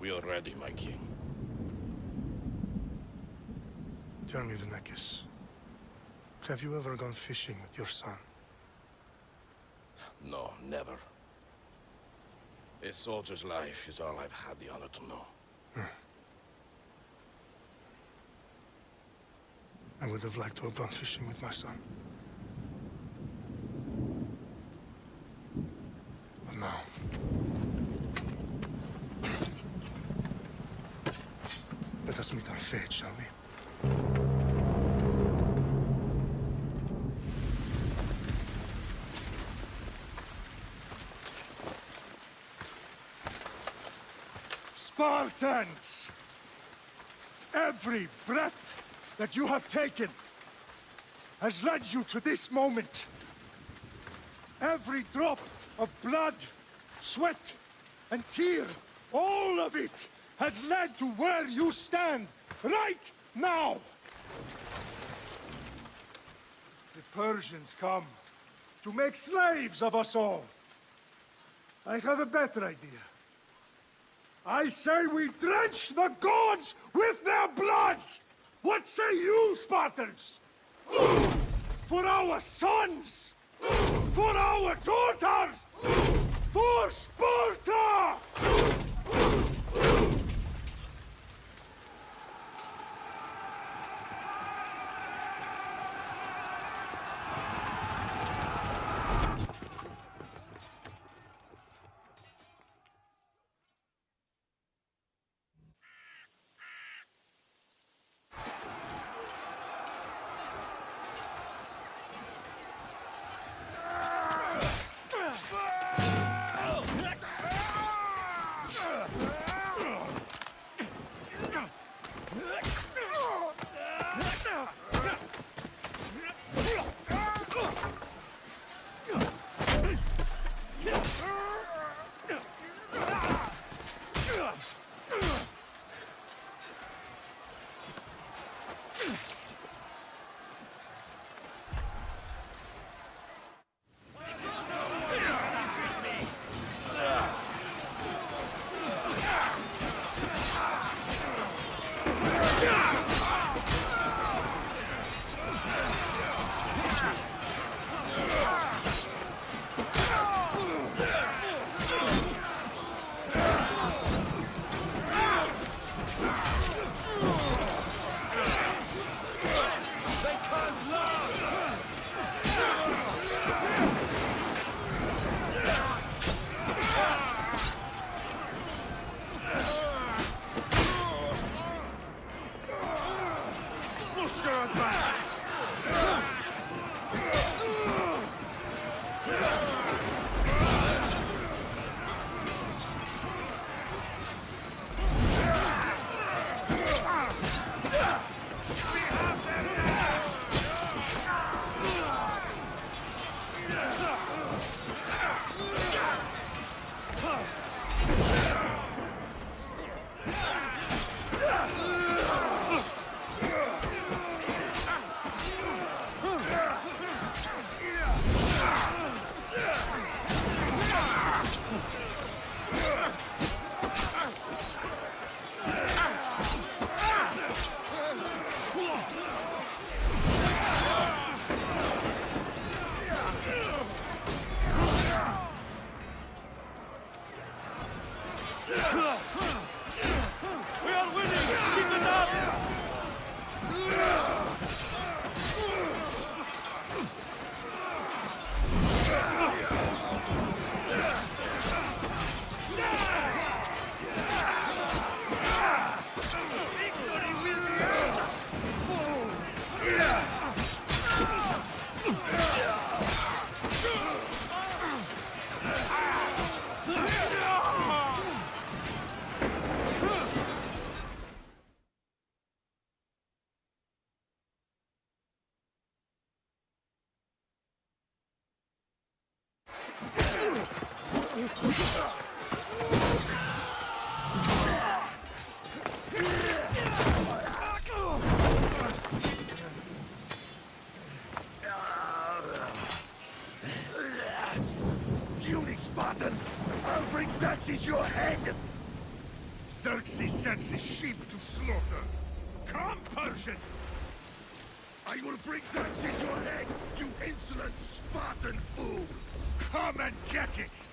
We are ready, my king. Tell me, the Nekis. Have you ever gone fishing with your son? No, never. A soldier's life is all I've had the honor to know. I would have liked to have gone fishing with my son. But now... Let us meet our fate, shall we? Spartans! Every breath that you have taken has led you to this moment. Every drop of blood, sweat, and tear, all of it has led to where you stand right now. The Persians come to make slaves of us all. I have a better idea. I say we drench the gods with their bloods! What say you, Spartans? For our sons! For our daughters! For Sparta! Puny Spartan! I'll bring Xerxes your head! Xerxes sends his sheep to slaughter. Come, Persian! I will bring Xerxes your head, you insolent Spartan fool! Come and get it!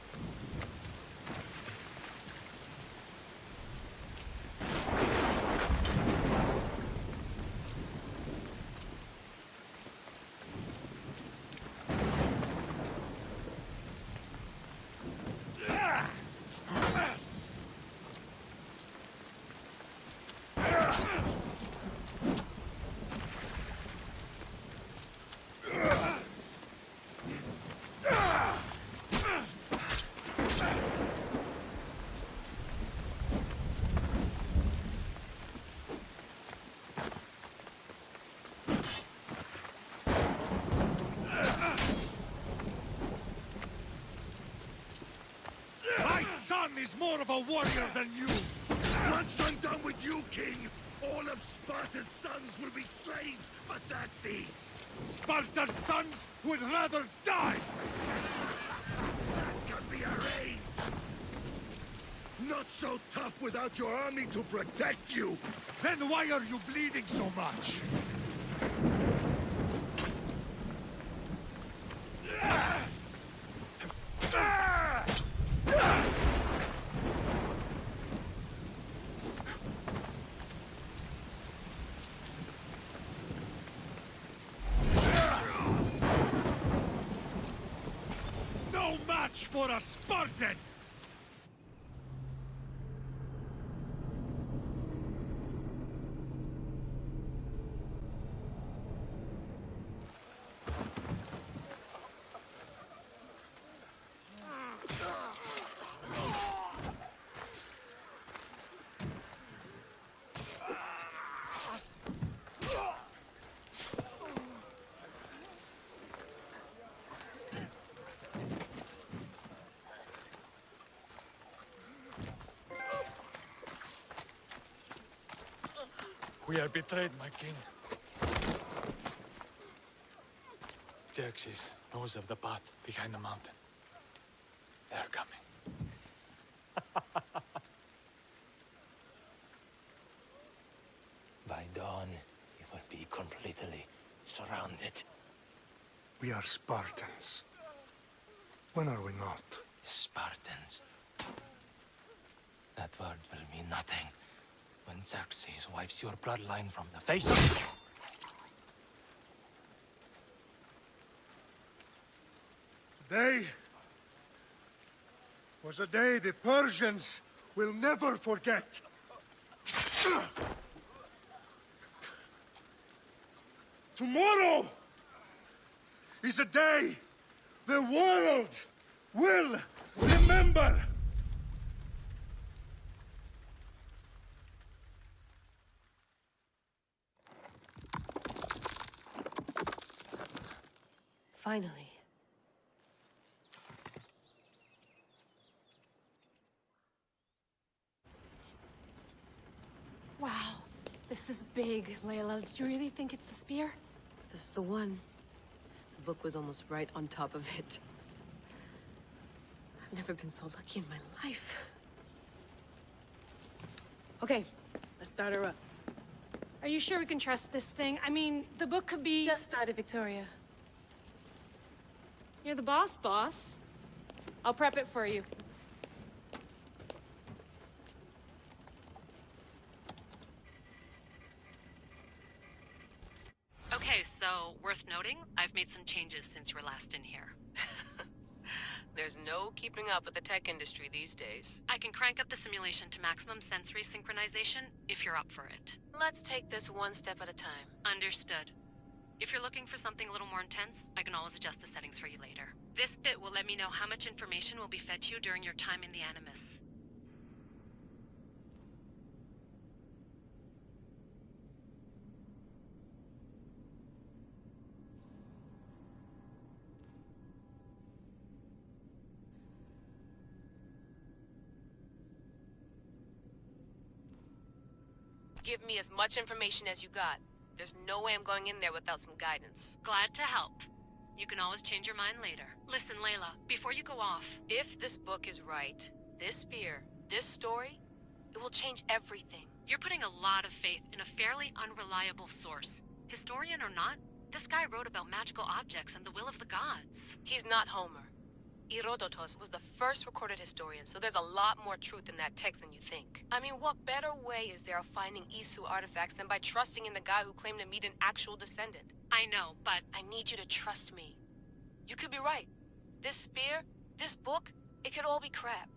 My son is more of a warrior than you! Once I'm done with you, king, all of Sparta's sons will be slaves for Xerxes! Sparta's sons would rather die! That can be arranged! Not so tough without your army to protect you! Then why are you bleeding so much? No match for a Spartan! We are betrayed, my king. Xerxes knows of the path behind the mountain. They are coming. By dawn, we will be completely surrounded. We are Spartans. When are we not? Spartans. That word will mean nothing when Xerxes wipes your bloodline from the face of... Today was a day the Persians will never forget. Tomorrow is a day the world will remember. Finally. Wow, this is big, Layla. Did you really think it's the spear? This is the one. The book was almost right on top of it. I've never been so lucky in my life. Okay, let's start her up. Are you sure we can trust this thing? I mean, the book could be... Just started, Victoria. You're the boss. I'll prep it for you. Okay, so worth noting, I've made some changes since you were last in here. There's no keeping up with the tech industry these days. I can crank up the simulation to maximum sensory synchronization if you're up for it. Let's take this one step at a time. Understood. If you're looking for something a little more intense, I can always adjust the settings for you later. This bit will let me know how much information will be fed to you during your time in the Animus. Give me as much information as you got. There's no way I'm going in there without some guidance. Glad to help. You can always change your mind later. Listen, Layla, before you go off... If this book is right, this spear, this story, It will change everything. You're putting a lot of faith in a fairly unreliable source. Historian or not, this guy wrote about magical objects and the will of the gods. He's not Homer. Herodotus was the first recorded historian, so there's a lot more truth in that text than you think. I mean, what better way is there of finding Isu artifacts than by trusting in the guy who claimed to meet an actual descendant? I know, but I need you to trust me. You could be right. This spear, this book, it could all be crap.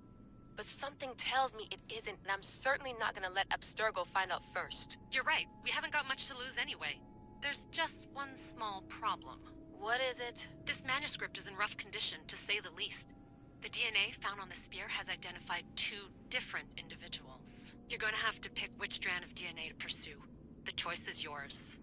But something tells me it isn't, and I'm certainly not gonna let Abstergo find out first. you're right. We haven't got much to lose anyway. There's just one small problem. What is it? This manuscript is in rough condition, to say the least. The DNA found on the spear has identified 2 different individuals. You're gonna have to pick which strand of DNA to pursue. The choice is yours.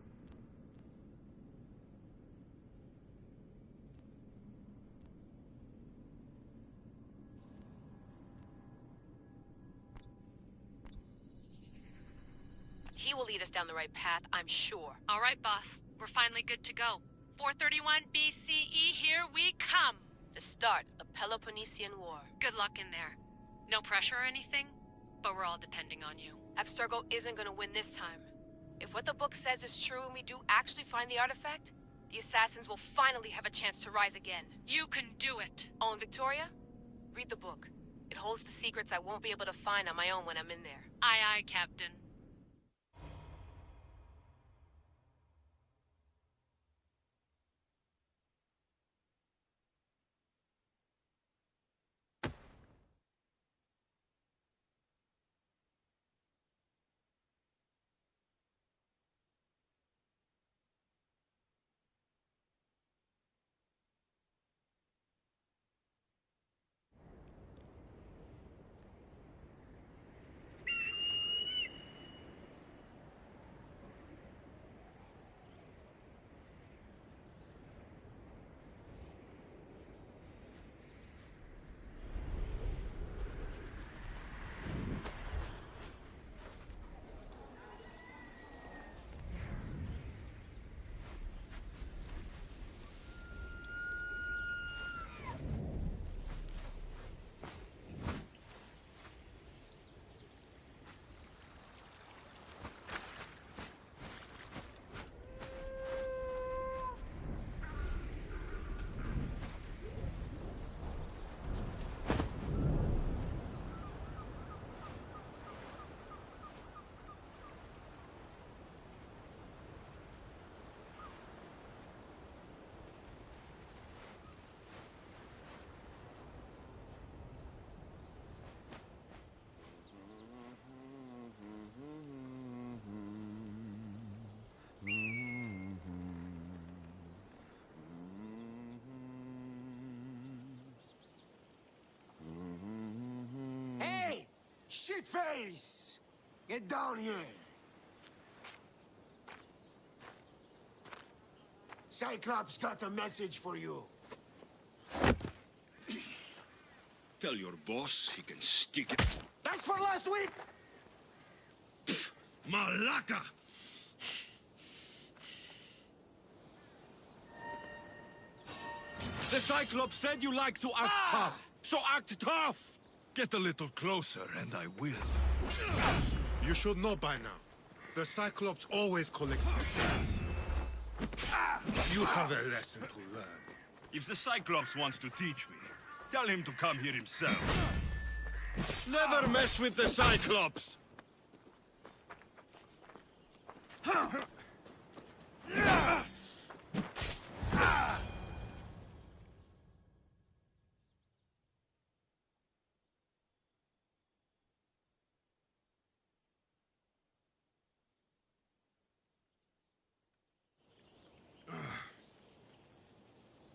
He will lead us down the right path, I'm sure. All right, boss. We're finally good to go. 431 BCE, here we come! The start of the Peloponnesian War. Good luck in there. No pressure or anything, but we're all depending on you. Abstergo isn't gonna win this time. If what the book says is true and we do actually find the artifact, the assassins will finally have a chance to rise again. You can do it! Oh, and Victoria? Read the book. It holds the secrets I won't be able to find on my own when I'm in there. Aye, aye, Captain. Shitface! Get down here! Cyclops got a message for you. Tell your boss he can stick it. That's for last week! Malaka! The Cyclops said you like to act tough, so act tough! Get a little closer and I will. You should know by now. The Cyclops always collect debts. You have a lesson to learn. If the Cyclops wants to teach me, tell him to come here himself. Never mess with the Cyclops!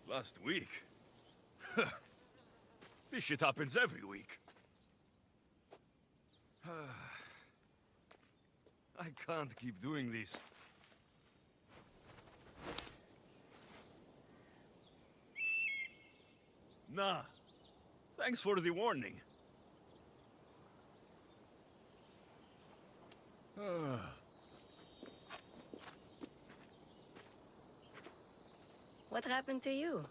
Last week? This shit happens every week. I can't keep doing this. Nah. Thanks for the warning. What happened to you?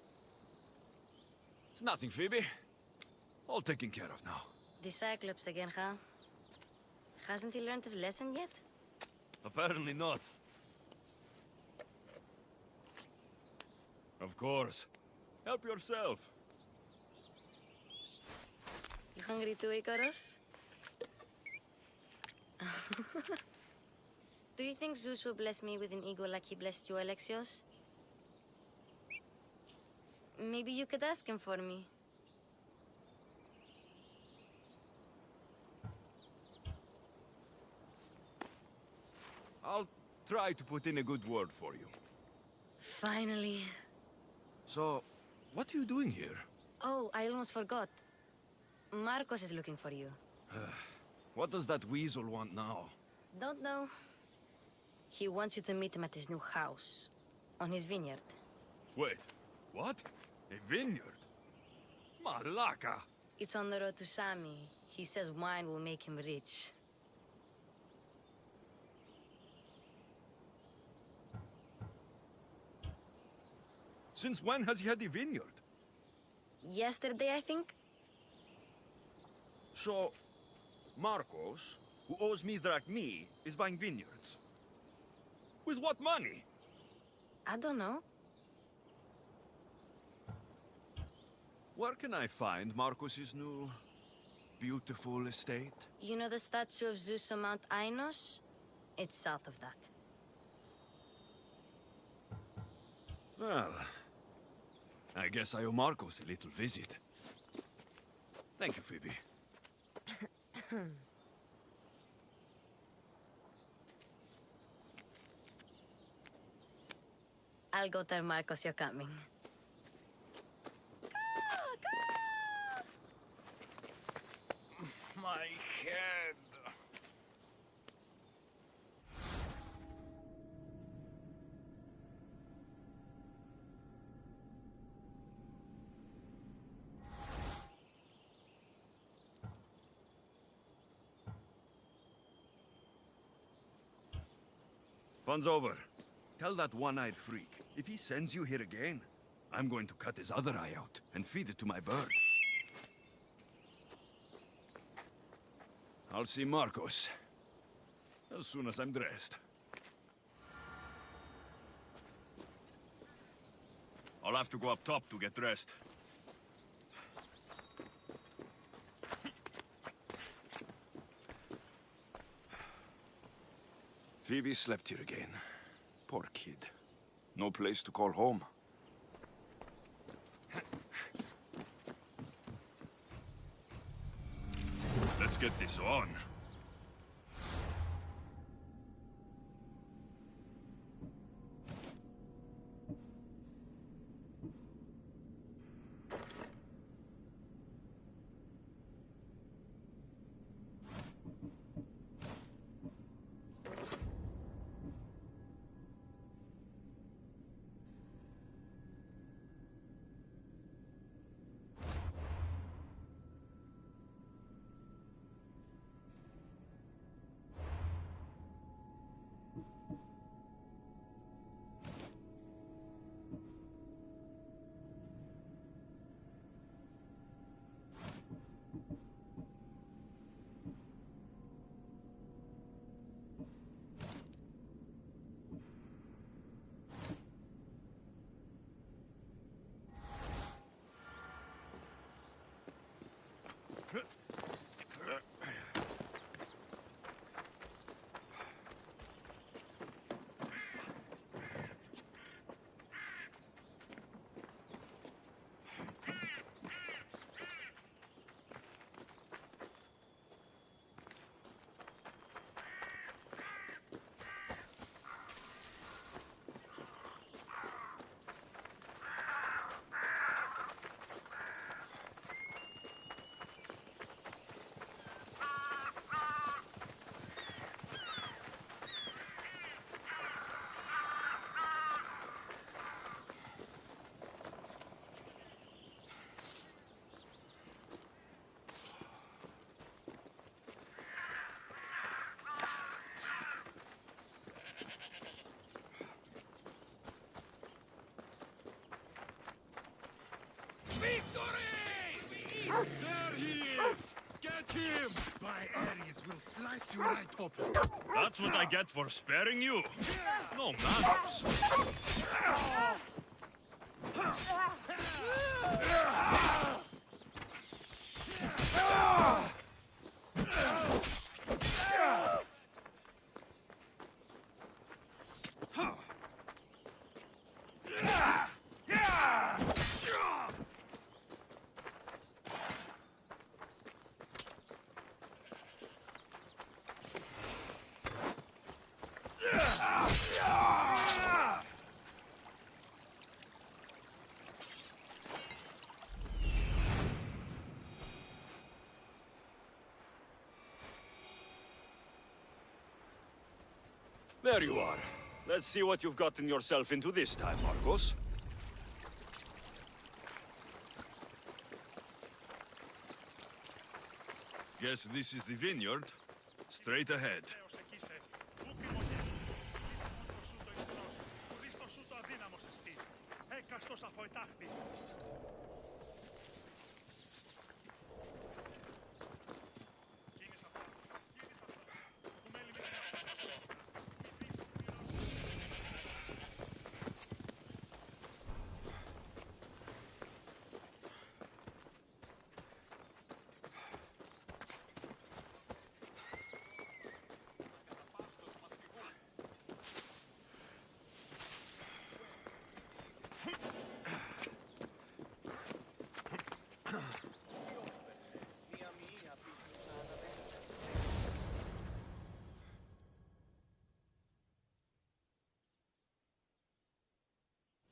It's nothing, Phoebe. All taken care of now. The Cyclops again, huh? Hasn't he learned his lesson yet? Apparently not. Of course. Help yourself. You hungry too, Icarus? Do you think Zeus will bless me with an ego like he blessed you, Alexios? Maybe you could ask him for me. I'll try to put in a good word for you. Finally. So, what are you doing here? Oh, I almost forgot. Marcos is looking for you. What does that weasel want now? Don't know. He wants you to meet him at his new house. On his vineyard. Wait, what? A vineyard? Malaka! It's on the road to Sami. He says wine will make him rich. Since when has he had a vineyard? Yesterday, I think? So, Marcos, who owes me drachmi, is buying vineyards. With what money? I don't know. Where can I find Marcos's new, beautiful estate? You know the statue of Zeus on Mount Ainos? It's south of that. Well, I guess I owe Marcos a little visit. Thank you, Phoebe. I'll go tell Marcos you're coming. My head. Fun's over. Tell that one-eyed freak, if he sends you here again, I'm going to cut his other eye out and feed it to my bird. I'll see Marcos as soon as I'm dressed. I'll have to go up top to get dressed. Phoebe slept here again. Poor kid. No place to call home. Let's get this on. There he is! Get him! My Ares will slice you right open. That's what I get for sparing you. No manners. There you are. Let's see what you've gotten yourself into this time, Marcos. Guess this is the vineyard. Straight ahead.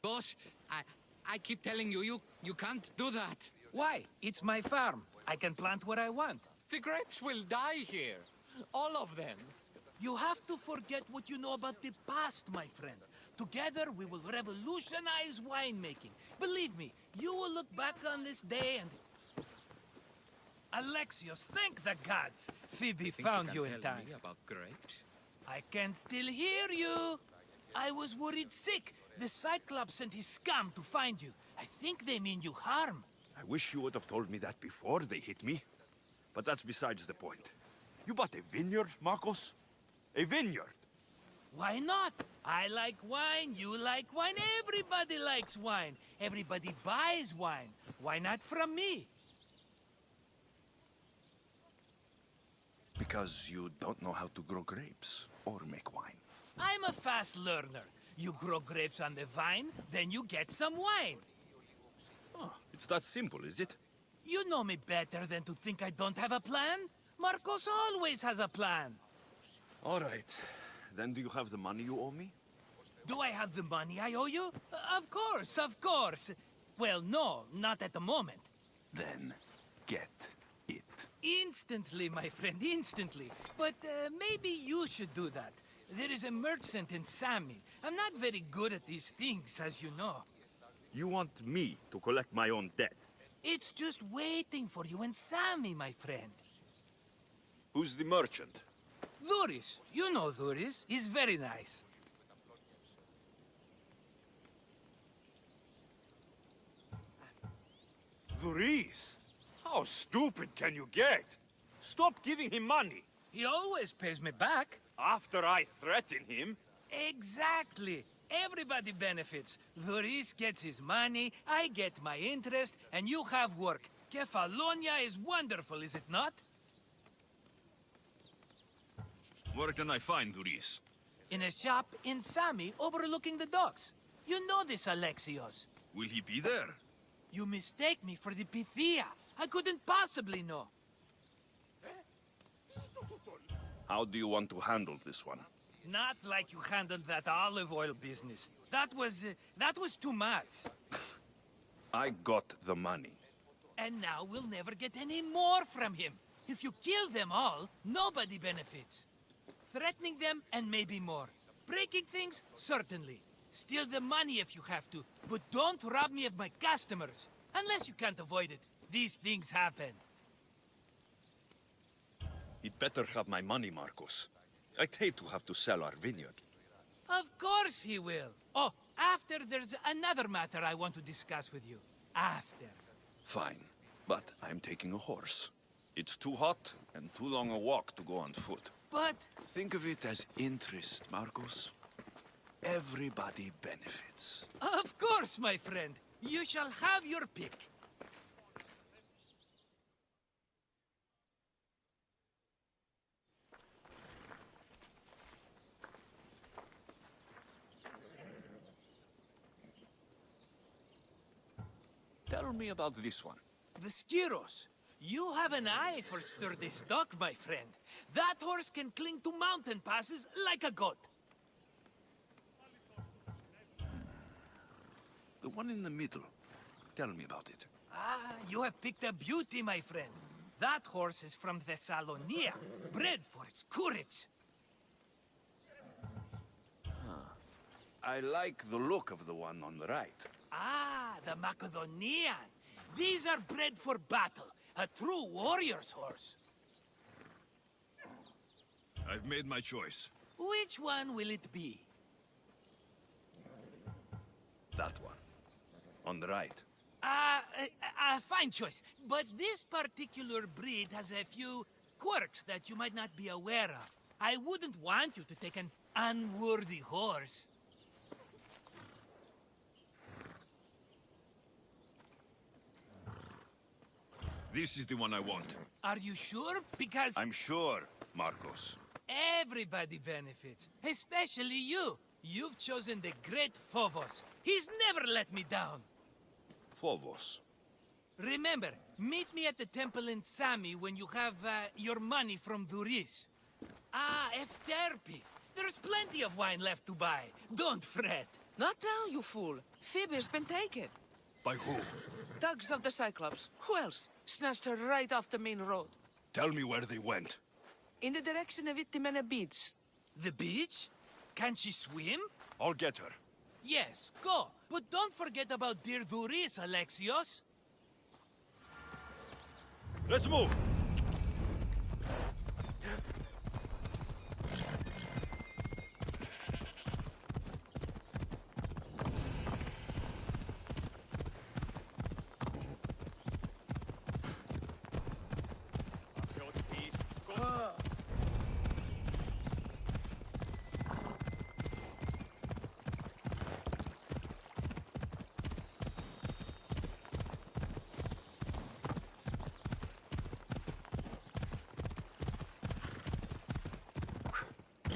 Boss, I keep telling you, you can't do that. Why? It's my farm. I can plant what I want. The grapes will die here. All of them. You have to forget what you know about the past, my friend. Together, we will revolutionize winemaking. Believe me, you will look back on this day and... Alexios, thank the gods! Phoebe found you in time. Me about grapes? I can still hear you. I was worried sick. The Cyclops sent his scum to find you. I think they mean you harm. I wish you would have told me that before they hit me. But that's besides the point. You bought a vineyard, Marcos? A vineyard? Why not? I like wine, you like wine, everybody likes wine. Everybody buys wine. Why not from me? Because you don't know how to grow grapes or make wine. I'm a fast learner. You grow grapes on the vine, then you get some wine. Oh, it's that simple, is it? You know me better than to think I don't have a plan. Marcos always has a plan. All right. Then do you have the money you owe me? Do I have the money I owe you? Of course, of course. Well, no, not at the moment. Then get it. Instantly, my friend, instantly. But maybe you should do that. There is a merchant in Sami. I'm not very good at these things, as you know. You want me to collect my own debt? It's just waiting for you in Sami, my friend. Who's the merchant? Duris. You know Duris. He's very nice. Duris? How stupid can you get? Stop giving him money. He always pays me back. After I threaten him? Exactly. Everybody benefits. Duris gets his money, I get my interest, and you have work. Kefalonia is wonderful, is it not? Where can I find Duris? In a shop in Sami overlooking the docks. You know this, Alexios. Will he be there? You mistake me for the Pythia. I couldn't possibly know. How do you want to handle this one? Not like you handled that olive oil business. That was too much. I got the money. And now we'll never get any more from him. If you kill them all, nobody benefits. Threatening them, and maybe more. Breaking things, certainly. Steal the money if you have to, but don't rob me of my customers. Unless you can't avoid it. These things happen. He'd better have my money, Marcos. I'd hate to have to sell our vineyard. Of course he will. Oh, after there's another matter I want to discuss with you. After. Fine, but I'm taking a horse. It's too hot and too long a walk to go on foot. but... Think of it as interest, Marcos. Everybody benefits. Of course, my friend. You shall have your pick. Tell me about this one. The Skiros. You have an eye for sturdy stock, my friend. That horse can cling to mountain passes like a goat. The one in the middle. Tell me about it. Ah, you have picked a beauty, my friend. That horse is from Thessalonia, bred for its courage. I like the look of the one on the right. Ah, the Macedonian. These are bred for battle. A true warrior's horse. I've made my choice. Which one will it be? That one. On the right. Fine choice. But this particular breed has a few quirks that you might not be aware of. I wouldn't want you to take an unworthy horse. This is the one I want. Are you sure? Because... I'm sure, Marcos. everybody benefits. Especially you. You've chosen the great Phobos. He's never let me down. Phobos. Remember, meet me at the temple in Sami when you have your money from Duris. Ah, Efterpi. There's plenty of wine left to buy. Don't fret. Not now, you fool. Phoebe's been taken. By who? Thugs of the Cyclops. Who else? Snatched her right off the main road. Tell me where they went. In the direction of Itimena Beach. The beach? Can she swim? I'll get her. Yes, go. But don't forget about dear Duris, Alexios. Let's move!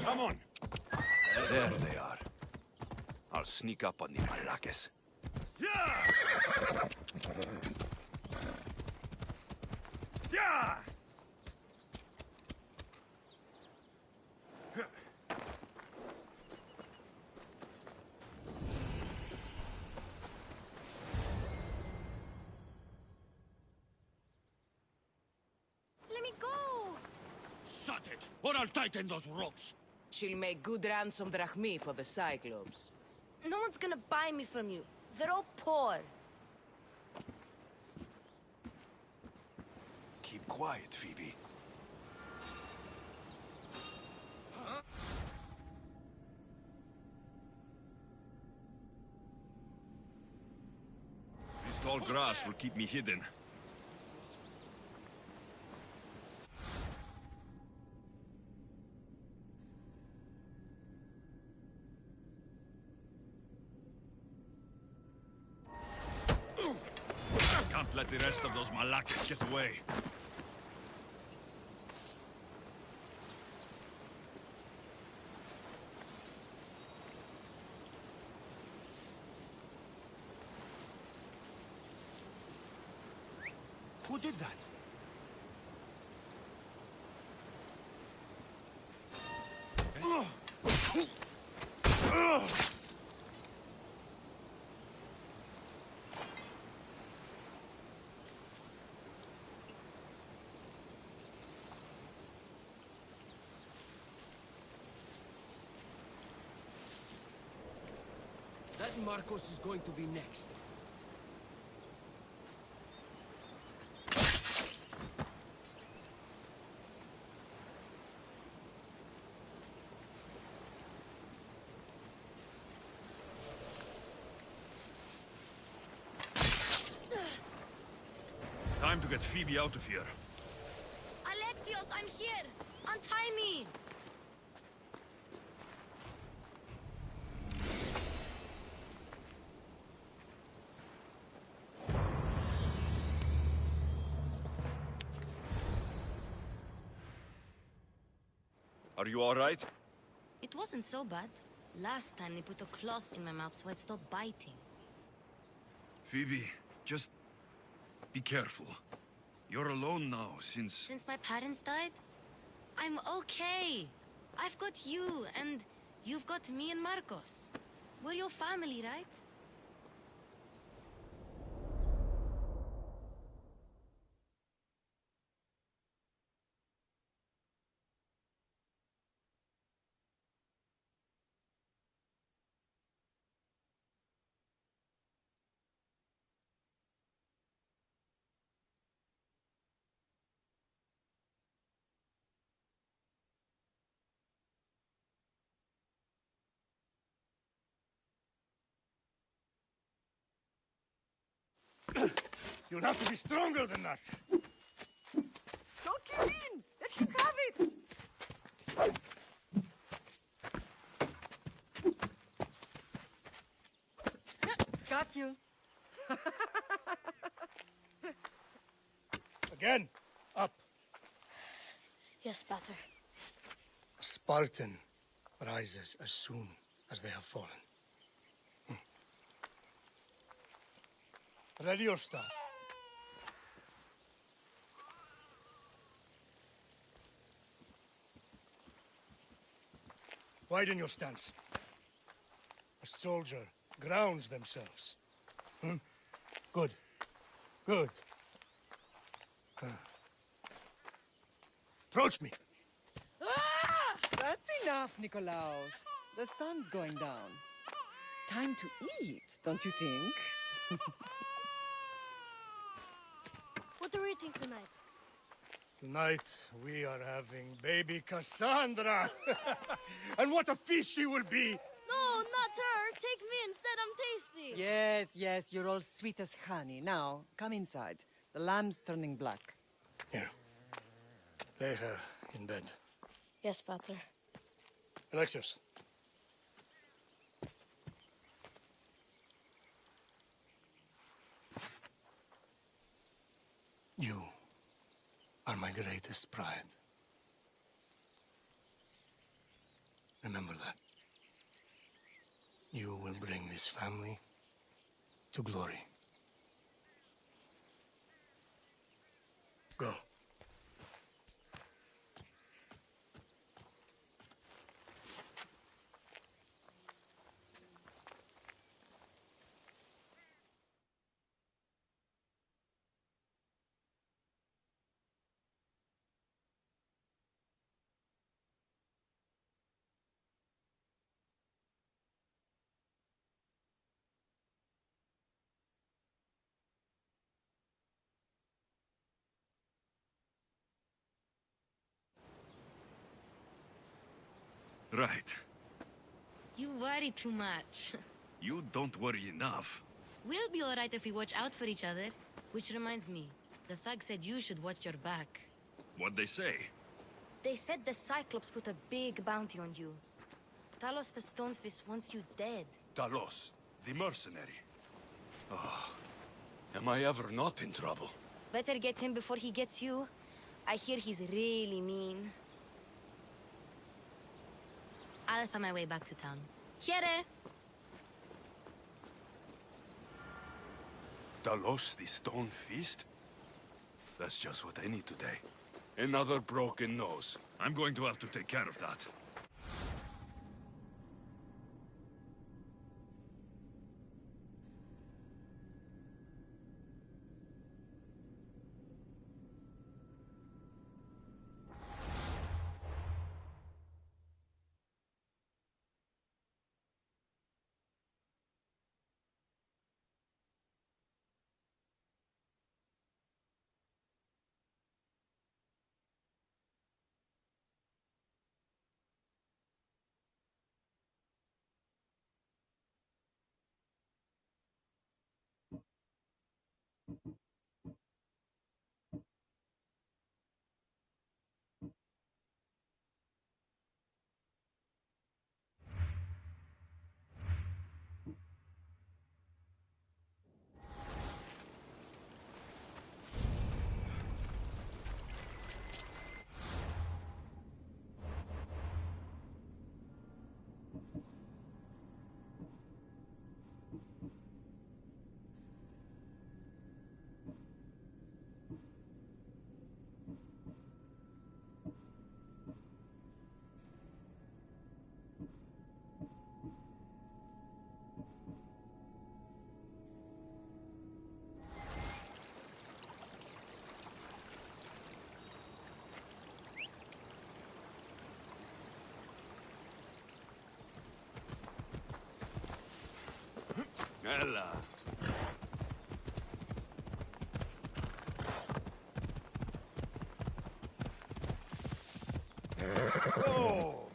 Come on! There they are. I'll sneak up on the Malakes. Yeah! Yeah! Let me go! Shut it, or I'll tighten those ropes. She'll make good ransom drachmi for the Cyclops. No one's gonna buy me from you. They're all poor. Keep quiet, Phoebe. This tall grass will keep me hidden. Can't let the rest of those Malakes get away. Who did that? That Marcos is going to be next. Time to get Phoebe out of here. Alexios, I'm here! Untie me! Are you all right? It wasn't so bad. Last time they put a cloth in my mouth so I'd stop biting. Phoebe, just be careful. You're alone now since... Since my parents died? I'm okay. I've got you, and you've got me and Marcos. We're your family, right? You'll have to be stronger than that. Don't give in! Let him have it! Got you. Again, up. Yes, Pater. A Spartan rises as soon as they have fallen. Ready your staff. Widen your stance. A soldier grounds themselves. Good. Good. Approach me. That's enough, Nikolaos. The sun's going down. Time to eat, don't you think? What are we eating tonight? Tonight, we are having baby Cassandra. And what a feast she will be! No, not her. Take me instead. I'm tasty. Yes, yes, you're all sweet as honey. Now, come inside. The lamb's turning black. Here. Lay her in bed. Yes, Pater. Alexios. You are my greatest pride. Remember that. You will bring this family to glory. Go. Right. You worry too much. You don't worry enough. We'll be all right if we watch out for each other. Which reminds me, the thug said you should watch your back. What'd they say? They said the Cyclops put a big bounty on you. Talos the Stonefist wants you dead. Talos, the mercenary. Oh, am I ever not in trouble? Better get him before he gets you. I hear he's really mean. I'll find my way back to town. Here! Talos, the Stone Fist? That's just what I need today. Another broken nose. I'm going to have to take care of that. Ella. Oh!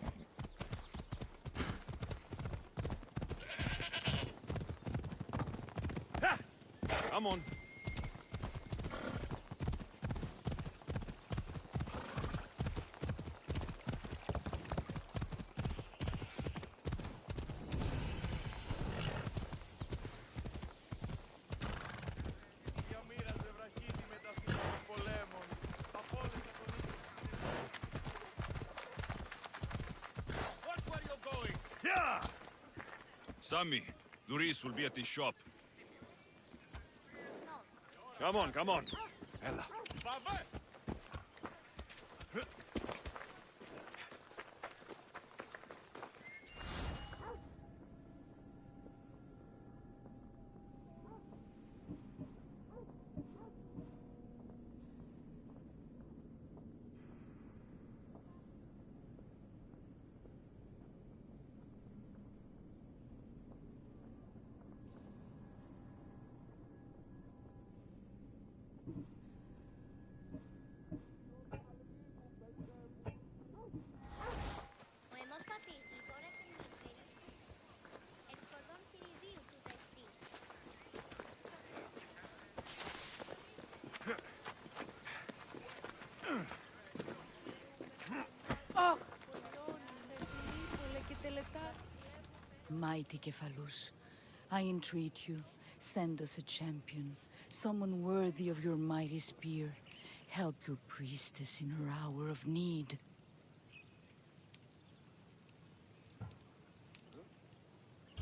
Come on. Yeah! Sammy, Luis will be at his shop. Come on, come on. Ella. Mighty Kephalus, I entreat you, send us a champion, someone worthy of your mighty spear. Help your priestess in her hour of need.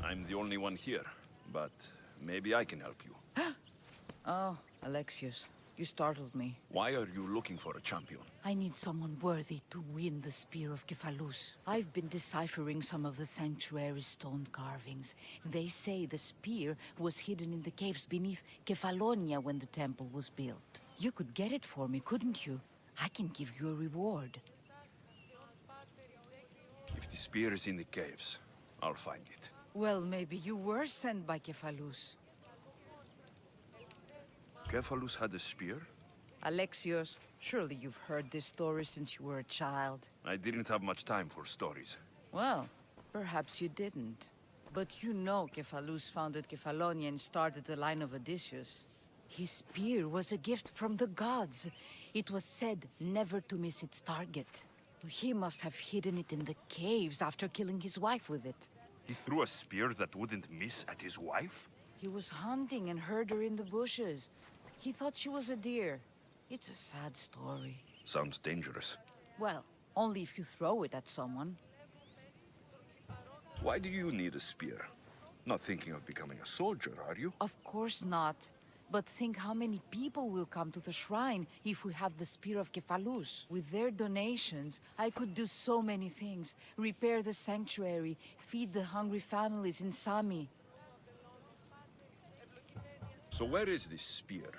I'm the only one here, but maybe I can help you. Oh, Alexios, you startled me. Why are you looking for a champion? I need someone worthy to win the spear of Kephalus. I've been deciphering some of the sanctuary's stone carvings. They say the spear was hidden in the caves beneath Kefalonia when the temple was built. You could get it for me, couldn't you? I can give you a reward. If the spear is in the caves, I'll find it. Well, maybe you were sent by Kephalus. Kephalus had a spear? Alexios, surely you've heard this story since you were a child. I didn't have much time for stories. Well, perhaps you didn't. But you know Kephalus founded Kefalonia and started the line of Odysseus. His spear was a gift from the gods. It was said never to miss its target. He must have hidden it in the caves after killing his wife with it. He threw a spear that wouldn't miss at his wife? He was hunting and heard her in the bushes. He thought she was a deer. It's a sad story. Sounds dangerous. Well, only if you throw it at someone. Why do you need a spear? Not thinking of becoming a soldier, are you? Of course not. But think how many people will come to the shrine if we have the spear of Kephalus. With their donations, I could do so many things. Repair the sanctuary, feed the hungry families in Sami. So where is this spear?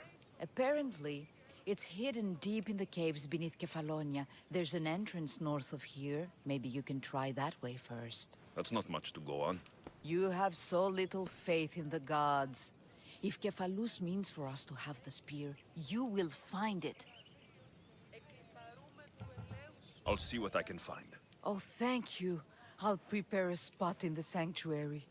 Apparently, it's hidden deep in the caves beneath Kefalonia. There's an entrance north of here. Maybe you can try that way first. That's not much to go on. You have so little faith in the gods. If Kephalus means for us to have the spear, you will find it. I'll see what I can find. Oh, thank you. I'll prepare a spot in the sanctuary.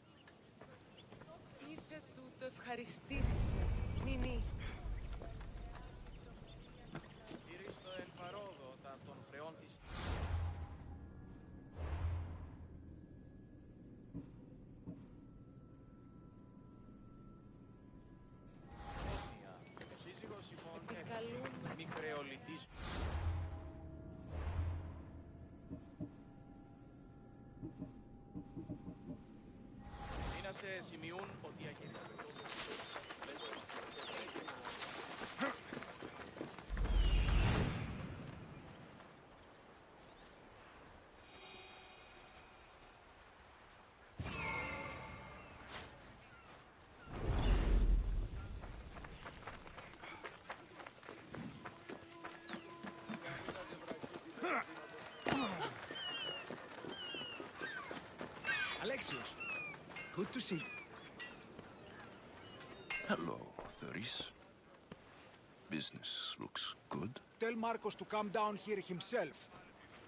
Alexios, good to see you. Hello, Thuris. Business looks good. Tell Marcos to come down here himself,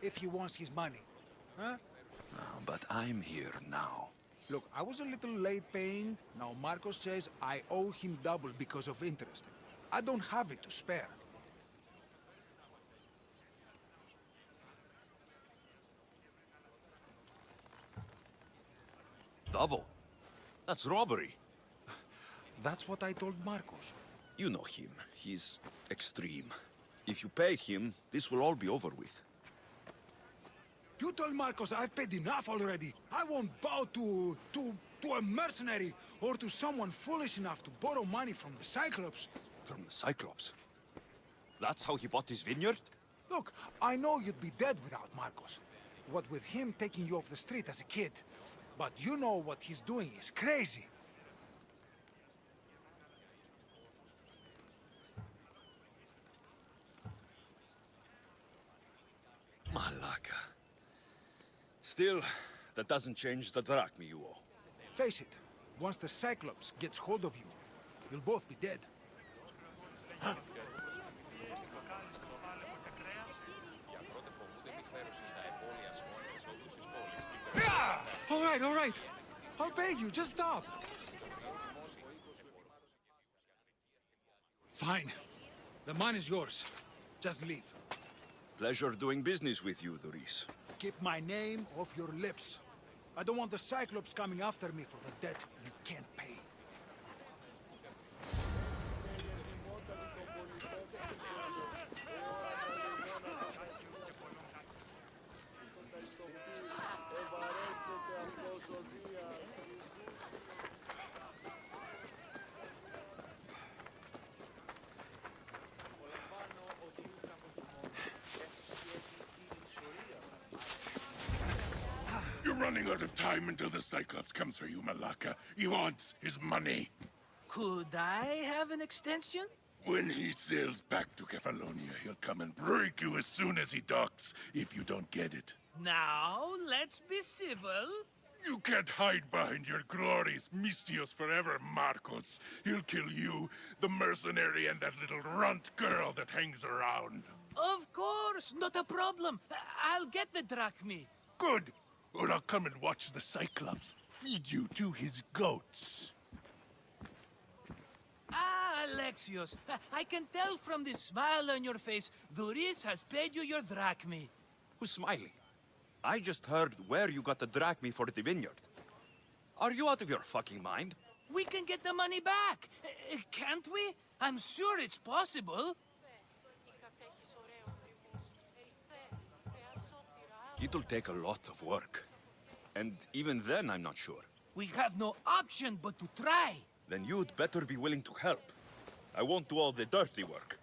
if he wants his money. Huh? But I'm here now. Look, I was a little late paying. Now Marcos says I owe him double because of interest. I don't have it to spare. Double? That's robbery. That's what I told Marcos. You know him. He's extreme. If you pay him, this will all be over with. You told Marcos I've paid enough already. I won't bow to a mercenary or to someone foolish enough to borrow money from the Cyclops. From the Cyclops? That's how he bought his vineyard? Look, I know you'd be dead without Marcos. What with him taking you off the street as a kid. But you know what he's doing is crazy. Malaka. Still, that doesn't change the drachma you owe. Face it, once the Cyclops gets hold of you, you'll both be dead. All right. I'll pay you, just stop. Fine. The money's yours. Just leave. Pleasure doing business with you, Thuris. Keep my name off your lips. I don't want the Cyclops coming after me for the debt you can't pay. You're running out of time until the Cyclops comes for you, Malaka. He wants his money. Could I have an extension? When he sails back to Kefalonia, he'll come and break you as soon as he docks, if you don't get it. Now, let's be civil. You can't hide behind your glories, Mistios forever, Marcos. He'll kill you, the mercenary, and that little runt girl that hangs around. Of course, not a problem. I'll get the drachma. Good. Or I'll come and watch the Cyclops feed you to his goats. Ah, Alexios, I can tell from the smile on your face, Thuris has paid you your drachma. Who's smiling? I just heard where you got the drachma for the vineyard. Are you out of your fucking mind? We can get the money back, can't we? I'm sure it's possible. It'll take a lot of work. And even then, I'm not sure. We have no option but to try. Then you'd better be willing to help. I won't do all the dirty work.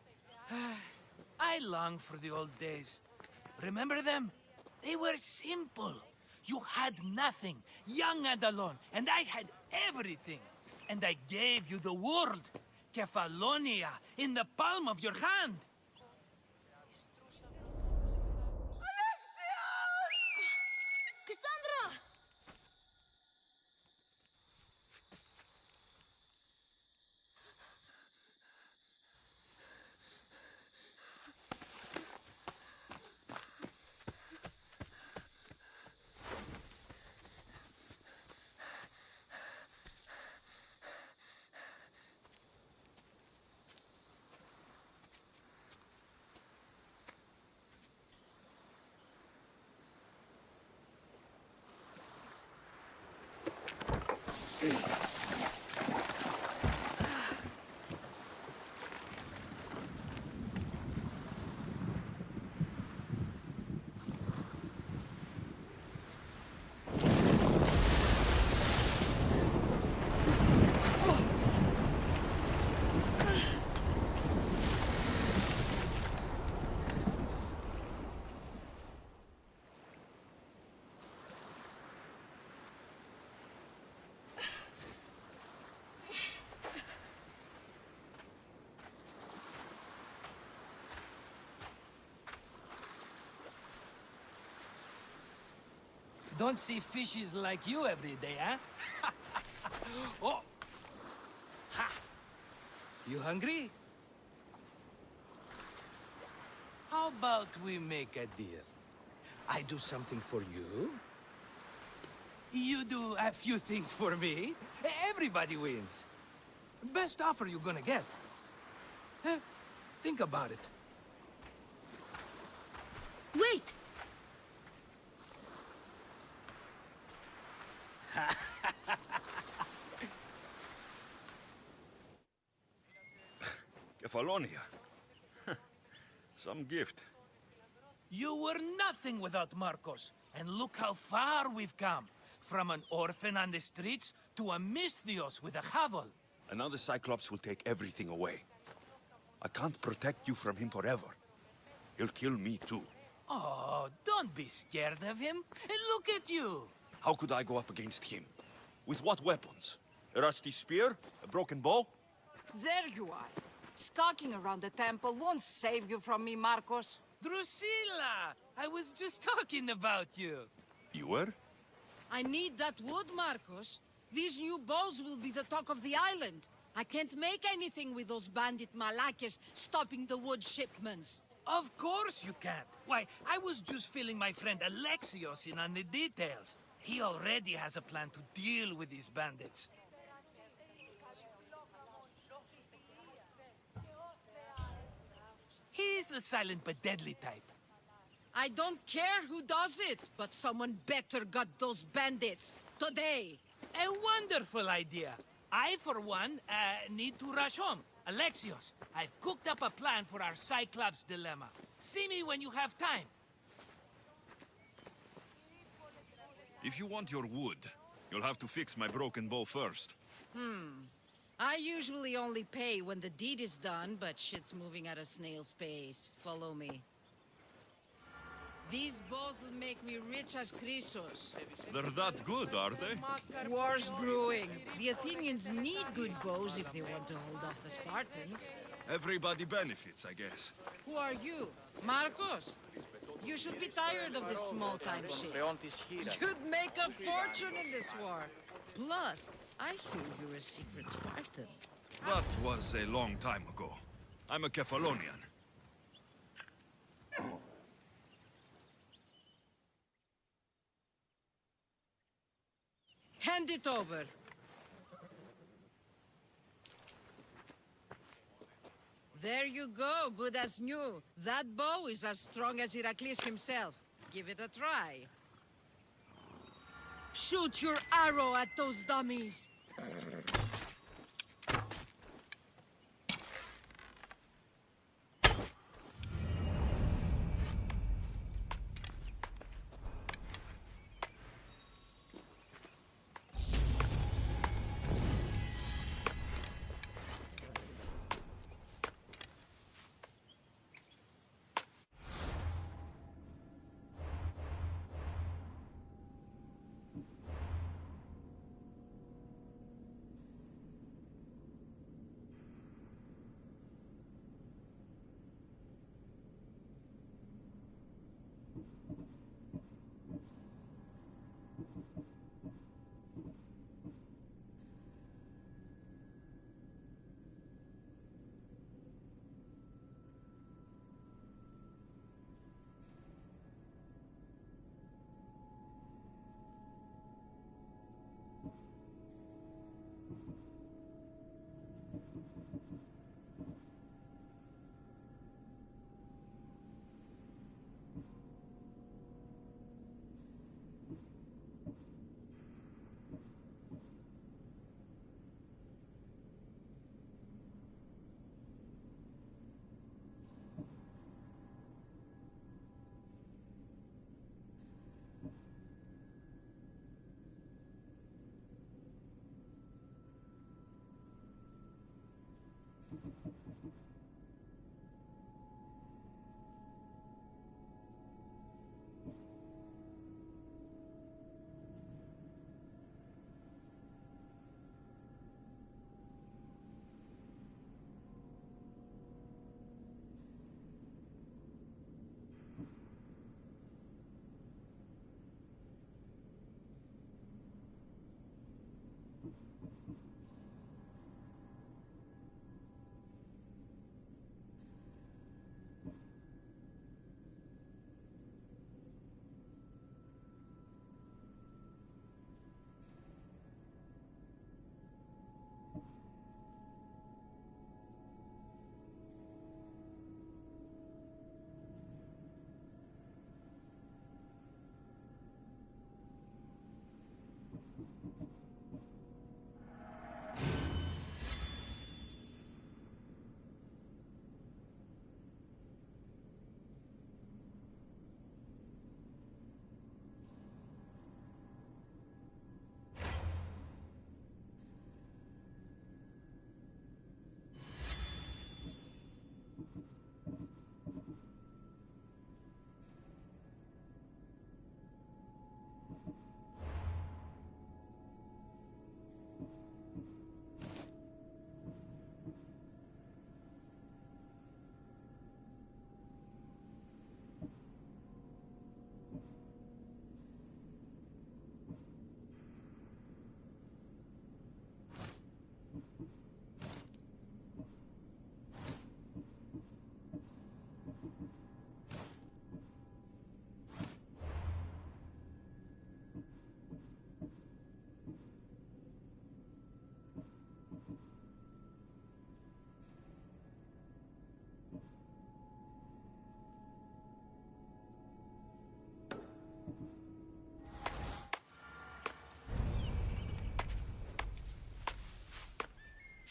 I long for the old days. Remember them? They were simple. You had nothing, young and alone, and I had everything. And I gave you the world, Kefalonia, in the palm of your hand. Cassandra! Don't see fishes like you every day, huh? Oh! Ha! You hungry? How about we make a deal? I do something for you. You do a few things for me. Everybody wins. Best offer you're gonna get. Think about it. Wait! Kefalonia. Some gift. You were nothing without Marcos, and look how far we've come. From an orphan on the streets to a Misthios with a hovel. And now the Cyclops will take everything away. I can't protect you from him forever. He'll kill me too. Oh, don't be scared of him. And look at you. How could I go up against him? With what weapons? A rusty spear? A broken bow? There you are. Skulking around the temple won't save you from me, Marcos. Drusilla! I was just talking about you. You were? I need that wood, Marcos. These new bows will be the talk of the island. I can't make anything with those bandit malakes stopping the wood shipments. Of course you can't. Why, I was just filling my friend Alexios in on the details. He already has a plan to deal with these bandits. He's the silent but deadly type. I don't care who does it, but someone better got those bandits. Today. A wonderful idea. I, for one, need to rush home. Alexios, I've cooked up a plan for our Cyclops dilemma. See me when you have time. If you want your wood, you'll have to fix my broken bow first. I usually only pay when the deed is done, but shit's moving at a snail's pace. Follow me. These bows will make me rich as Chrysos. They're that good, are they? War's brewing. The Athenians need good bows if they want to hold off the Spartans. Everybody benefits, I guess. Who are you? Marcos? You should be tired of this small-time shit. You'd make a fortune in this war. Plus, I hear you're a secret Spartan. That was a long time ago. I'm a Kefalonian. Hand it over. There you go, good as new. That bow is as strong as Heracles himself. Give it a try. Shoot your arrow at those dummies.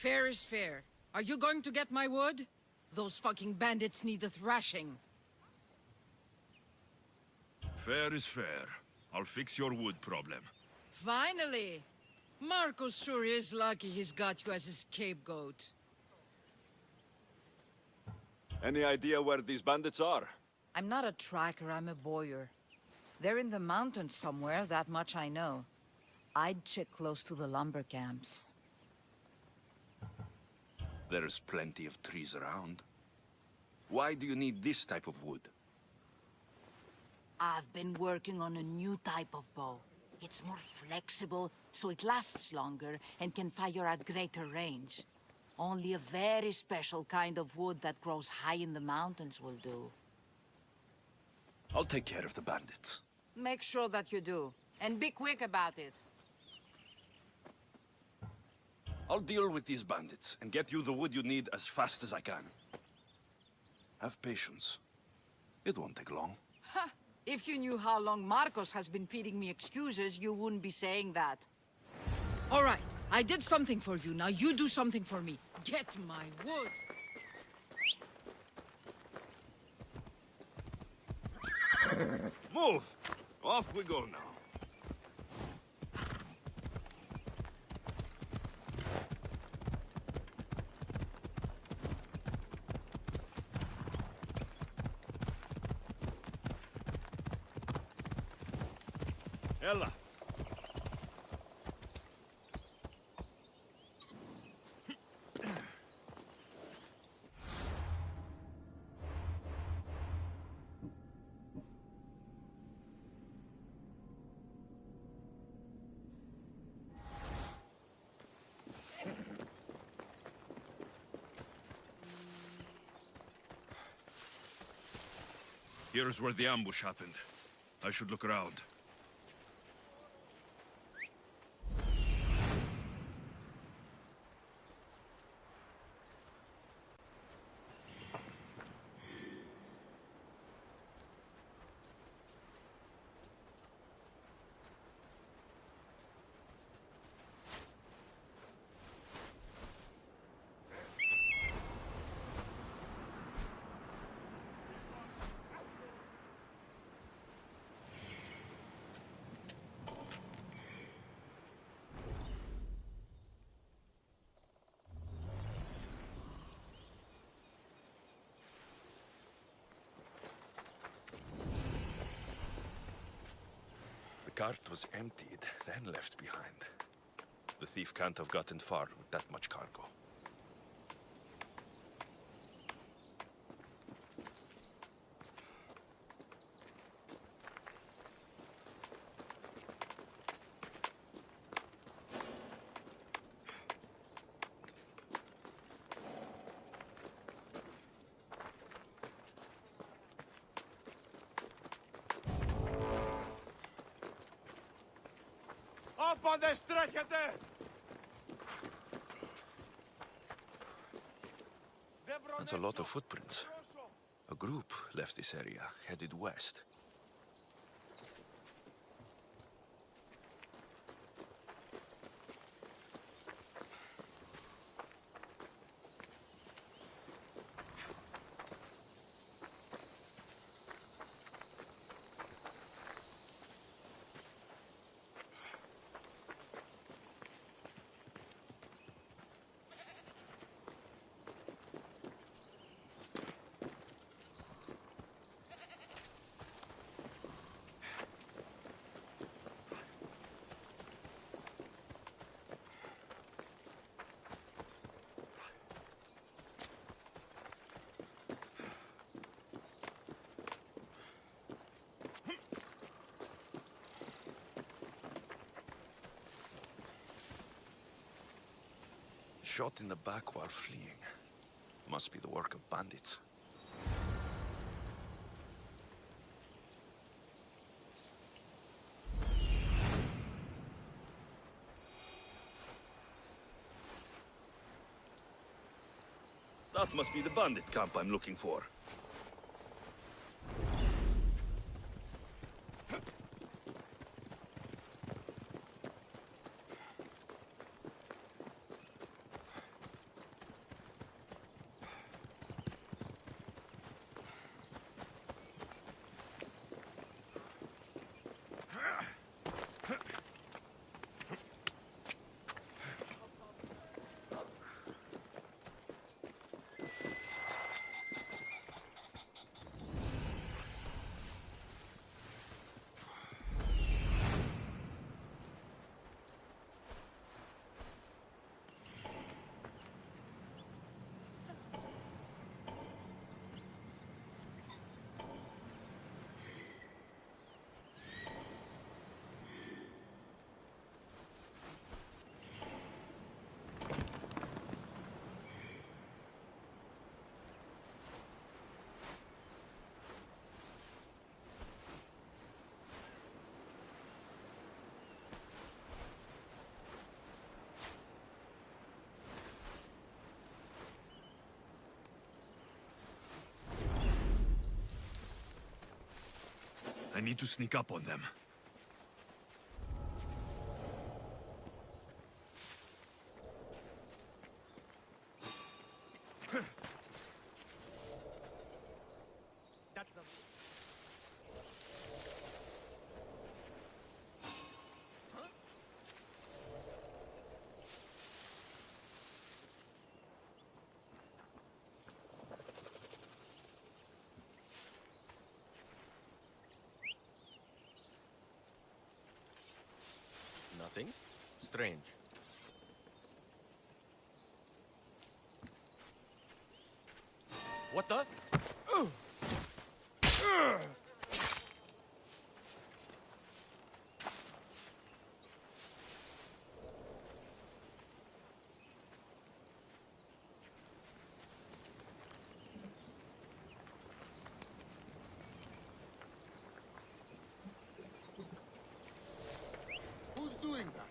Fair is fair. Are you going to get my wood? Those fucking bandits need a thrashing. Fair is fair. I'll fix your wood problem. Finally! Marcos sure is lucky he's got you as his scapegoat. Any idea where these bandits are? I'm not a tracker, I'm a boyer. They're in the mountains somewhere, that much I know. I'd check close to the lumber camps. There's plenty of trees around. Why do you need this type of wood? I've been working on a new type of bow. It's more flexible, so it lasts longer and can fire at greater range. Only a very special kind of wood that grows high in the mountains will do. I'll take care of the bandits. Make sure that you do, and be quick about it. I'll deal with these bandits and get you the wood you need as fast as I can. Have patience. It won't take long. Ha! If you knew how long Marcos has been feeding me excuses, you wouldn't be saying that. All right, I did something for you. Now you do something for me. Get my wood. Move! Off we go now. Ella. Here's where the ambush happened. I should look around. The cart was emptied, then left behind. The thief can't have gotten far with that much cargo. That's a lot of footprints. A group left this area, headed west. Shot in the back while fleeing. Must be the work of bandits. That must be the bandit camp I'm looking for. I need to sneak up on them. Nothing strange. What the? Who's doing that?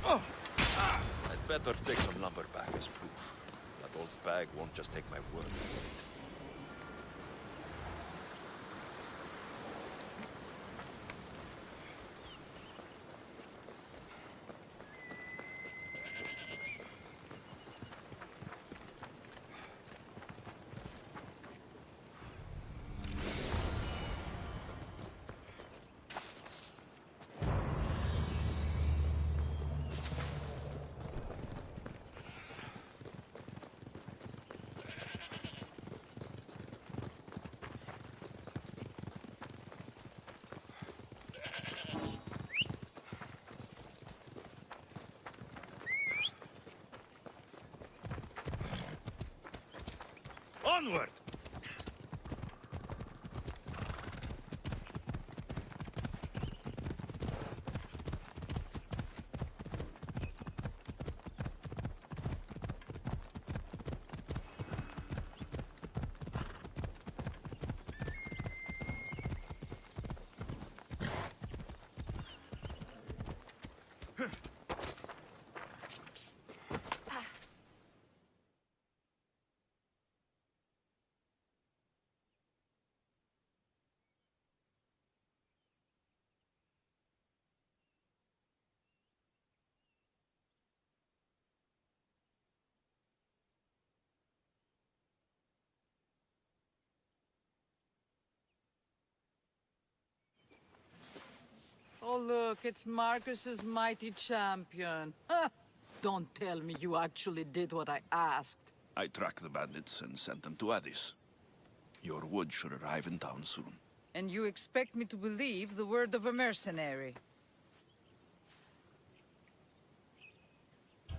I'd better take some lumber back as proof. That old bag won't just take my word for it. Onward! Oh, look, it's Marcus's mighty champion. Ha! Don't tell me you actually did what I asked. I tracked the bandits and sent them to Odyssey. Your wood should arrive in town soon. And you expect me to believe the word of a mercenary?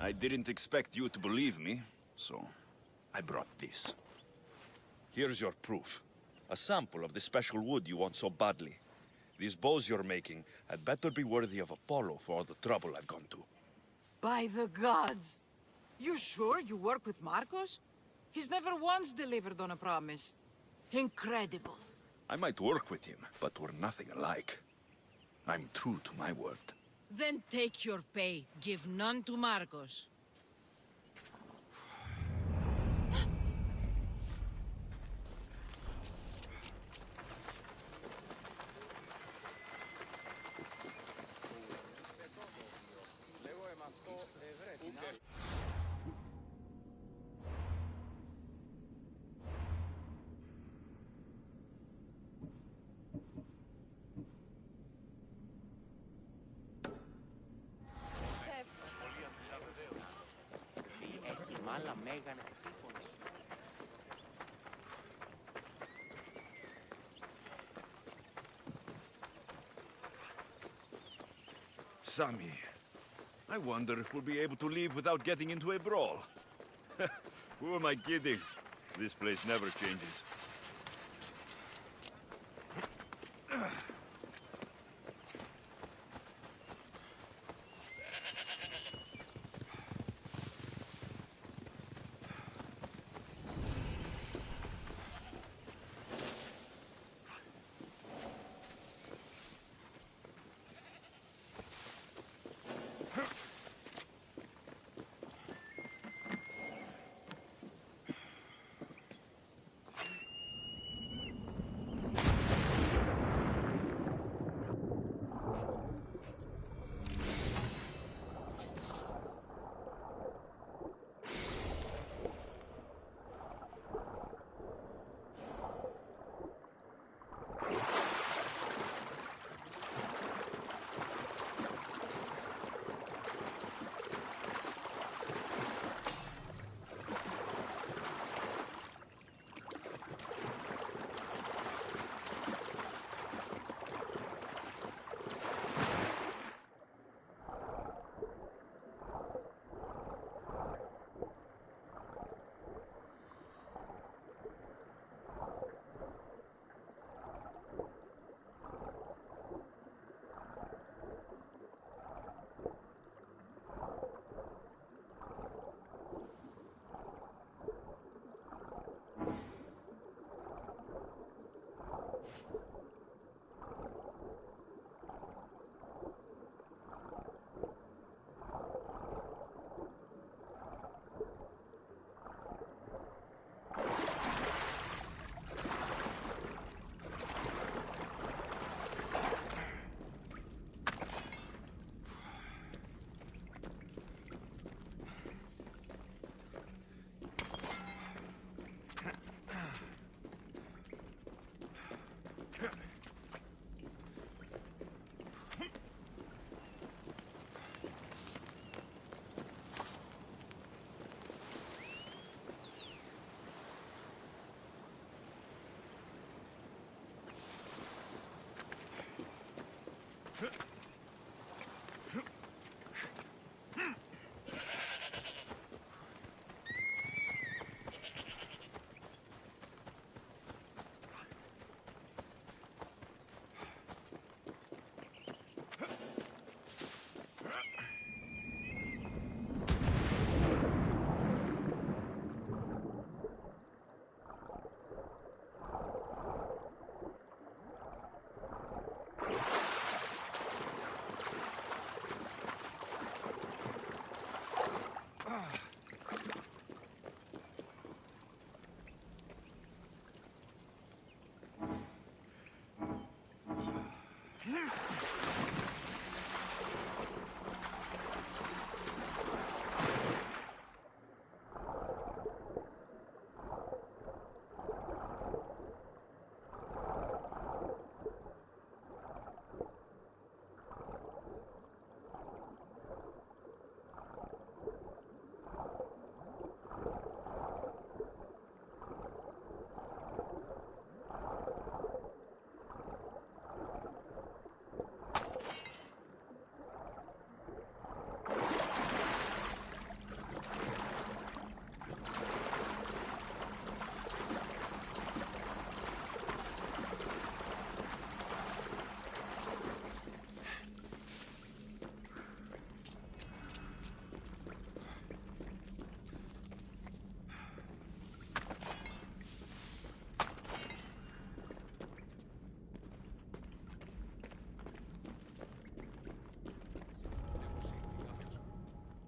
I didn't expect you to believe me, so I brought this. Here's your proof. A sample of the special wood you want so badly. These bows you're making had better be worthy of Apollo for all the trouble I've gone to. By the gods! You sure you work with Marcos? He's never once delivered on a promise. Incredible. I might work with him, but we're nothing alike. I'm true to my word. Then take your pay. Give none to Marcos. Sammy, I wonder if we'll be able to leave without getting into a brawl. Who am I kidding? This place never changes.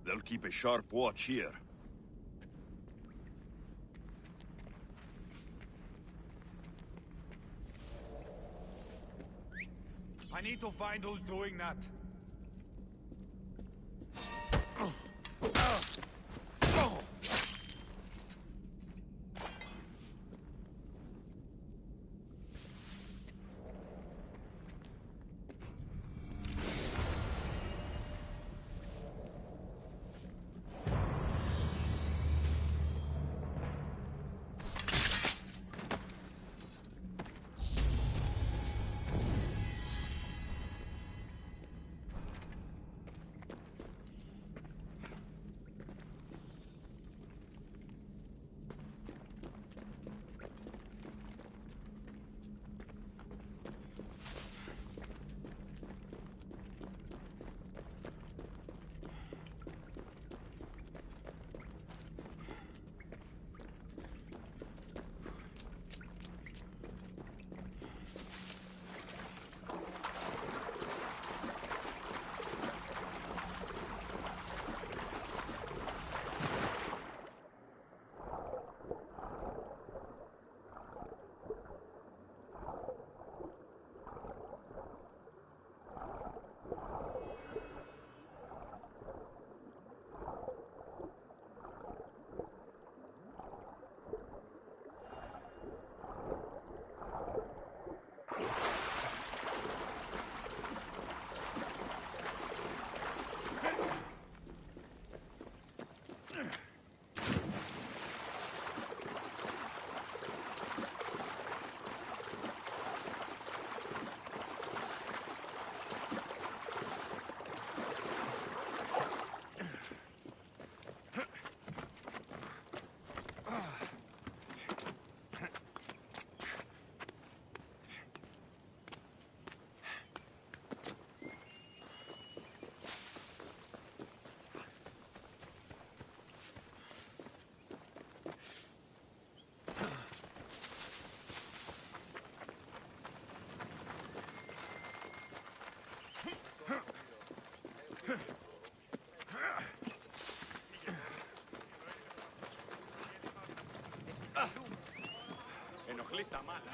They'll keep a sharp watch here. I need to find who's doing that.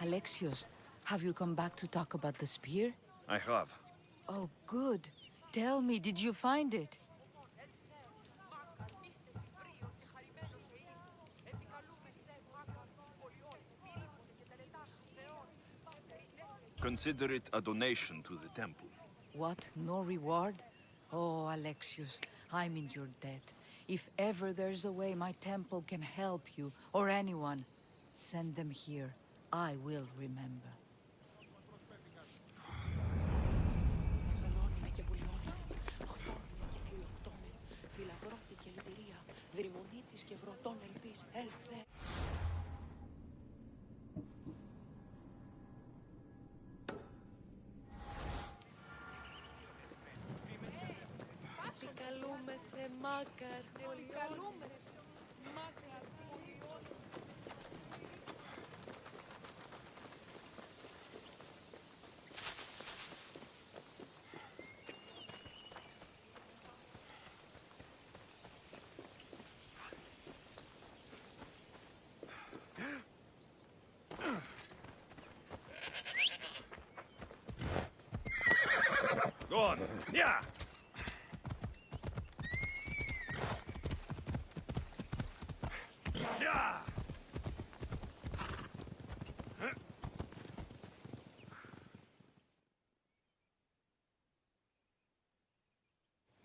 Alexios, have you come back to talk about the spear? I have. Oh, good. Tell me, did you find it? Consider it a donation to the temple. What? No reward? Oh, Alexios, I'm in your debt. If ever there's a way my temple can help you, or anyone, send them here. I will remember. Καλούμε σε μάκαρ. Καλούμε σε μάκαρ. Go on. Yeah. Yeah.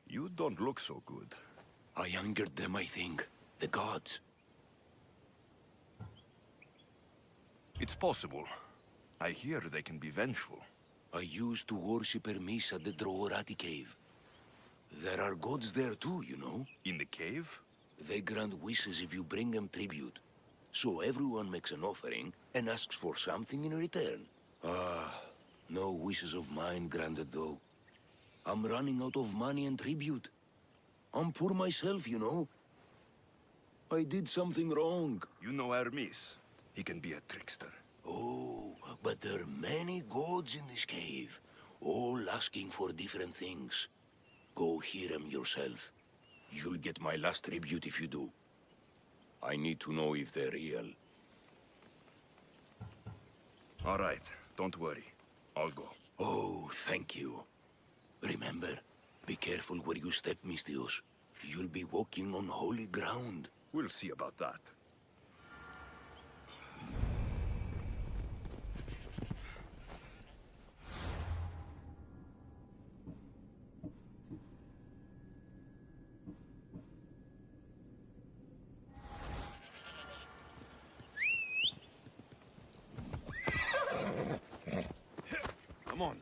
You don't look so good. I angered them, I think. The gods. It's possible. I hear they can be vengeful. I used to worship Hermes at the Droorati cave. There are gods there too, you know. In the cave? They grant wishes if you bring them tribute. So everyone makes an offering and asks for something in return. Ah, no wishes of mine granted though. I'm running out of money and tribute. I'm poor myself, you know. I did something wrong. You know Hermes. He can be a trickster. Oh, but there are many gods in this cave, all asking for different things. Go hear them yourself. You'll get my last tribute if you do. I need to know if they're real. All right, don't worry. I'll go. Oh, thank you. Remember, be careful where you step, Mistios. You'll be walking on holy ground. We'll see about that. Come on.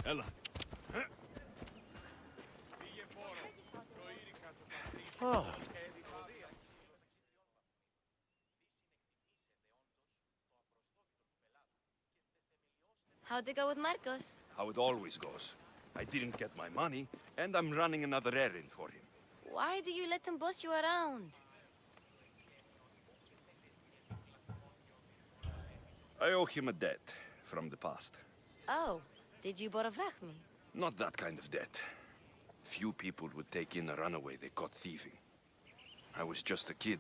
Ella. Ah. How'd it go with Marcos? How it always goes. I didn't get my money, and I'm running another errand for him. Why do you let him boss you around? I owe him a debt from the past. Oh, did you borrow me? Not that kind of debt. Few people would take in a runaway they caught thieving. I was just a kid.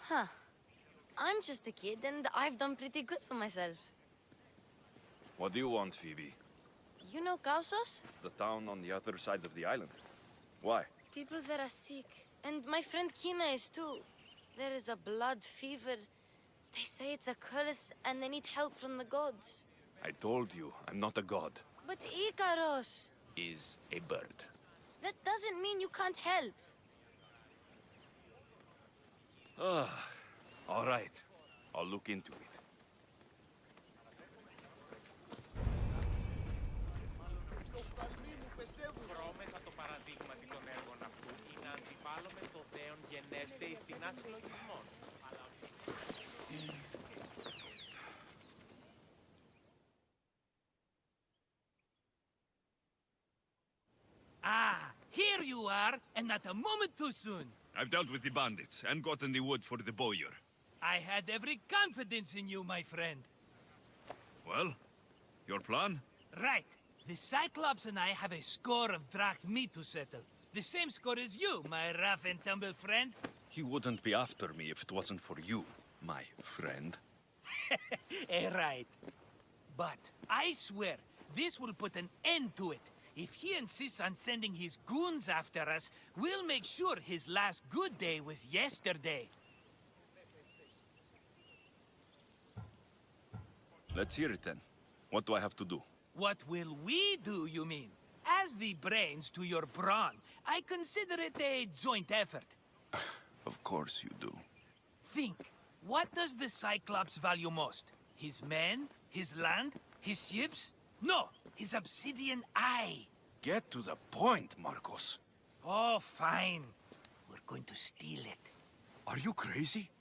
Huh. I'm just a kid, and I've done pretty good for myself. What do you want, Phoebe? You know Kausos? The town on the other side of the island. Why? People there are sick. And my friend Kina is too. There is a blood fever. They say it's a curse, and they need help from the gods. I told you, I'm not a god. But Ikaros! Is a bird. That doesn't mean you can't help. All right. I'll look into it. Πρόμεθα το παραδείγματι των έργων αυτού είναι αντιπάλο με το δέον γενέστε εις την ασυλλογισμόν. Ah, here you are, and not a moment too soon. I've dealt with the bandits and gotten the wood for the bowyer. I had every confidence in you, my friend. Well, your plan? Right. The Cyclops and I have a score of drachmi to settle. The same score as you, my rough and tumble friend. He wouldn't be after me if it wasn't for you, my friend. Right. But I swear, this will put an end to it. If he insists on sending his goons after us, we'll make sure his last good day was yesterday. Let's hear it then. What do I have to do? What will we do, you mean? As the brains to your brawn, I consider it a joint effort. Of course you do. Think, what does the Cyclops value most? His men? His land? His ships? No, his obsidian eye. Get to the point, Marcos. Oh, fine. We're going to steal it. Are you crazy?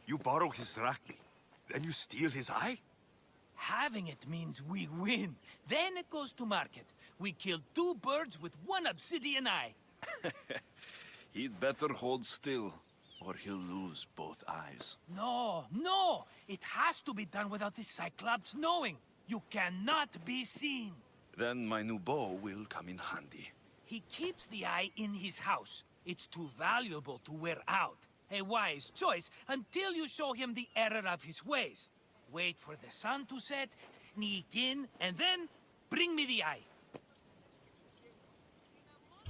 You borrow his drachmi, then you steal his eye? Having it means we win. Then it goes to market. We kill 2 birds with 1 obsidian eye. He'd better hold still, or he'll lose both eyes. No, no! It has to be done without the Cyclops knowing. You cannot be seen. Then my new bow will come in handy. He keeps the eye in his house. It's too valuable to wear out. A wise choice until you show him the error of his ways. Wait for the sun to set, sneak in, and then bring me the eye.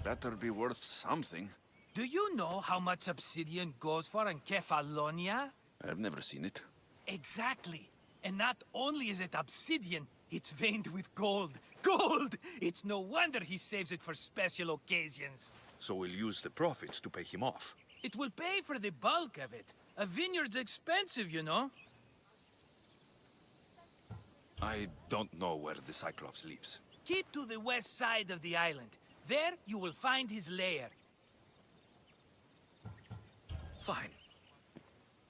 Better be worth something. Do you know how much obsidian goes for in Kefalonia? I've never seen it. Exactly. And not only is it obsidian, it's veined with gold. Gold! It's no wonder he saves it for special occasions. So we'll use the profits to pay him off. It will pay for the bulk of it. A vineyard's expensive, you know. I don't know where the Cyclops lives. Keep to the west side of the island. There, you will find his lair. Fine.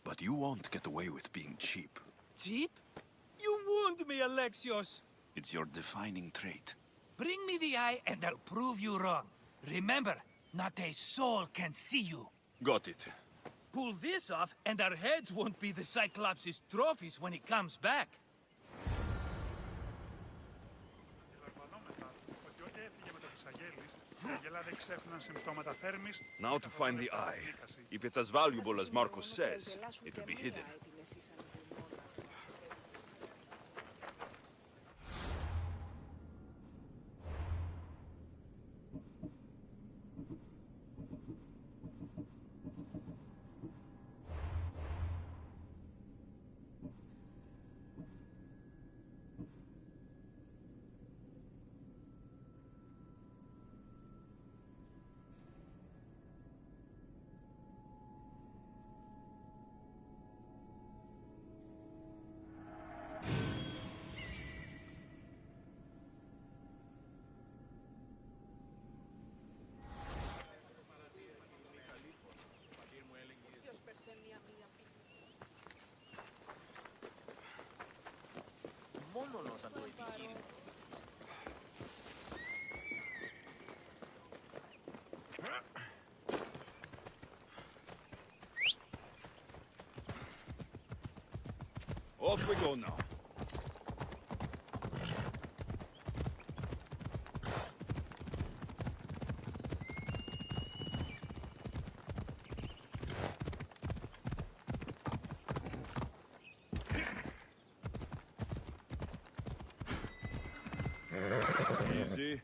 But you won't get away with being cheap. Cheap? You wound me, Alexios. It's your defining trait. Bring me the eye and I'll prove you wrong. Remember, not a soul can see you. Got it. Pull this off, and our heads won't be the Cyclops' trophies when he comes back. Now to find the eye. If it's as valuable as Marcos says, it will be hidden. Off we go now. Easy.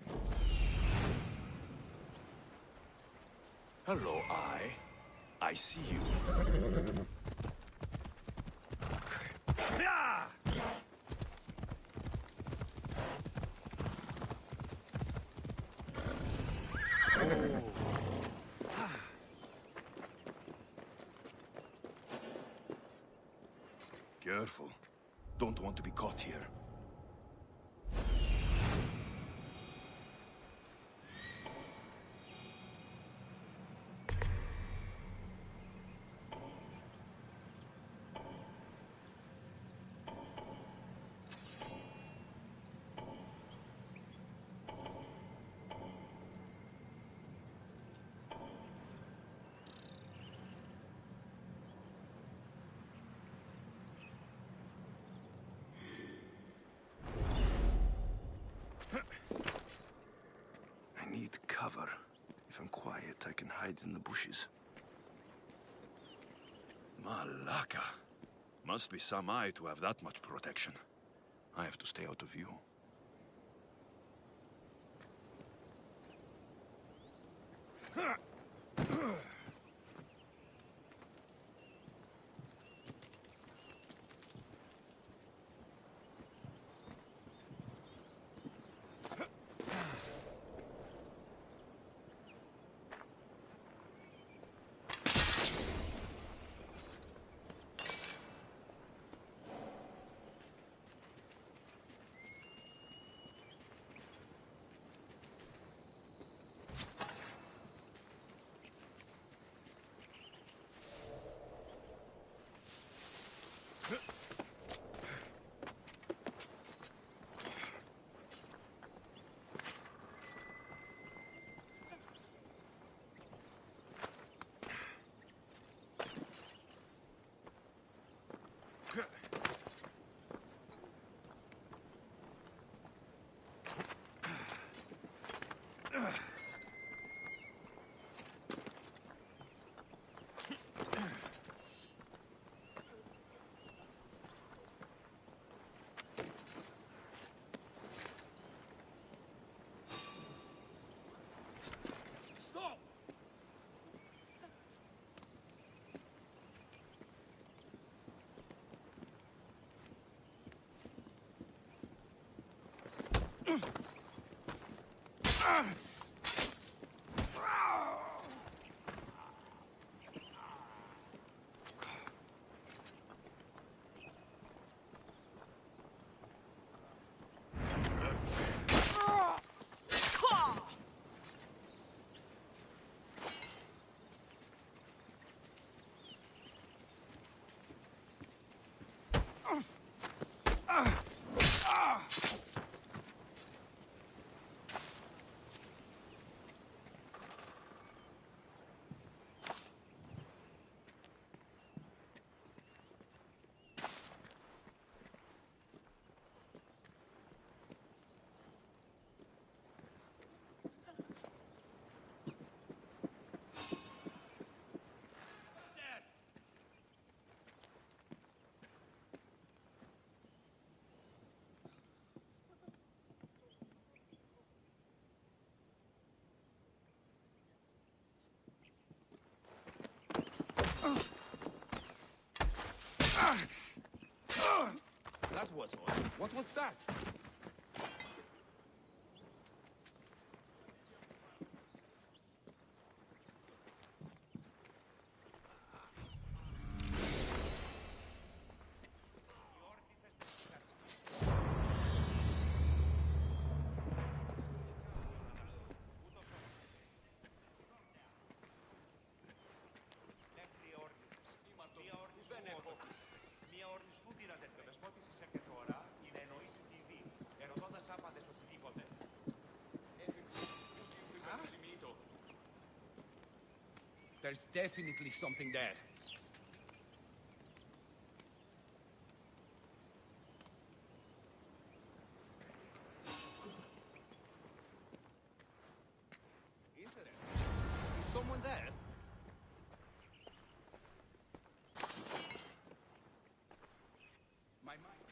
Hello, Eye. I see you. Careful. Don't want to be caught here. Cover. If I'm quiet, I can hide in the bushes. Malaka. Must be some eye to have that much protection. I have to stay out of view. That was odd. What was that? There's definitely something there. Is someone there? My mind.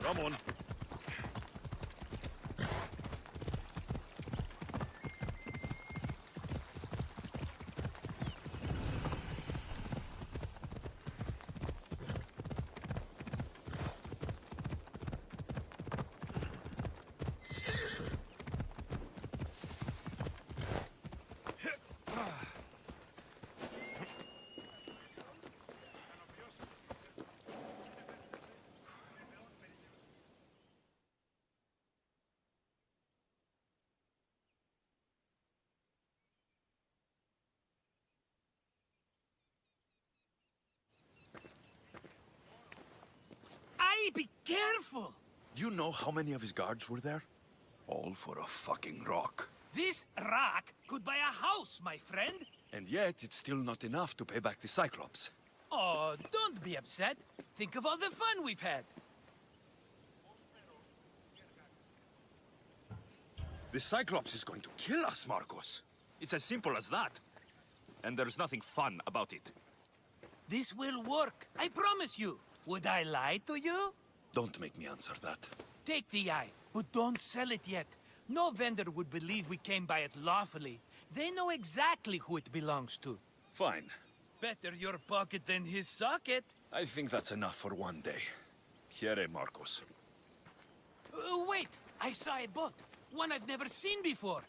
Come on. Be careful! Do you know how many of his guards were there? All for a fucking rock. This rock could buy a house, my friend. And yet, it's still not enough to pay back the Cyclops. Oh, don't be upset. Think of all the fun we've had. The Cyclops is going to kill us, Marcos. It's as simple as that. And there's nothing fun about it. This will work, I promise you. Would I lie to you? Don't make me answer that. Take the eye, but don't sell it yet. No vendor would believe we came by it lawfully. They know exactly who it belongs to. Fine. Better your pocket than his socket. I think that's enough for one day. Here, Marcos. Wait! I saw a boat. One I've never seen before.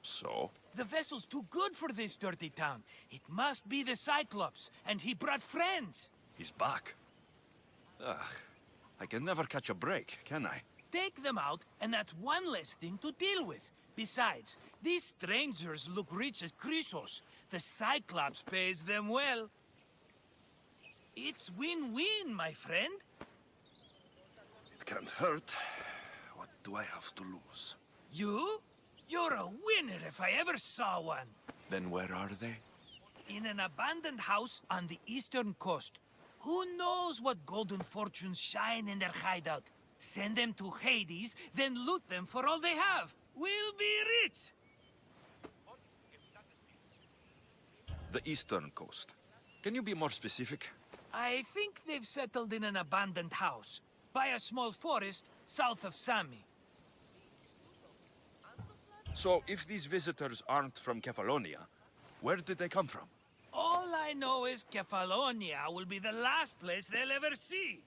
So? The vessel's too good for this dirty town. It must be the Cyclops, and he brought friends. He's back. Ugh. I can never catch a break, can I? Take them out, and that's one less thing to deal with. Besides, these strangers look rich as Chrysos. The Cyclops pays them well. It's win-win, my friend. It can't hurt. What do I have to lose? You? You're a winner if I ever saw one. Then where are they? In an abandoned house on the eastern coast. Who knows what golden fortunes shine in their hideout? Send them to Hades, then loot them for all they have. We'll be rich! The eastern coast. Can you be more specific? I think they've settled in an abandoned house, by a small forest south of Sami. So, if these visitors aren't from Kefalonia, where did they come from? All I know is Kefalonia will be the last place they'll ever see.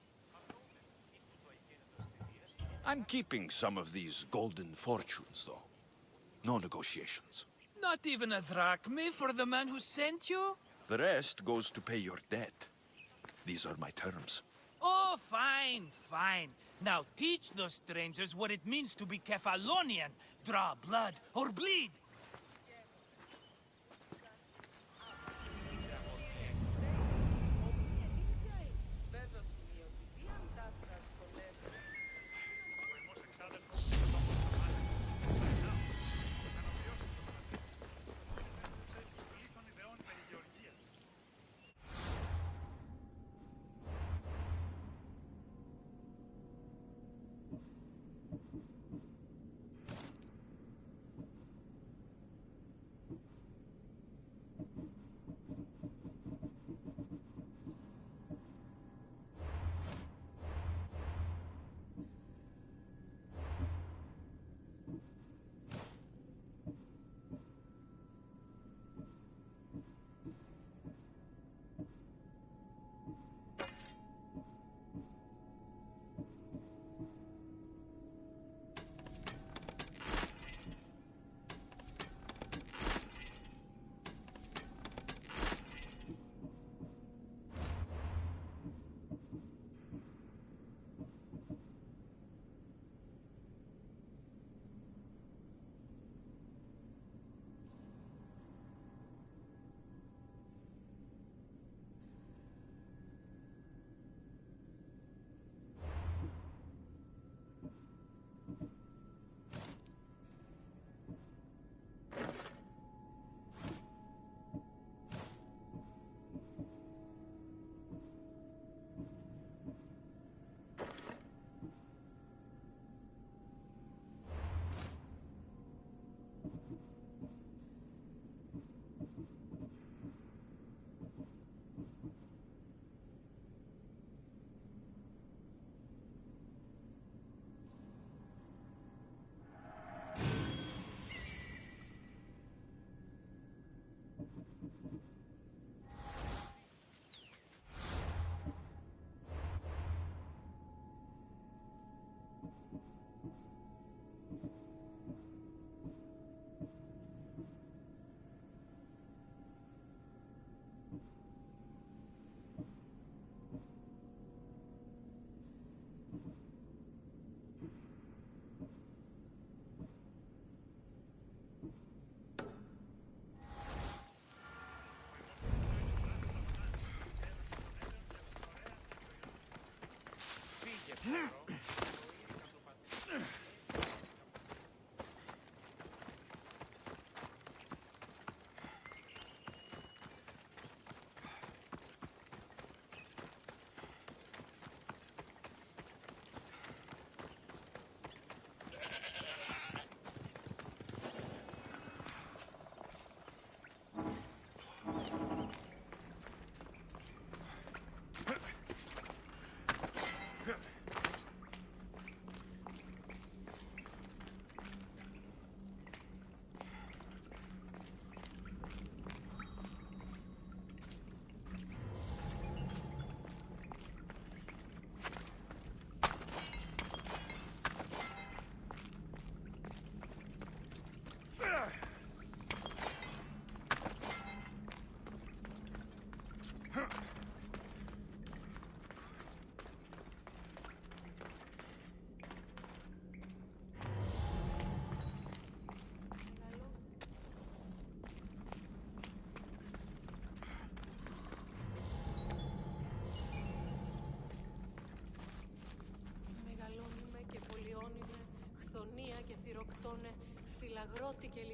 I'm keeping some of these golden fortunes, though. No negotiations. Not even a drachme for the man who sent you? The rest goes to pay your debt. These are my terms. Oh, fine, fine. Now teach those strangers what it means to be Kefalonian. Draw blood or bleed.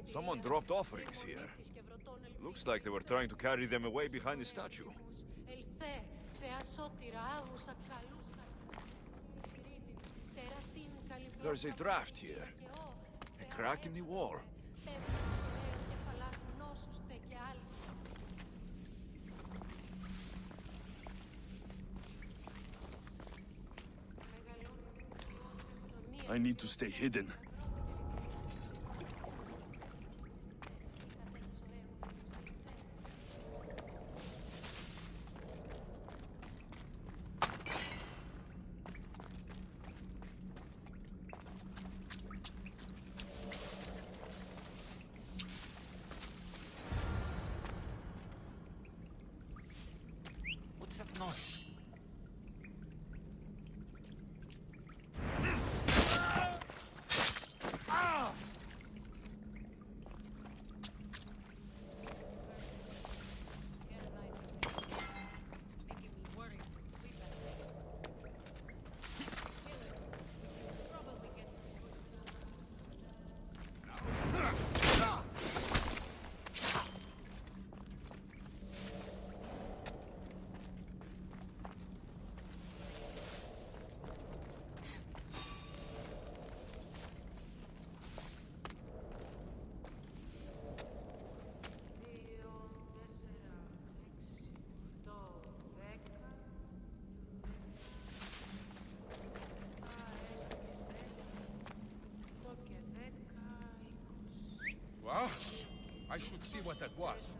Someone dropped offerings here. Looks like they were trying to carry them away behind the statue. There's a draft here. A crack in the wall. I need to stay hidden. I should see what that was.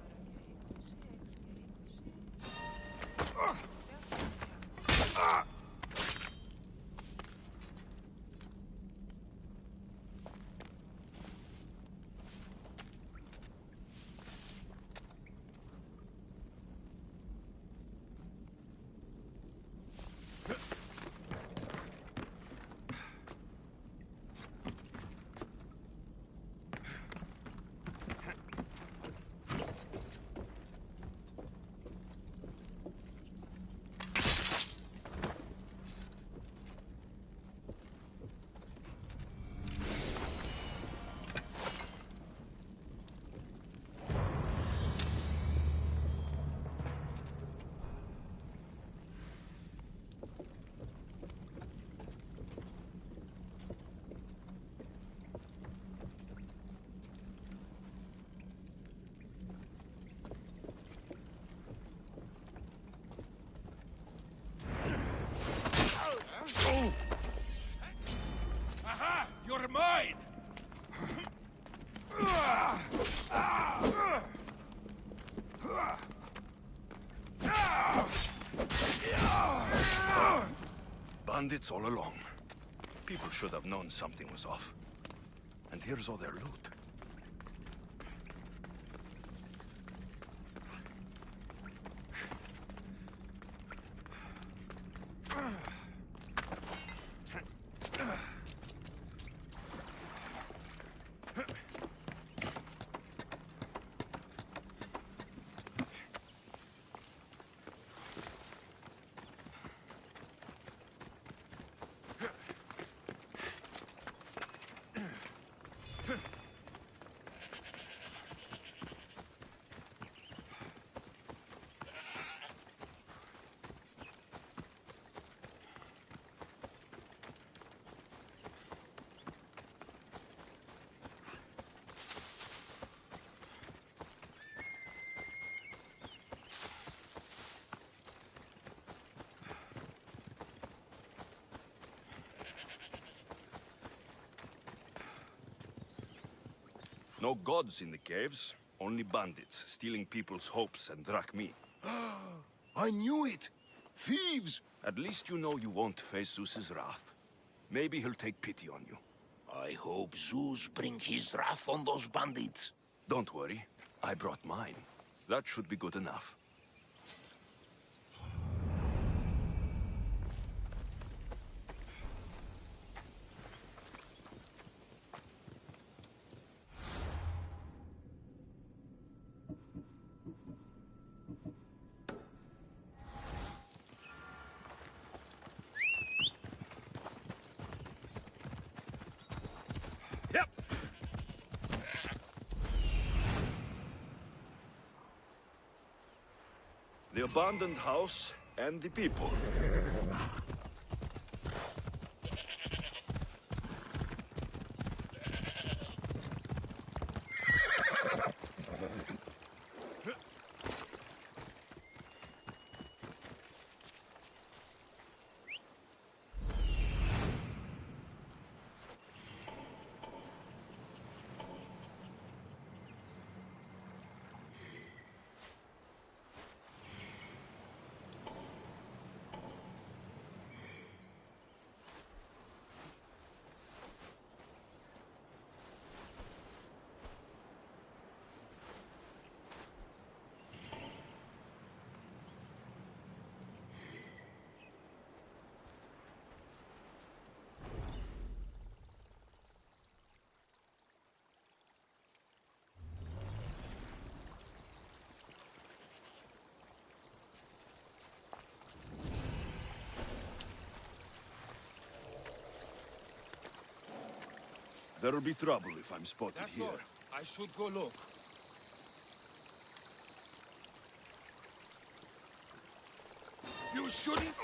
Aha! You're mine! Bandits all along. People should have known something was off. And here's all their loot. No gods in the caves, only bandits stealing people's hopes and drachmi. I knew it! Thieves! At least you know you won't face Zeus's wrath. Maybe he'll take pity on you. I hope Zeus brings his wrath on those bandits. Don't worry, I brought mine. That should be good enough. The abandoned house and the people. There'll be trouble if I'm spotted That's here. all. I should go look. You shouldn't...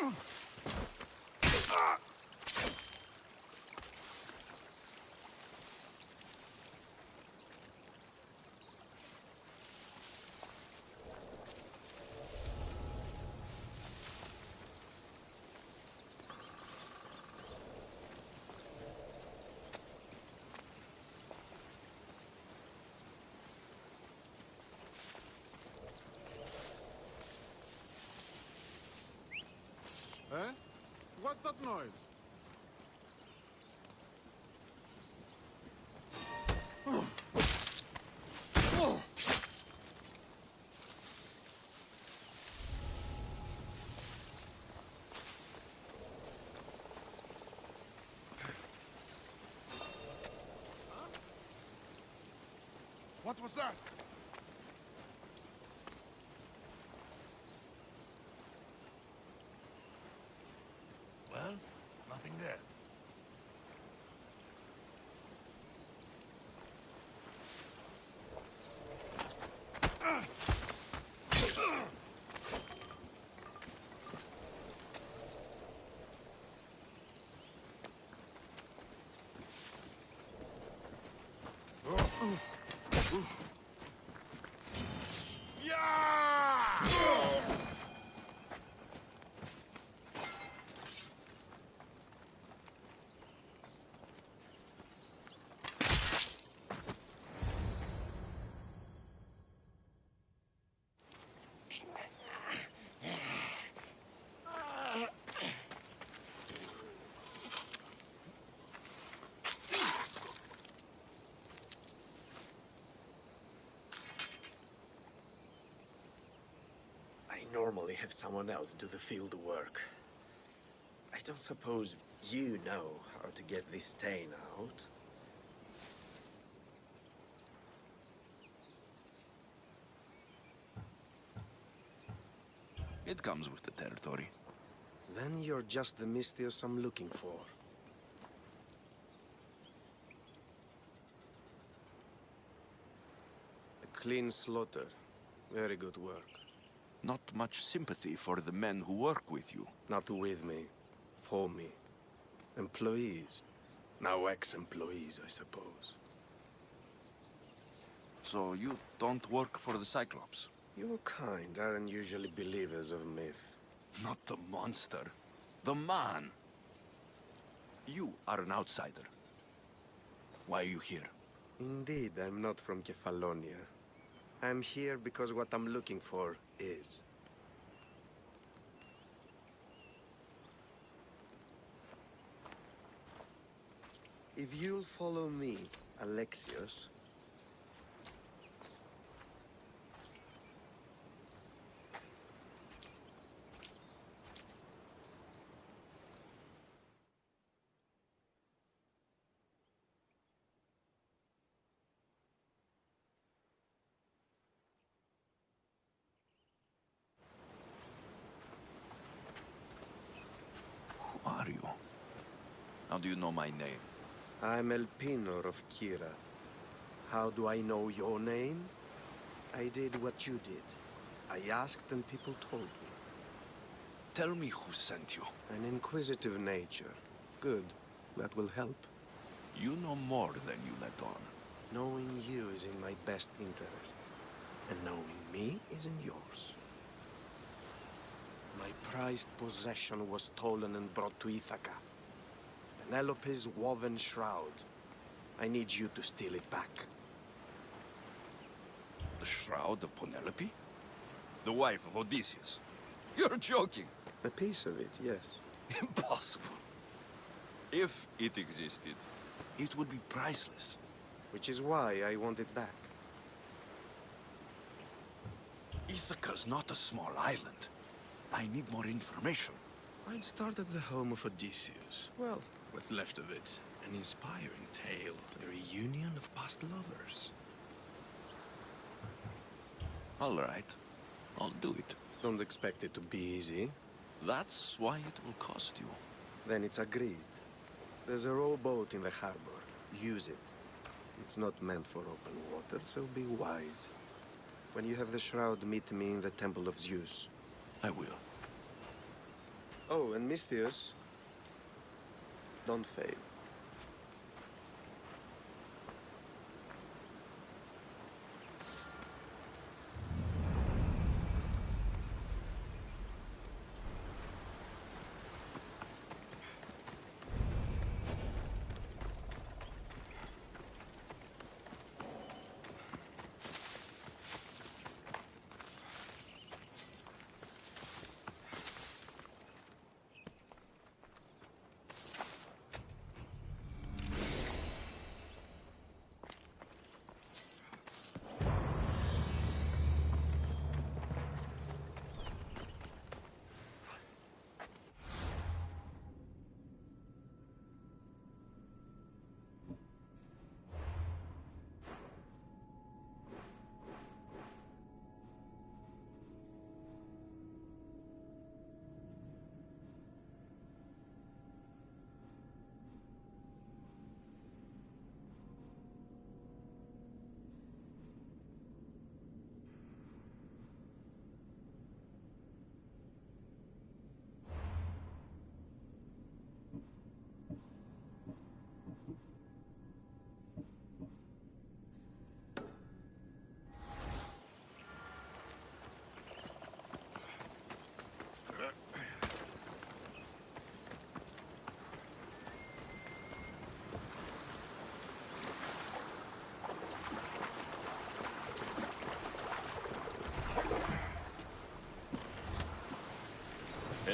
that noise? What was that? Well, nothing there. I normally have someone else do the field work. I don't suppose you know how to get this stain out. It comes with the territory. Then you're just the Mystios I'm looking for. A clean slaughter. Very good work. Not much sympathy for the men who work with you. Not with me. For me. Employees. Now ex-employees, I suppose. So you don't work for the Cyclops? Your kind aren't usually believers of myth. Not the monster. The man. You are an outsider. Why are you here? Indeed, I'm not from Kefalonia. I'm here because what I'm looking for is. If you'll follow me, Alexios. Who are you? How do you know my name? I'm Elpinor of Kira. How do I know your name? I did what you did. I asked and people told me. Tell me who sent you. An inquisitive nature. Good. That will help. You know more than you let on. Knowing you is in my best interest. And knowing me is in yours. My prized possession was stolen and brought to Ithaca. Penelope's woven shroud. I need you to steal it back. The shroud of Penelope? The wife of Odysseus? You're joking. A piece of it, yes. Impossible. If it existed, it would be priceless. Which is why I want it back. Ithaca's not a small island. I need more information. I'd start at the home of Odysseus. Well, what's left of it. An inspiring tale. A reunion of past lovers. All right. I'll do it. Don't expect it to be easy. That's why it will cost you. Then it's agreed. There's a rowboat in the harbor. Use it. It's not meant for open water, so be wise. When you have the shroud, meet me in the Temple of Zeus. I will. Oh, and Mystios, don't fail.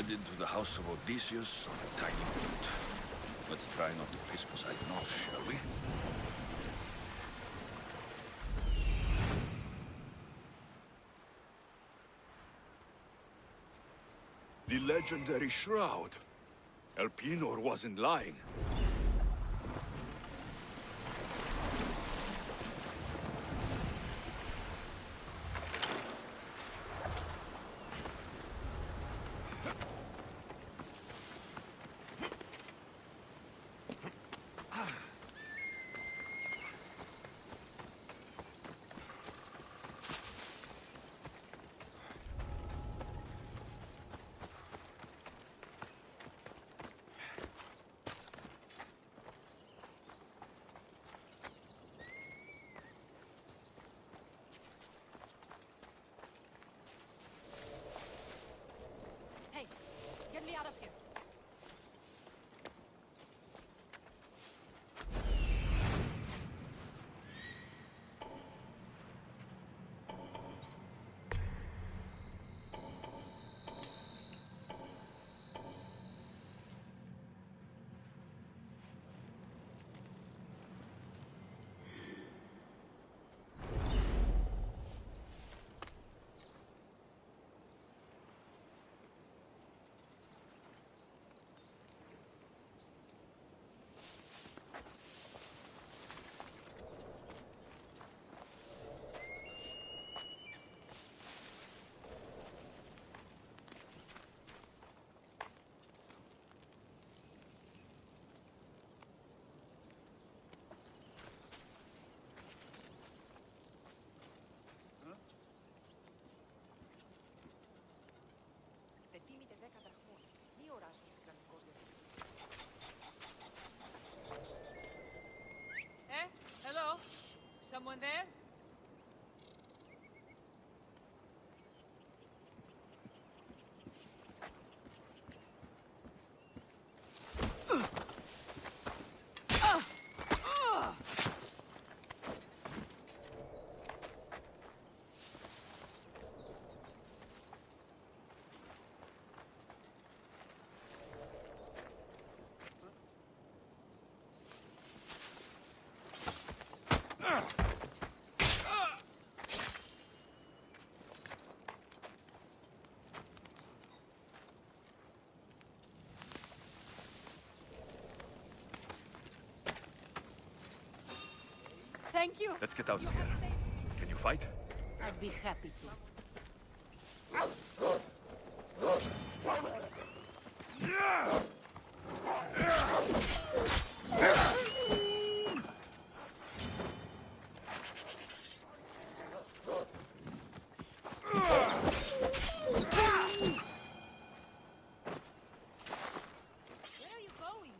Headed to the house of Odysseus on a tiny boat. Let's try not to piss Poseidon off, shall we? The legendary shroud. Elpenor wasn't lying. Hey, get me out of here. Eh? Hello? Someone there? Thank you. Let's get out of here. Can you fight? I'd be happy to. Where are you going?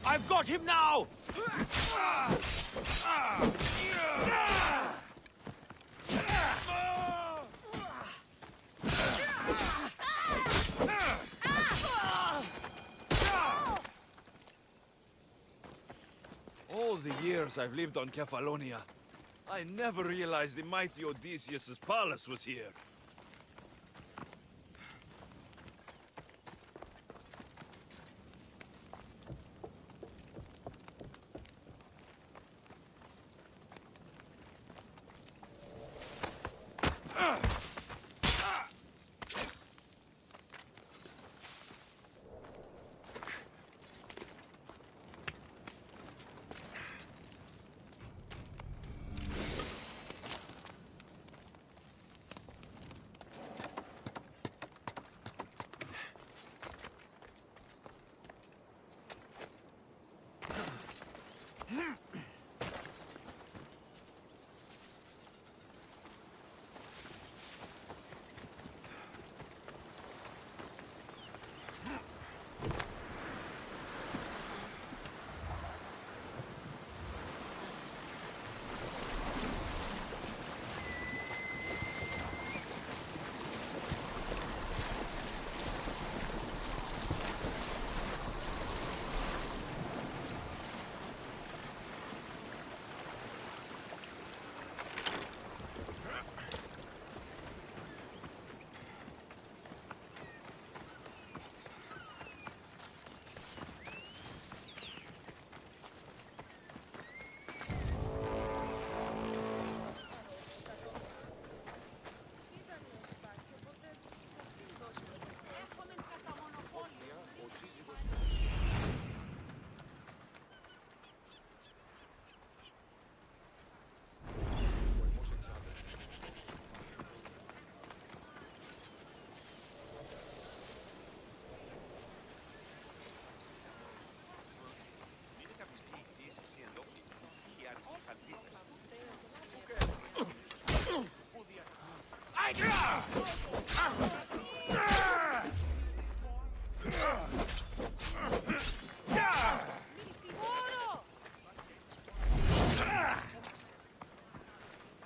I've got him now! All the years I've lived on Kefalonia, I never realized the mighty Odysseus' palace was here.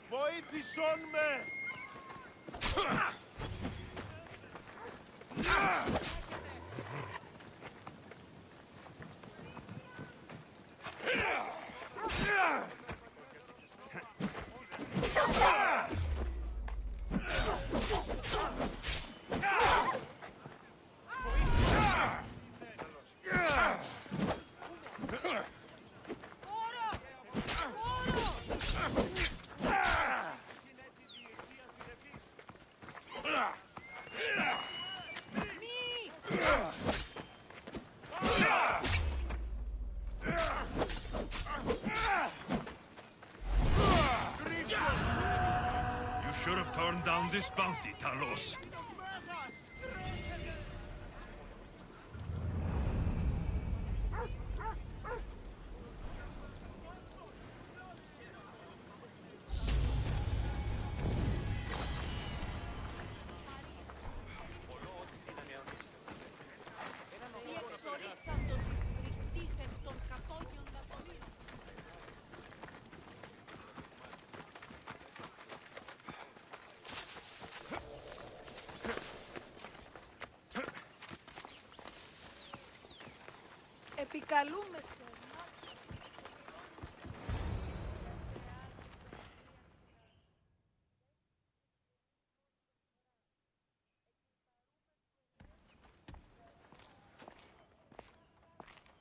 Βοήθησον με! You should have turned down this bounty, Talos. Επικαλούμε σε.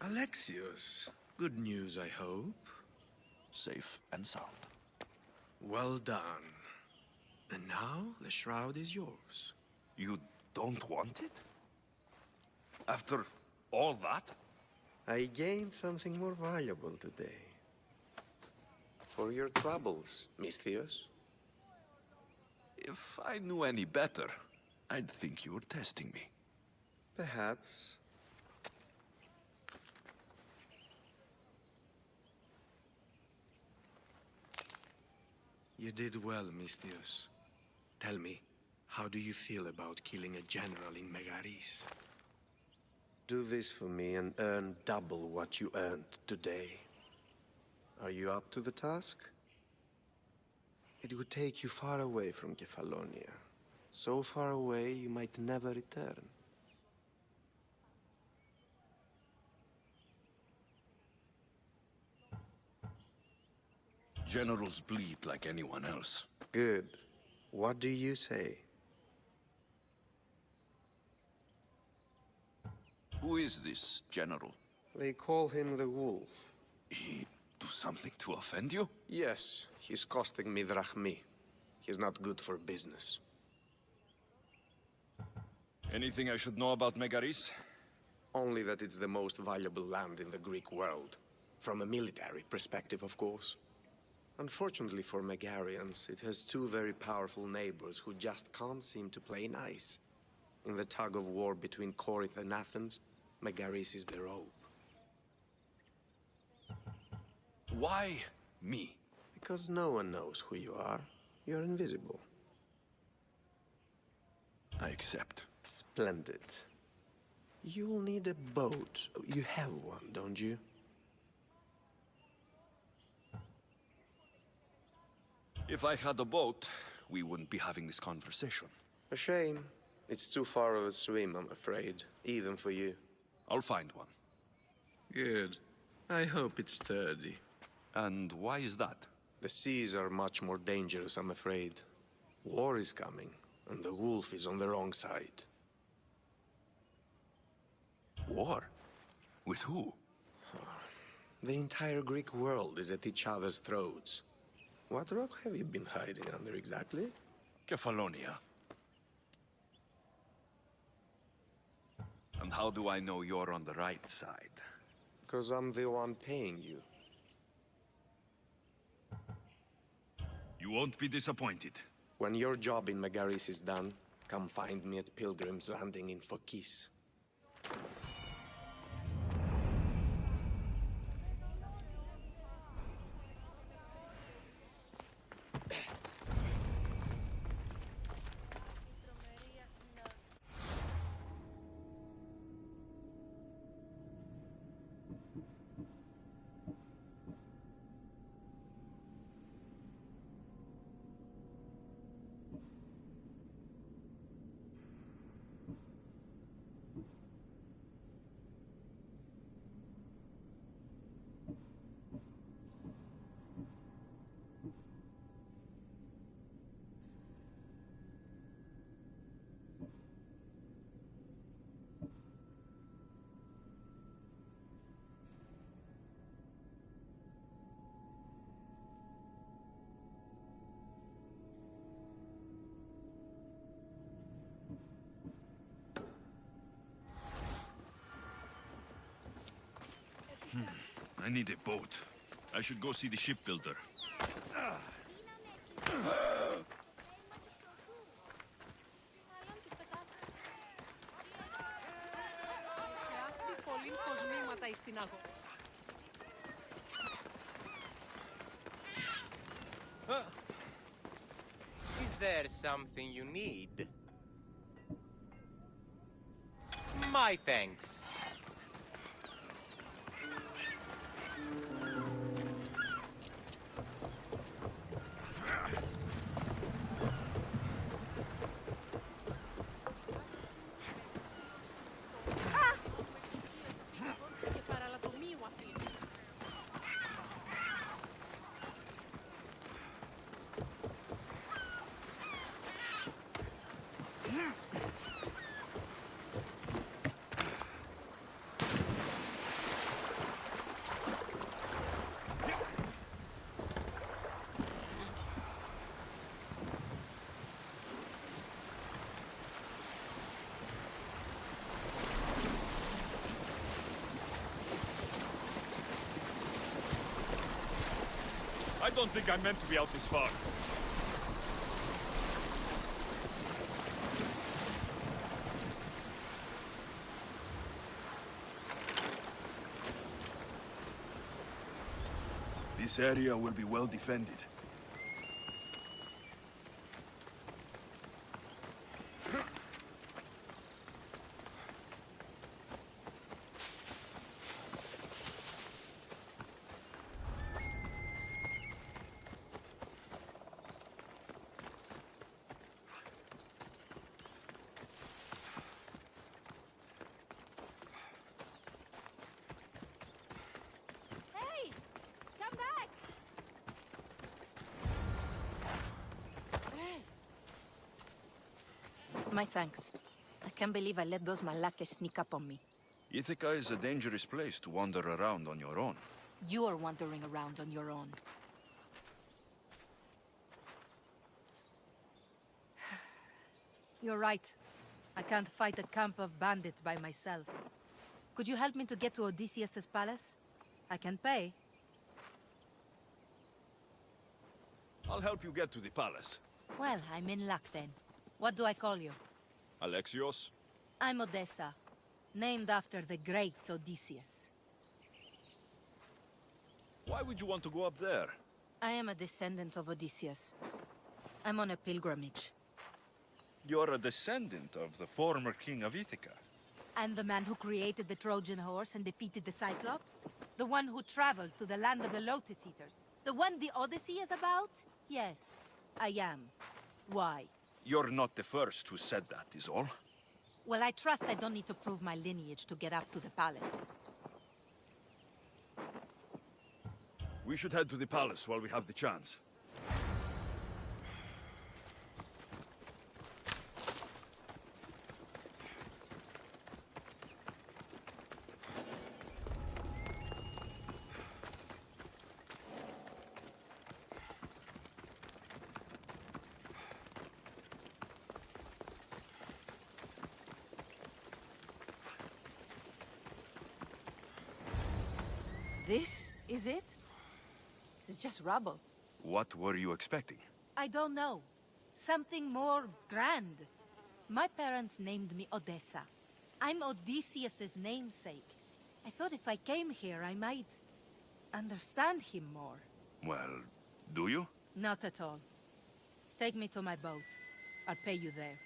Alexios, good news, I hope. Safe and sound. Well done. And now the shroud is yours. You don't want it? After all that? I gained something more valuable today. For your troubles, Misthios. If I knew any better, I'd think you were testing me. Perhaps. You did well, Misthios. Tell me, how do you feel about killing a general in Megaris? Do this for me and earn double what you earned today. Are you up to the task? It would take you far away from Kefalonia. So far away you might never return. Generals bleed like anyone else. Good. What do you say? Who is this general? They call him the Wolf. He do something to offend you? Yes, he's costing me drachmi. He's not good for business. Anything I should know about Megaris? Only that it's the most valuable land in the Greek world. From a military perspective, of course. Unfortunately for Megarians, it has two very powerful neighbors who just can't seem to play nice. In the tug of war between Corinth and Athens, Megaris is their hope. Why me? Because no one knows who you are. You're invisible. I accept. Splendid. You'll need a boat. You have one, don't you? If I had a boat, we wouldn't be having this conversation. A shame. It's too far of a swim, I'm afraid. Even for you. I'll find one. Good. I hope it's sturdy. And why is that? The seas are much more dangerous, I'm afraid. War is coming, and the wolf is on the wrong side. War? With who? The entire Greek world is at each other's throats. What rock have you been hiding under exactly? Kefalonia. And how do I know you're on the right side? Because I'm the one paying you. You won't be disappointed. When your job in Megaris is done, come find me at Pilgrim's Landing in Phokis. I need a boat. I should go see the shipbuilder. Is there something you need? My thanks. I don't think I'm meant to be out this far. This area will be well defended. Hey! Come back! My thanks. I can't believe I let those Malakas sneak up on me. Ithaca is a dangerous place to wander around on your own. You are wandering around on your own. You're right. I can't fight a camp of bandits by myself. Could you help me to get to Odysseus's palace? I can pay. I'll help you get to the palace. Well, I'm in luck then. What do I call you? Alexios? I'm Odessa, named after the great Odysseus. Why would you want to go up there? I am a descendant of Odysseus. I'm on a pilgrimage. You're a descendant of the former king of Ithaca. And the man who created the Trojan horse and defeated the Cyclops? The one who traveled to the land of the Lotus Eaters? The one the Odyssey is about? Yes, I am. Why? You're not the first who said that, is all. Well, I trust I don't need to prove my lineage to get up to the palace. We should head to the palace while we have the chance. This is it? It's just rubble. What were you expecting? I don't know. Something more grand. My parents named me Odessa. I'm Odysseus's namesake. I thought if I came here, I might understand him more. Well, do you? Not at all. Take me to my boat. I'll pay you there.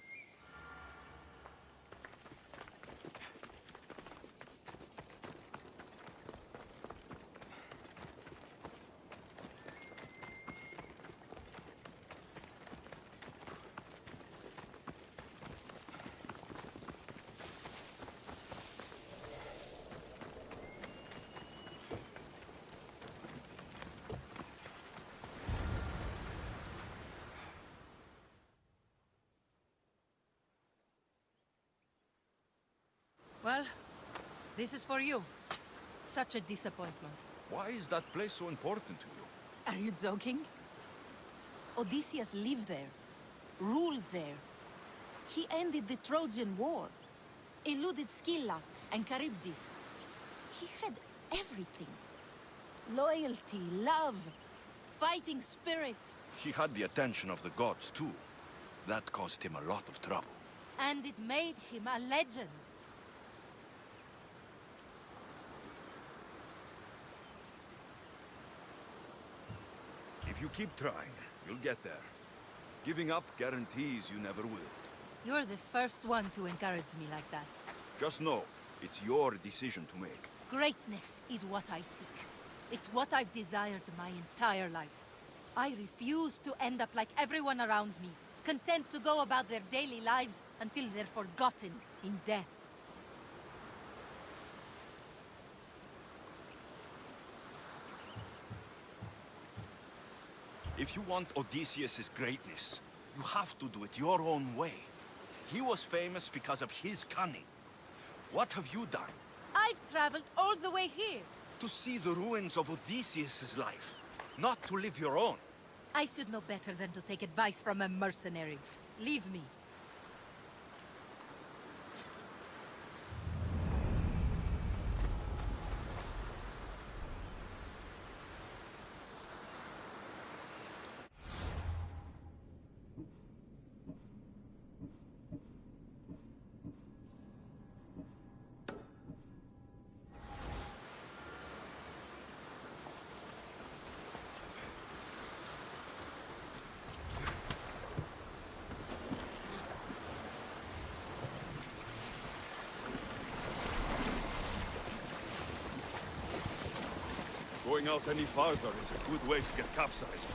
Well, this is for you. Such a disappointment. Why is that place so important to you? Are you joking? Odysseus lived there, ruled there. He ended the Trojan War, eluded Scylla and Charybdis. He had everything. Loyalty, love, fighting spirit. He had the attention of the gods, too. That caused him a lot of trouble. And it made him a legend. If you keep trying, you'll get there. Giving up guarantees you never will. You're the first one to encourage me like that. Just know, it's your decision to make. Greatness is what I seek. It's what I've desired my entire life. I refuse to end up like everyone around me, content to go about their daily lives until they're forgotten in death. If you want Odysseus' greatness, you have to do it your own way. He was famous because of his cunning. What have you done? I've traveled all the way here. To see the ruins of Odysseus' life, not to live your own. I should know better than to take advice from a mercenary. Leave me. Going out any farther is a good way to get capsized.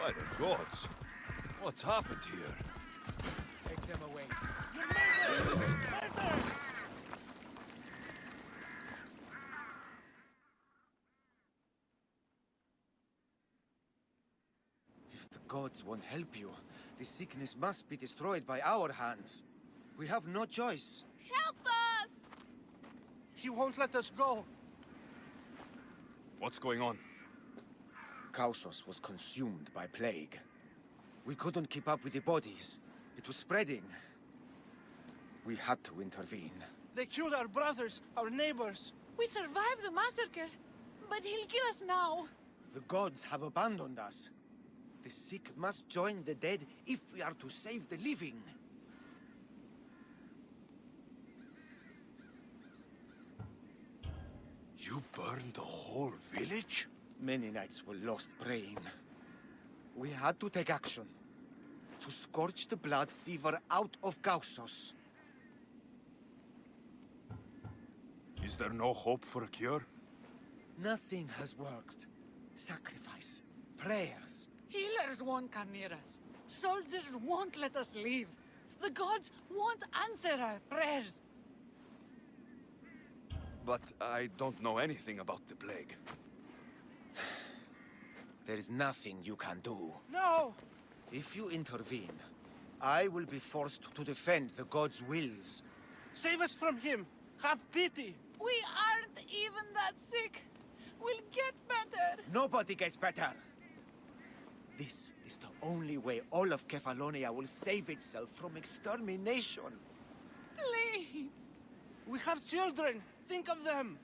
By the gods. What's happened here? Take them away. If the gods won't help you, the sickness must be destroyed by our hands. We have no choice. Help us! He won't let us go. What's going on? Kausos was consumed by plague. We couldn't keep up with the bodies. It was spreading. We had to intervene. They killed our brothers, our neighbors. We survived the massacre, but he'll kill us now. The gods have abandoned us. The sick must join the dead if we are to save the living. You burned the whole village? Many nights were lost praying. We had to take action. To scorch the blood fever out of Kausos. Is there no hope for a cure? Nothing has worked. Sacrifice, prayers. Healers won't come near us. Soldiers won't let us leave. The gods won't answer our prayers. But I don't know anything about the plague. There is nothing you can do. No! If you intervene, I will be forced to defend the gods' wills. Save us from him. Have pity. We aren't even that sick. We'll get better. Nobody gets better. This is the only way all of Kefalonia will save itself from extermination. Please. We have children. Think of them.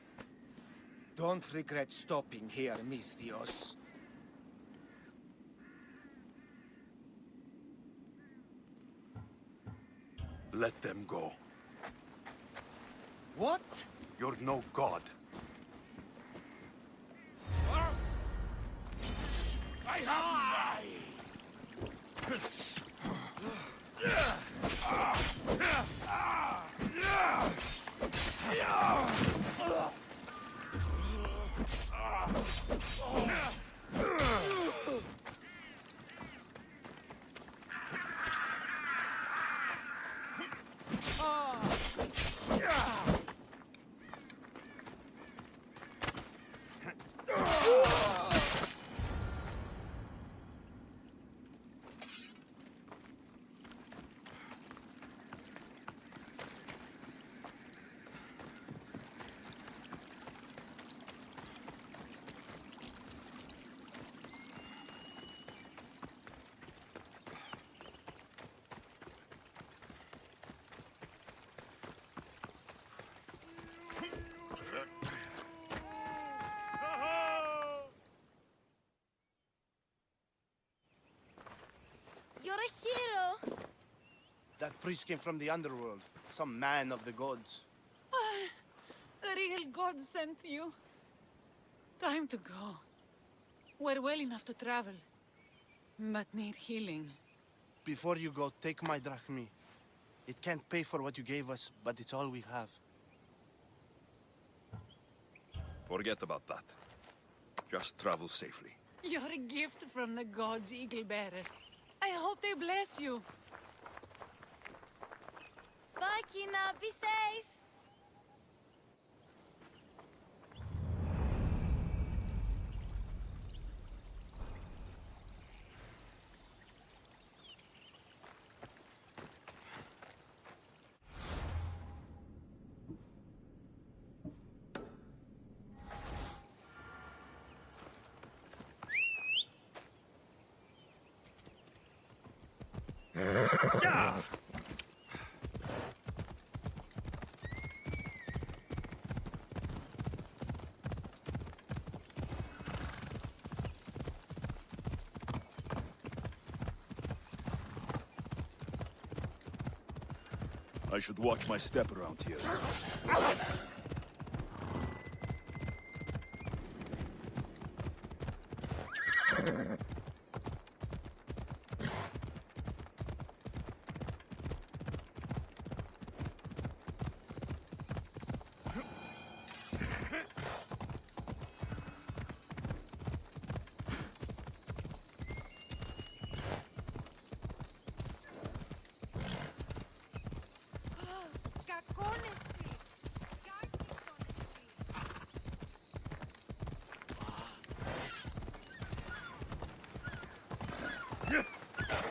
Don't regret stopping here, Mistios. Let them go. What? You're no god. You're a hero! That priest came from the underworld. Some man of the gods. The real God sent you. Time to go. We're well enough to travel, but need healing. Before you go, take my drachmi. It can't pay for what you gave us, but it's all we have. Forget about that. Just travel safely. You're a gift from the gods, Eagle Bearer. I hope they bless you. Bye, Kina. Be safe! I should watch my step around here.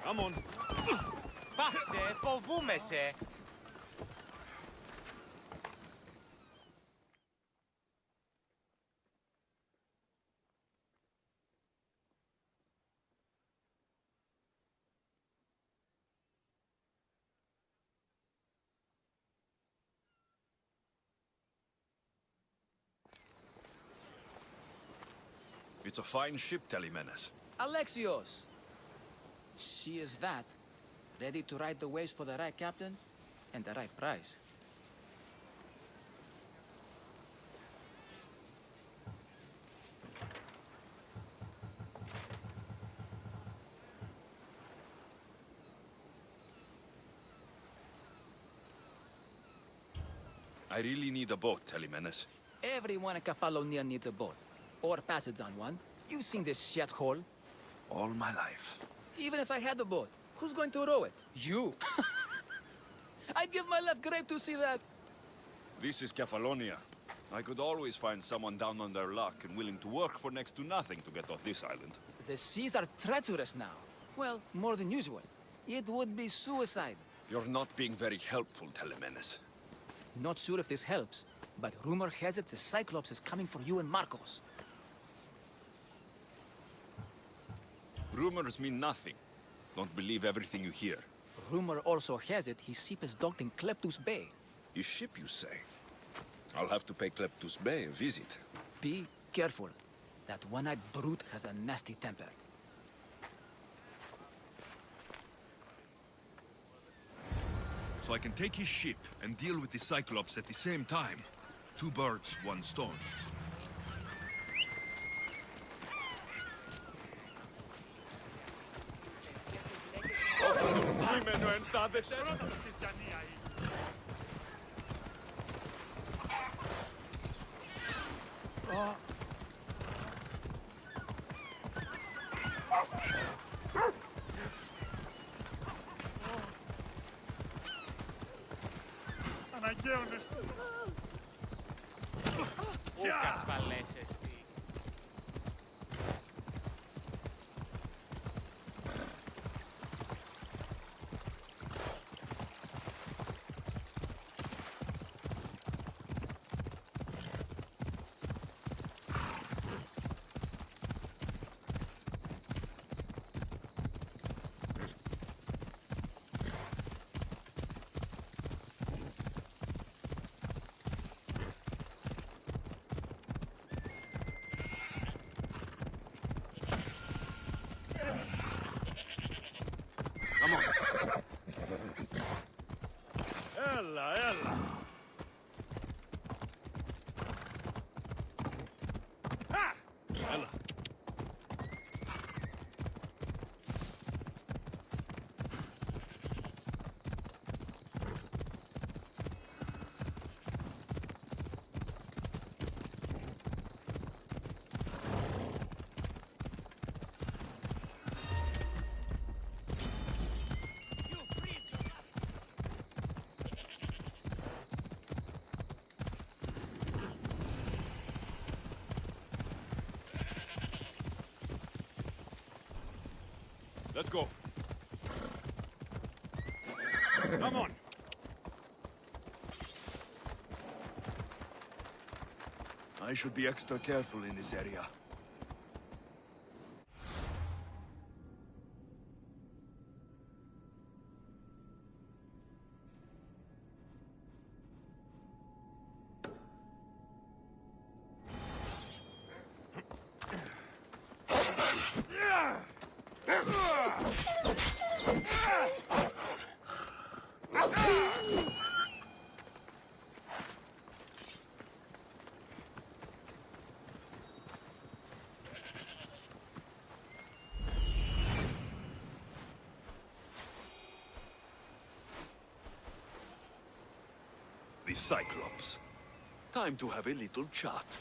Come on. Πάψε, φοβούμαι σε. It's a fine ship, Telemenes. Alexios! She is that. Ready to ride the waves for the right captain and the right price. I really need a boat, Telemenes. Everyone in Kefalonia needs a boat. Or passage on one. You've seen this shithole. All my life. Even if I had a boat, who's going to row it? You! I'd give my left grape to see that. This is Kefalonia. I could always find someone down on their luck and willing to work for next to nothing to get off this island. The seas are treacherous now. Well, more than usual. It would be suicide. You're not being very helpful, Telemenes. Not sure if this helps, but rumor has it the Cyclops is coming for you and Marcos. Rumors mean nothing. Don't believe everything you hear. Rumor also has it his ship is docked in Kleptus Bay. His ship, you say? I'll have to pay Kleptus Bay a visit. Be careful. That one-eyed brute has a nasty temper. So I can take his ship and deal with the Cyclops at the same time. Two birds, one stone. Ούκ ασφαλές εστί. Ella, ella. Ha! Ella. Let's go. Come on. I should be extra careful in this area. The Cyclops. Time to have a little chat.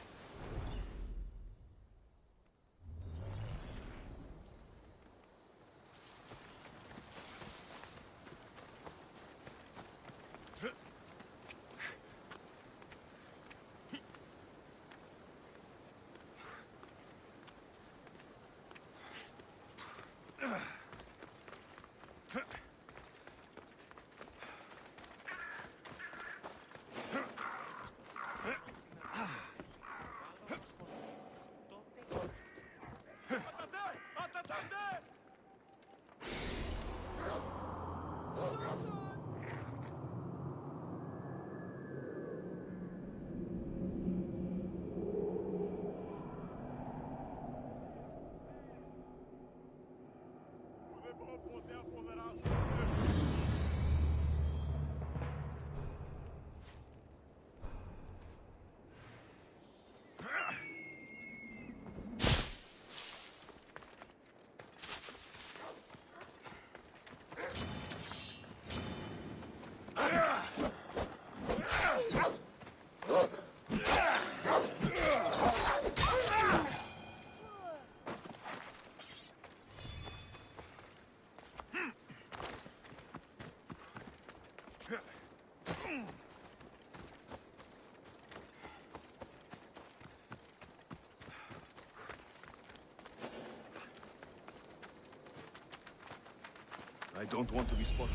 I don't want to be spotted.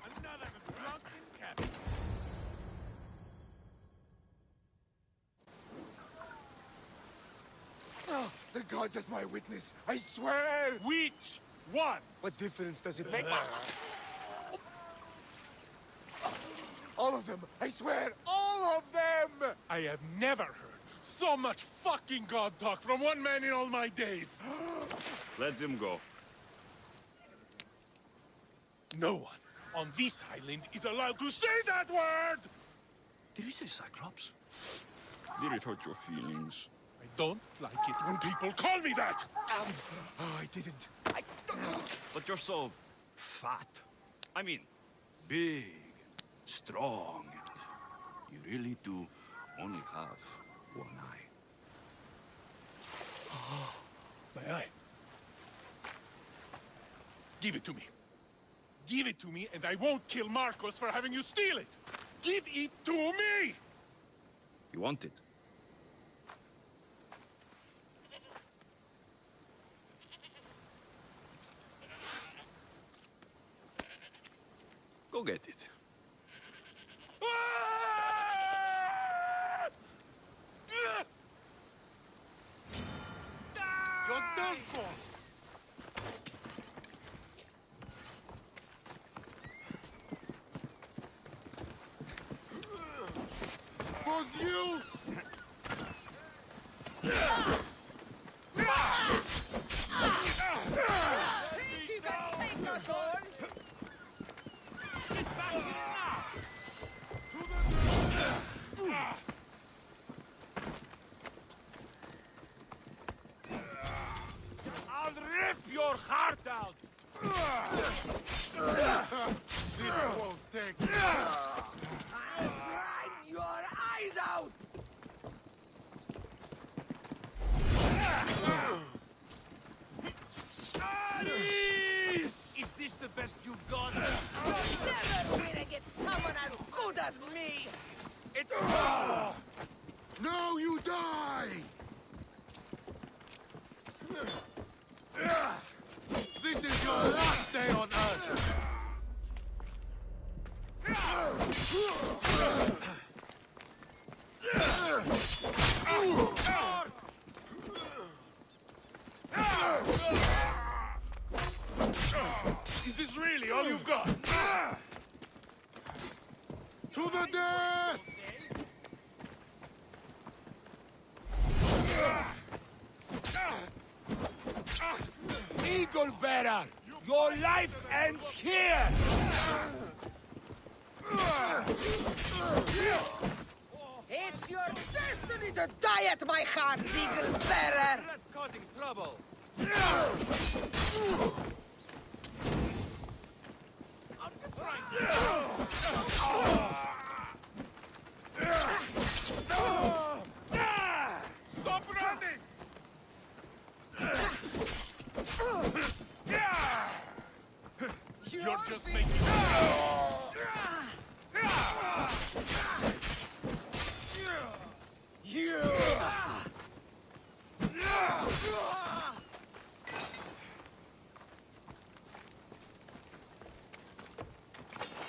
Another drunken cabin. Oh, the gods as my witness, I swear! Which one? What difference does it make? All of them! I swear, all of them! I have never heard so much fucking god talk from one man in all my days. Let him go. No one on this island is allowed to say that word! Did he say Cyclops? Did it hurt your feelings? I don't like it when people call me that! Oh, I didn't. But you're so fat. I mean, big, strong. You really do only have one eye. My eye. Give it to me. Give it to me, and I won't kill Marcos for having you steal it. Give it to me! You want it? Go get it. You're done for! I'll rip your heart out! This won't take. I'll grind your eyes out! Is this the best you've got? You're never gonna get someone as good as me! It's... Now you die! This is your last day on Earth! Is this really all you've got? To the death! Eagle Bearer! Your life ends here! It's your destiny to die at my hands, Eagle Bearer! That's causing trouble. Stop running! You're just making... You!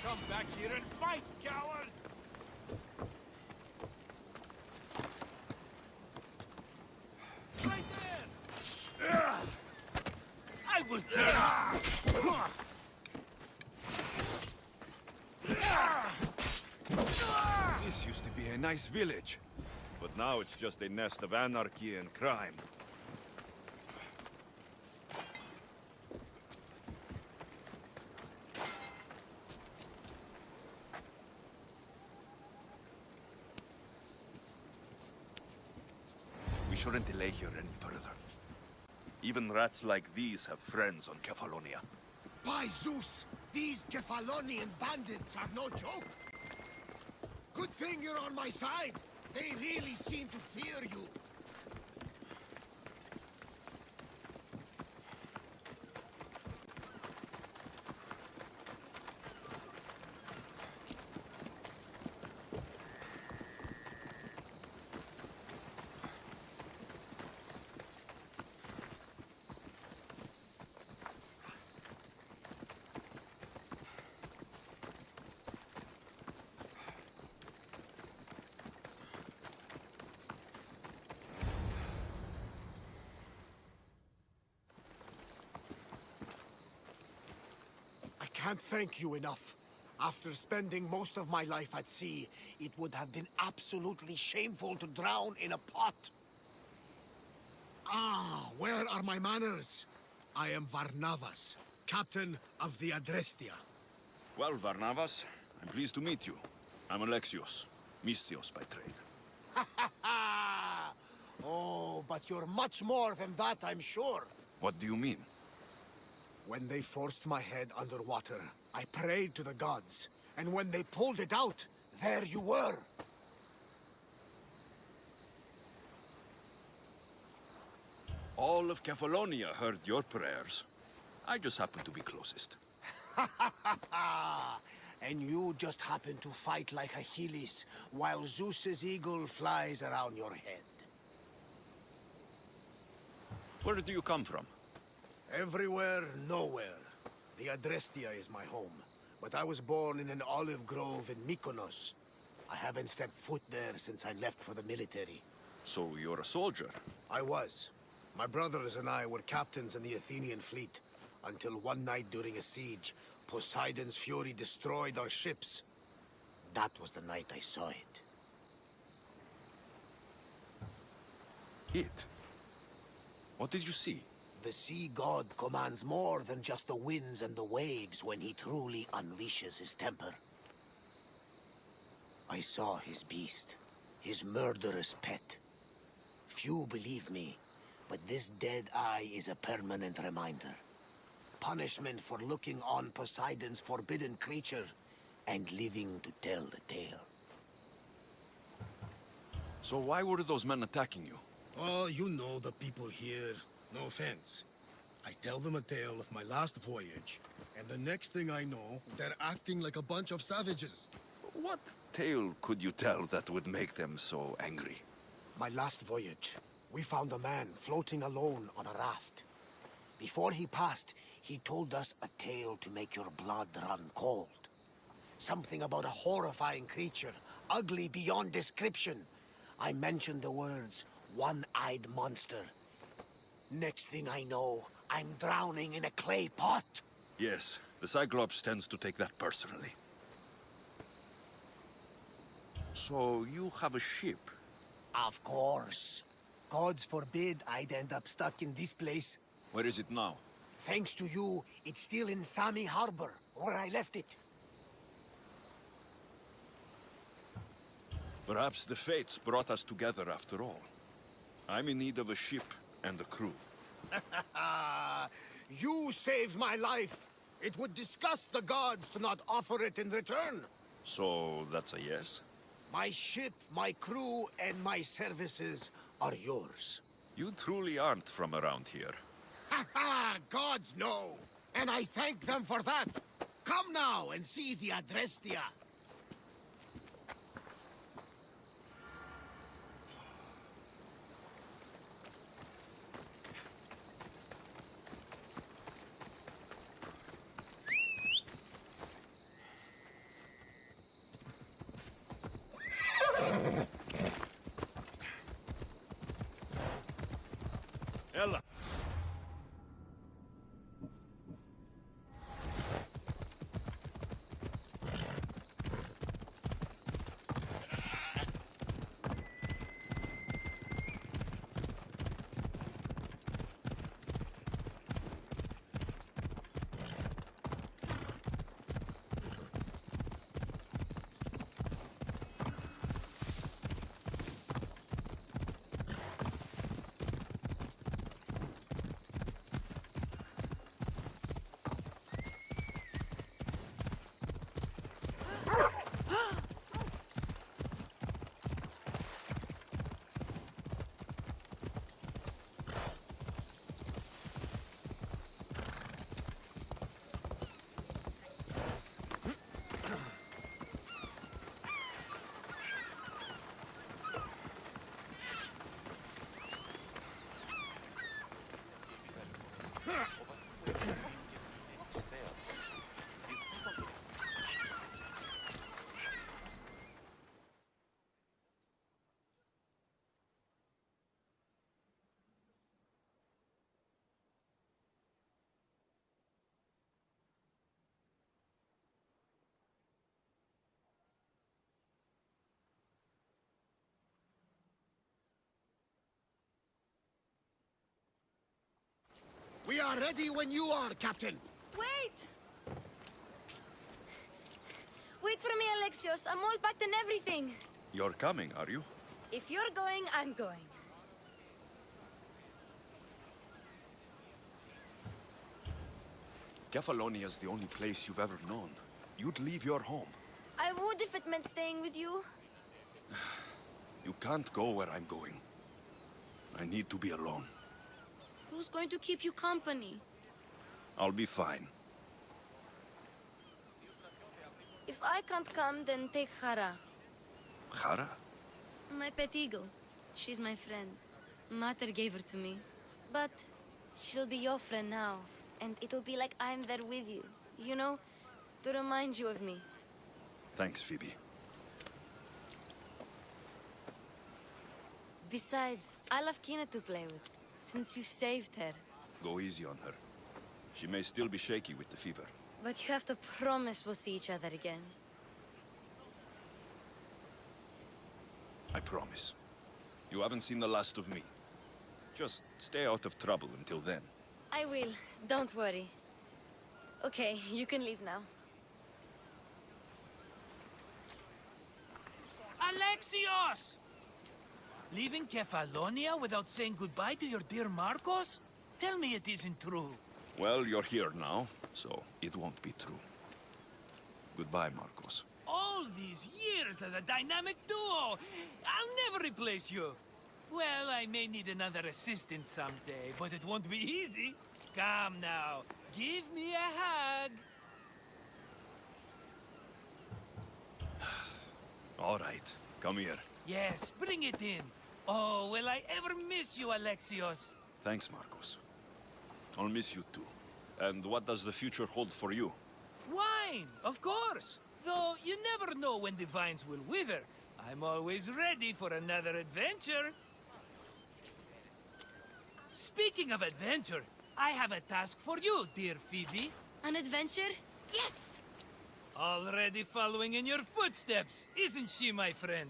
Come back here and fight, coward! Right there! I will turn! This used to be a nice village. But now it's just a nest of anarchy and crime. We shouldn't delay here any further. Even rats like these have friends on Kefalonia. By Zeus, these Kefalonian bandits are no joke. Good thing you're on my side. They really seem to fear you. can't thank you enough. After spending most of my life at sea, it would have been absolutely shameful to drown in a pot. Ah, where are my manners? I am Varnavas, captain of the Adrestia. Well, Varnavas, I'm pleased to meet you. I'm Alexios, Mistios by trade. Oh, but you're much more than that, I'm sure. What do you mean? When they forced my head underwater, I prayed to the gods. And when they pulled it out, there you were. All of Kefalonia heard your prayers. I just happen to be closest. And you just happen to fight like Achilles, while Zeus's eagle flies around your head. Where do you come from? Everywhere, nowhere. The Adrestia is my home, but I was born in an olive grove in Mykonos. I haven't stepped foot there since I left for the military. So you're a soldier? I was. My brothers and I were captains in the Athenian fleet, until one night during a siege, Poseidon's fury destroyed our ships. That was the night I saw it. It? What did you see? The sea god commands more than just the winds and the waves when he truly unleashes his temper. I saw his beast, his murderous pet. Few believe me, but this dead eye is a permanent reminder. Punishment for looking on Poseidon's forbidden creature and living to tell the tale. So why were those men attacking you? Oh, you know the people here. No offense. I tell them a tale of my last voyage, and the next thing I know, they're acting like a bunch of savages. What tale could you tell that would make them so angry? My last voyage, we found a man floating alone on a raft. Before he passed, he told us a tale to make your blood run cold. Something about a horrifying creature, ugly beyond description. I mentioned the words, one-eyed monster. Next thing I know, I'm drowning in a clay pot. Yes, the Cyclops tends to take that personally. So you have a ship? Of course. Gods forbid I'd end up stuck in this place. Where is it now? Thanks to you, it's still in Sami Harbor, where I left it. Perhaps the fates brought us together after all. I'm in need of a ship and a crew. You saved my life. It would disgust the gods to not offer it in return. So that's a yes? My ship, my crew, and my services are yours. You truly aren't from around here. Ha ha! Gods know! And I thank them for that! Come now and see the Adrestia! Ella! We are ready when you are, Captain. Wait! Wait for me, Alexios. I'm all packed and everything. You're coming, are you? If you're going, I'm going. Kefalonia is the only place you've ever known. You'd leave your home. I would if it meant staying with you. You can't go where I'm going. I need to be alone. Who's going to keep you company? I'll be fine. If I can't come, then take Hara. Hara? My pet eagle. She's my friend. Mater gave her to me. But she'll be your friend now. And it'll be like I'm there with you. You know? To remind you of me. Thanks, Phoebe. Besides, I love Kina to play with. Since you saved her. Go easy on her. She may still be shaky with the fever. But you have to promise we'll see each other again. I promise. You haven't seen the last of me. Just stay out of trouble until then. I will. Don't worry. Okay, you can leave now. Alexios! Leaving Kefalonia without saying goodbye to your dear Marcos? Tell me it isn't true. Well, you're here now, so it won't be true. Goodbye, Marcos. All these years as a dynamic duo! I'll never replace you! Well, I may need another assistant someday, but it won't be easy. Come now, give me a hug! All right, come here. Yes, bring it in. Oh, will I ever miss you, Alexios? Thanks, Marcos. I'll miss you too. And what does the future hold for you? Wine, of course! Though you never know when the vines will wither. I'm always ready for another adventure. Speaking of adventure, I have a task for you, dear Phoebe. An adventure? Yes! Already following in your footsteps, isn't she, my friend?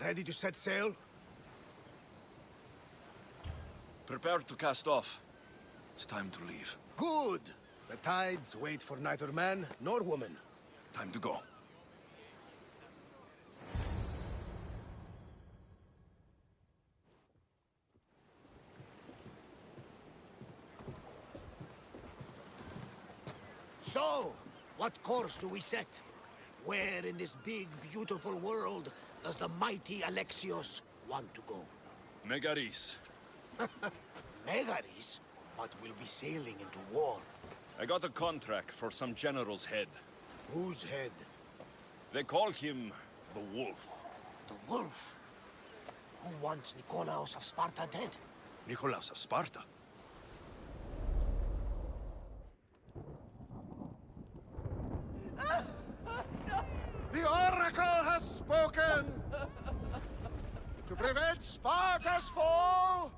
Ready to set sail? Prepare to cast off. It's time to leave. Good! The tides wait for neither man nor woman. Time to go. So, what course do we set? Where in this big, beautiful world does the mighty Alexios want to go? Megaris. Megaris? But we'll be sailing into war. I got a contract for some general's head. Whose head? They call him the Wolf. The Wolf? Who wants Nikolaos of Sparta dead? Nikolaos of Sparta? The Oracle has spoken! To prevent Sparta's fall,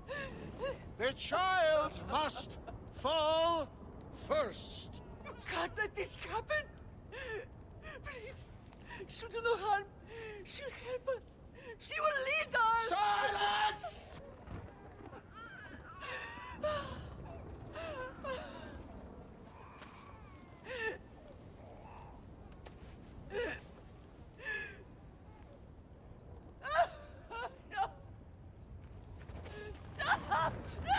the child must fall first. You can't let this happen! Please, she'll do no harm. She'll help us. She will lead us! Silence! Stop! No!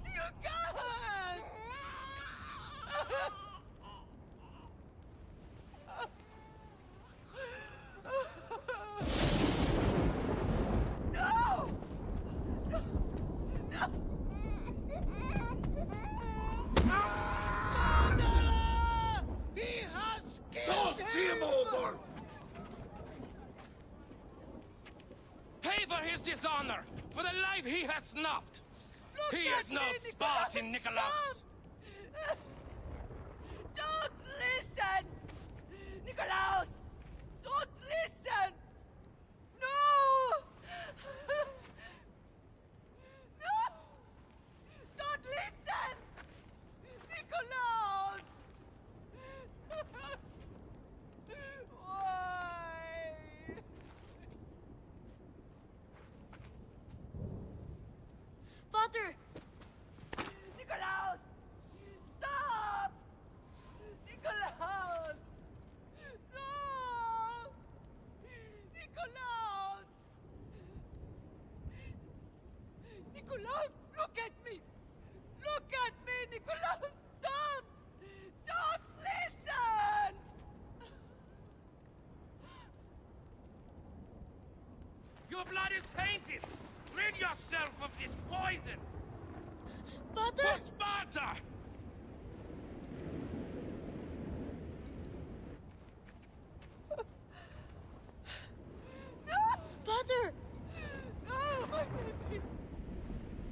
You can't! No! No! No! Murderer! He has killed Don't see him over! Pay for his dishonor, for the life he has snuffed. Look He at is no me, Spartan, Nikolaos. Don't listen! Nikolaos! Don't listen! No! No! Don't listen! Nikolaos! Why? Nikolaus, look at me! Look at me, Nikolaus! Don't! Don't listen! Your blood is tainted! Rid yourself of this poison! Pater! For Sparta! Pater! Oh, my baby!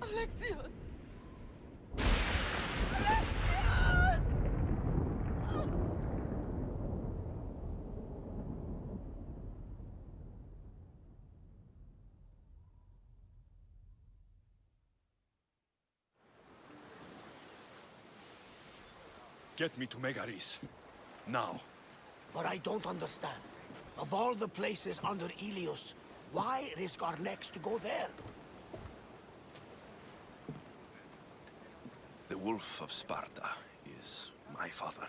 Alexios! Alexios! Get me to Megaris. Now. But I don't understand. Of all the places under Ilios, why risk our necks to go there? The Wolf of Sparta is my father.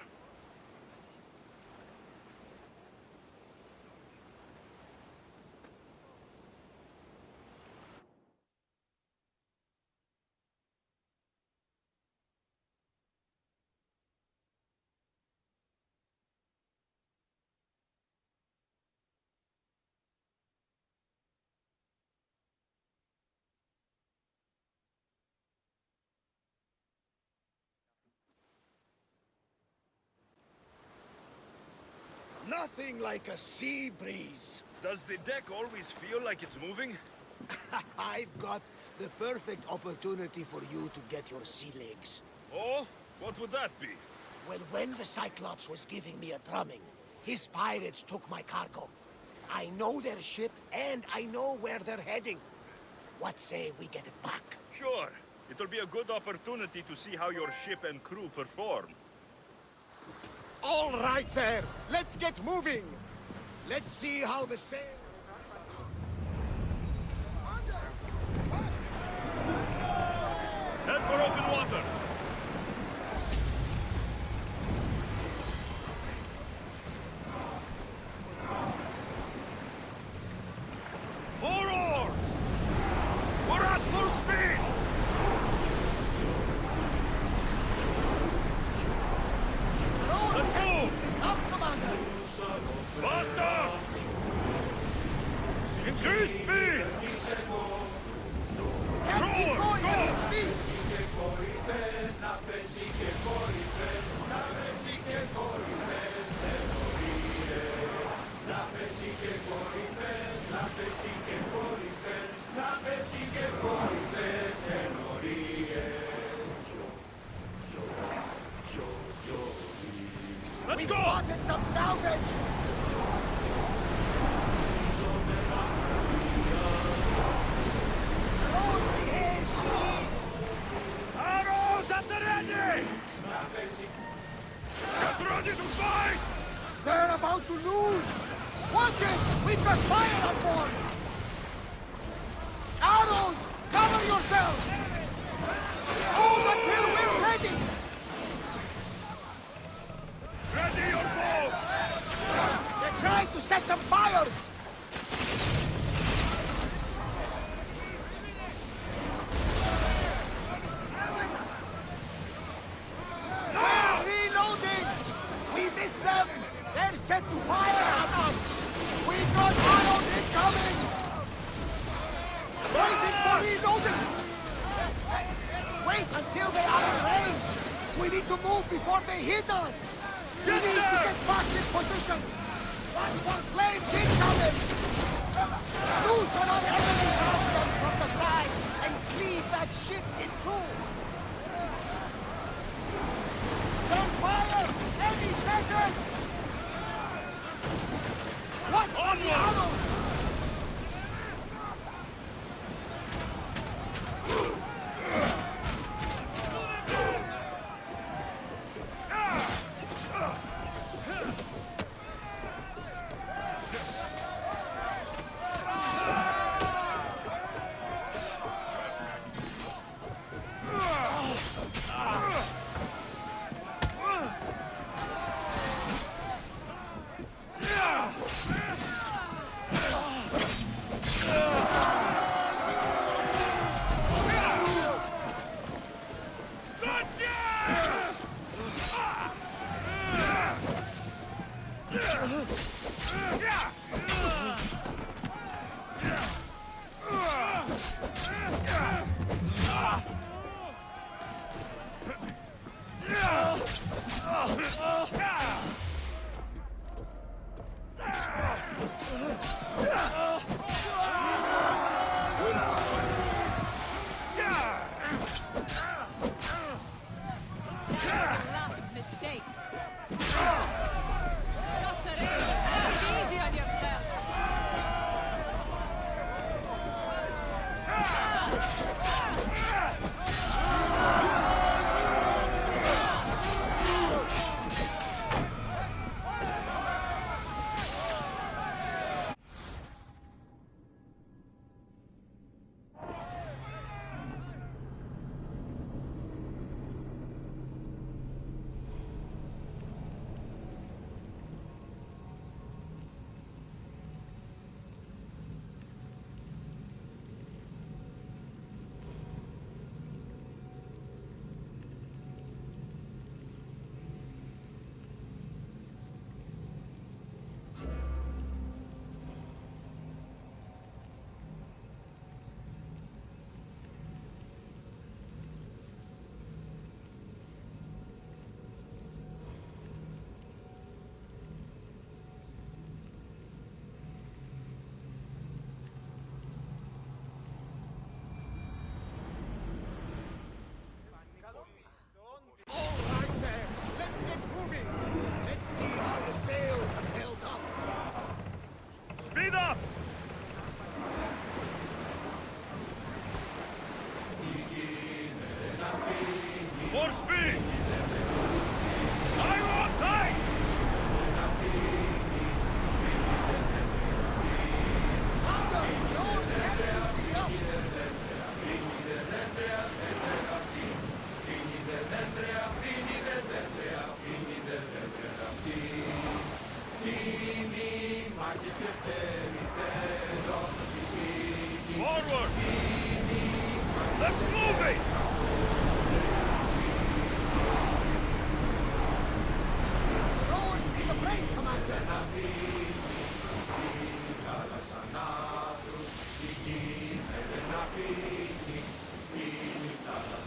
Nothing like a sea breeze. Does the deck always feel like it's moving? I've got the perfect opportunity for you to get your sea legs. Oh? What would that be? Well, when the Cyclops was giving me a drumming, his pirates took my cargo. I know their ship, and I know where they're heading. What say we get it back? Sure. It'll be a good opportunity to see how your ship and crew perform. All right there! Let's get moving! Let's see how the sail... Head for open water! More oars! We're at full speed! Let's move! Faster! Increase speed! Rowers, go! Let's go! Spotted some salvage! Close here, she's! Arrows at the ready! Get ready to fight! They're about to lose! Watch it! We've got fire on board! Arrows! Cover yourselves! Hold until we're ready! Ready your bows! They're trying to set some fires! Reloading! We missed them! They're set to fire at us! We've got arrows incoming! Waiting for reloading! Wait until they are in range! We need to move before they hit us! We need to get back in position! Watch for flames incoming! Loosen our enemies off them from the side and cleave that ship in two! Don't fire! Any second! What on the arrows? last mistake. Just make it easy on yourself. Speed up! More speed! I want tight! Forward! Let's move it!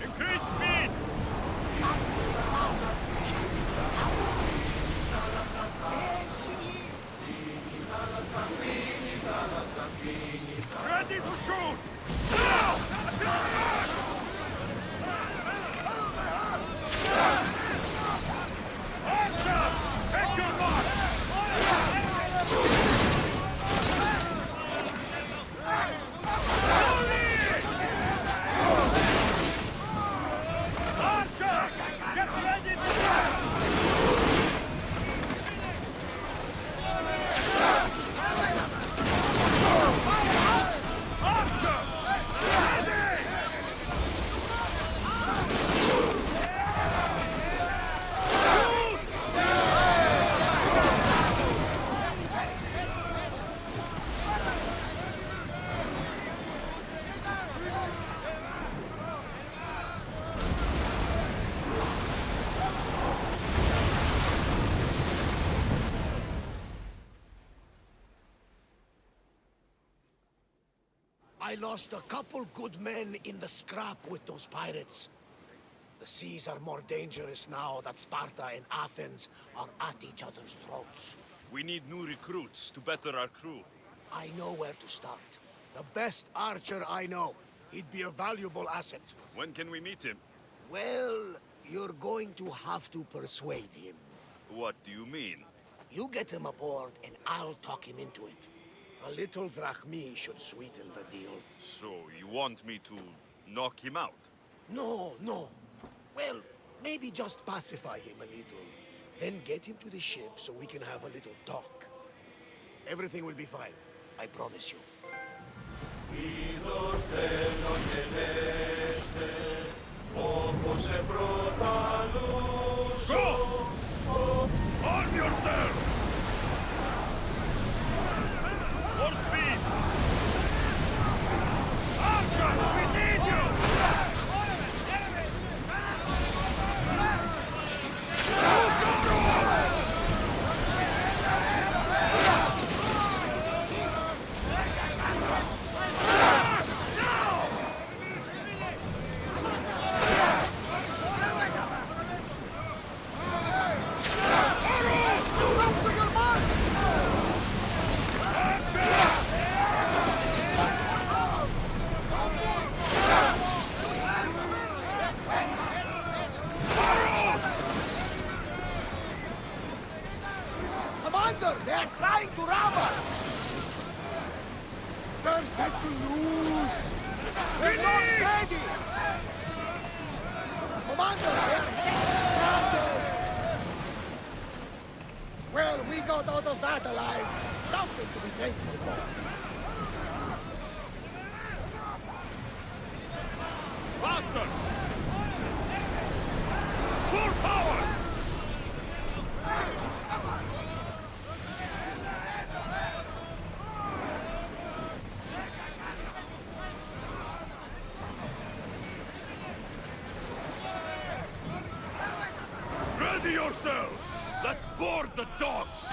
Increase speed! Ready to shoot! Archer! Take your mark! Archer! Get ready to I lost a couple good men in the scrap with those pirates. The seas are more dangerous now that Sparta and Athens are at each other's throats. We need new recruits to better our crew. I know where to start. The best archer I know. He'd be a valuable asset. When can we meet him? Well, you're going to have to persuade him. What do you mean? You get him aboard and I'll talk him into it. A little drachmi should sweeten the deal. So, you want me to knock him out? No, no. Well, maybe just pacify him a little. Then get him to the ship so we can have a little talk. Everything will be fine. I promise you. Go! Arm yourselves! More speed! Archers, we need you! Commander, they are trying to rob us! They're set to lose! They're not ready! Commander, they are headed! Well, we got out of that alive. Something to be thankful for. Faster! Full power! Ready yourselves! Let's board the dogs!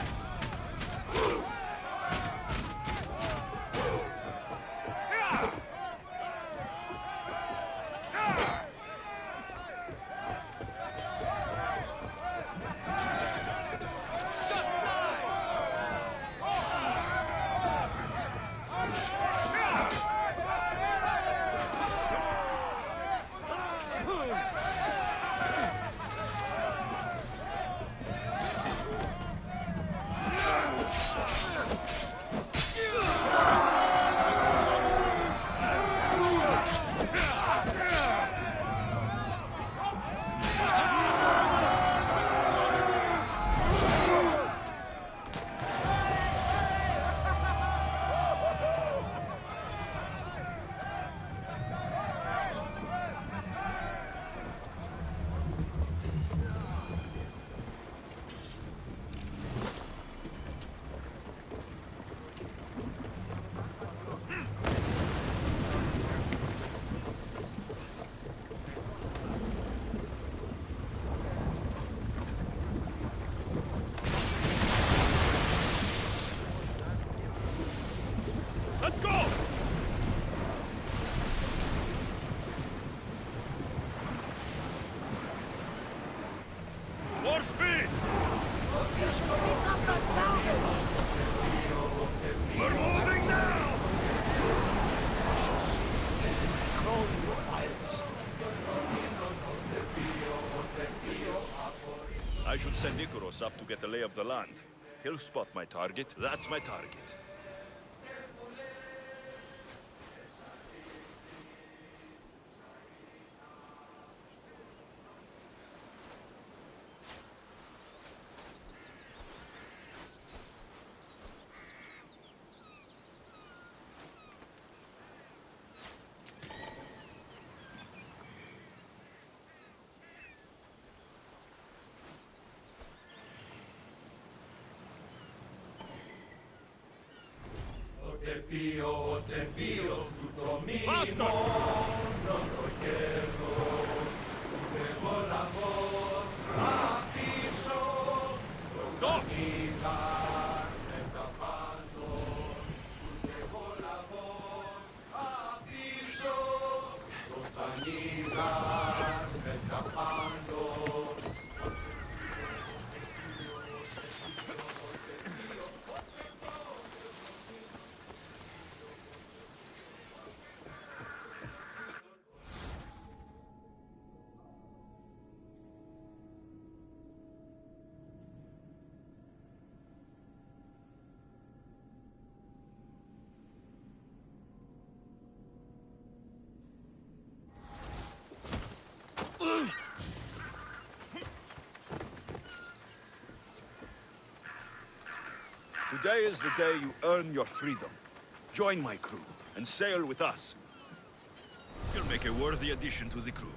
Let's go! More speed! We're moving now! Crawling with pirates. I should send Icarus up to get the lay of the land. He'll spot my target. That's my target. Faster! Go! Today is the day you earn your freedom. Join my crew and sail with us. You'll make a worthy addition to the crew.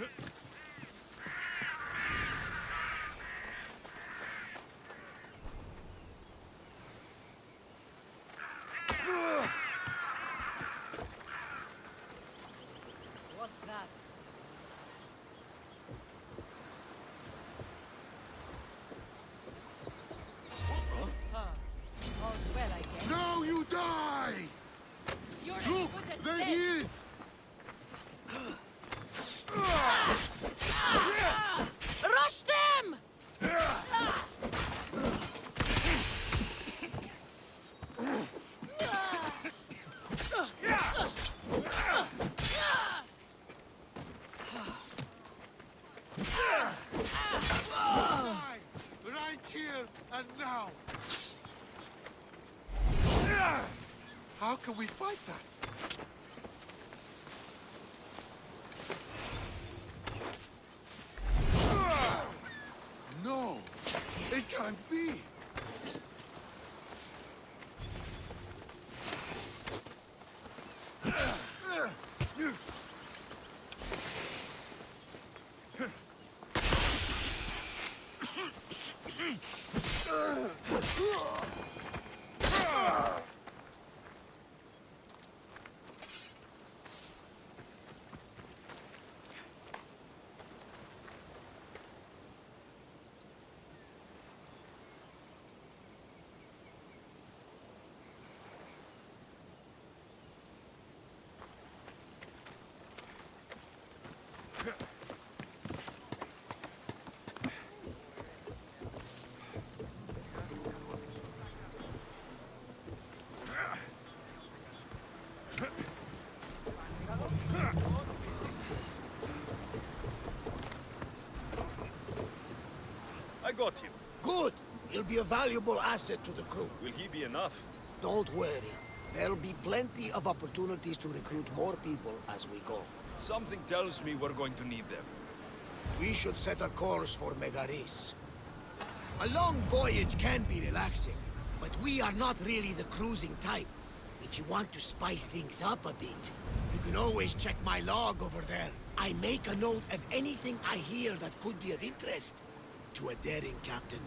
What's that? All's well, I guess. Now you die! You're as Look, good as there dead. he is! Rush them! Right here and now! How can we fight that? No! It can't be! I got him. Good. He'll be a valuable asset to the crew. Will he be enough? Don't worry. There'll be plenty of opportunities to recruit more people as we go. Something tells me we're going to need them. We should set a course for Megaris. A long voyage can be relaxing, but we are not really the cruising type. If you want to spice things up a bit, you can always check my log over there. I make a note of anything I hear that could be of interest to a daring captain.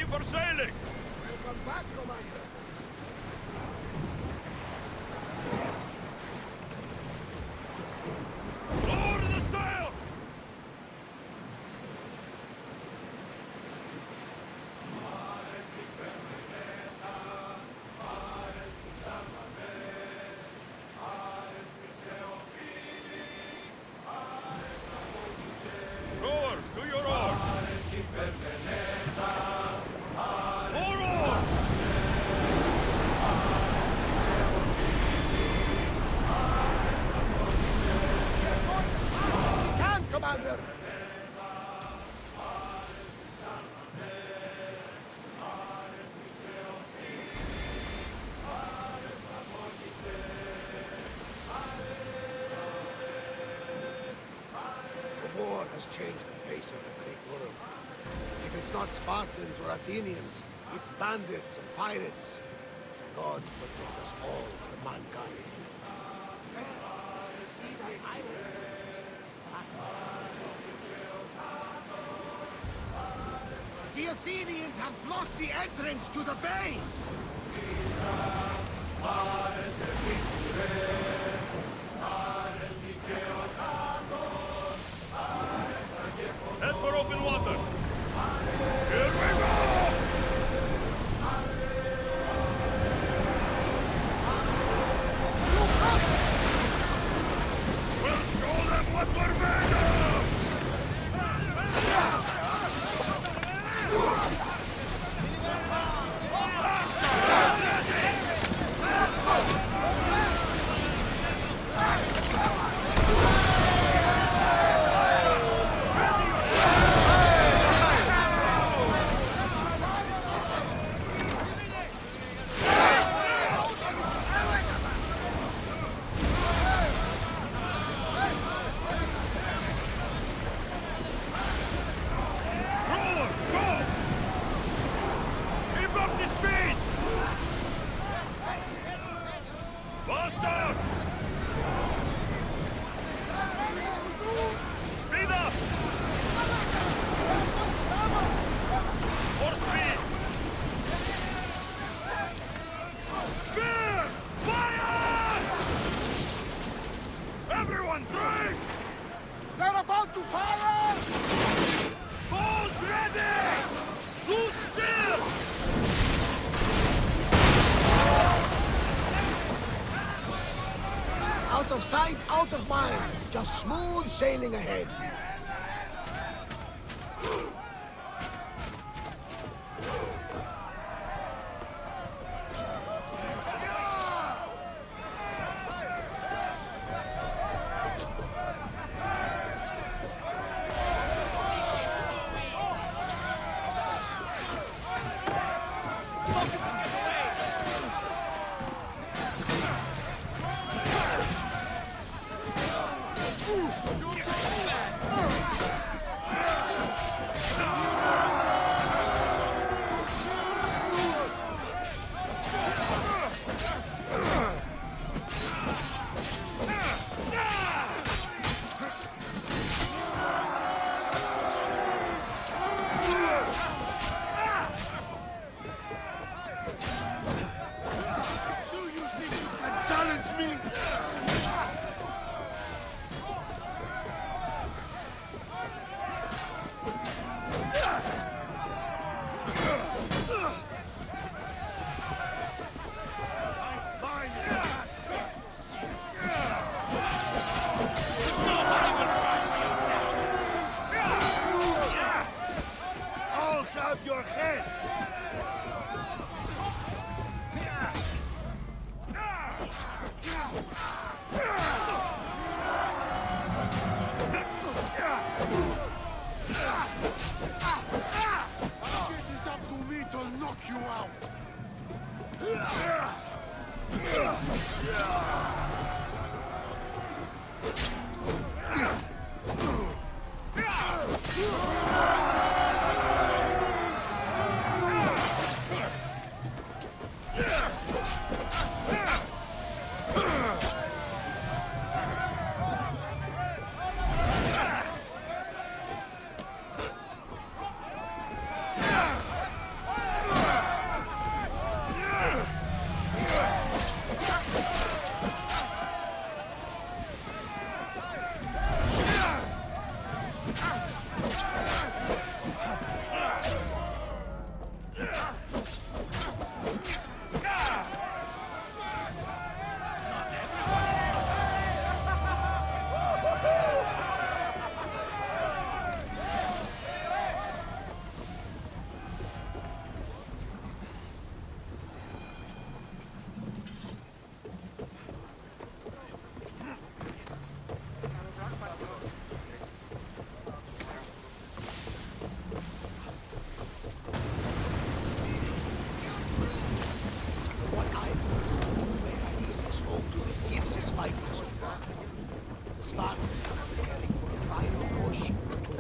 Ready for sailing! Welcome back, Commander. Lower the sail! Rowers, do your oars! More oars! We can, Commander. The war has changed the face of the Greek world. If it's not Spartans or Athenians, it's bandits and pirates. Gods protect us all from mankind. The Athenians have blocked the entrance to the bay! Head for open water! Here we go! We'll show them what we're made of! Out of sight, out of mind. Just smooth sailing ahead.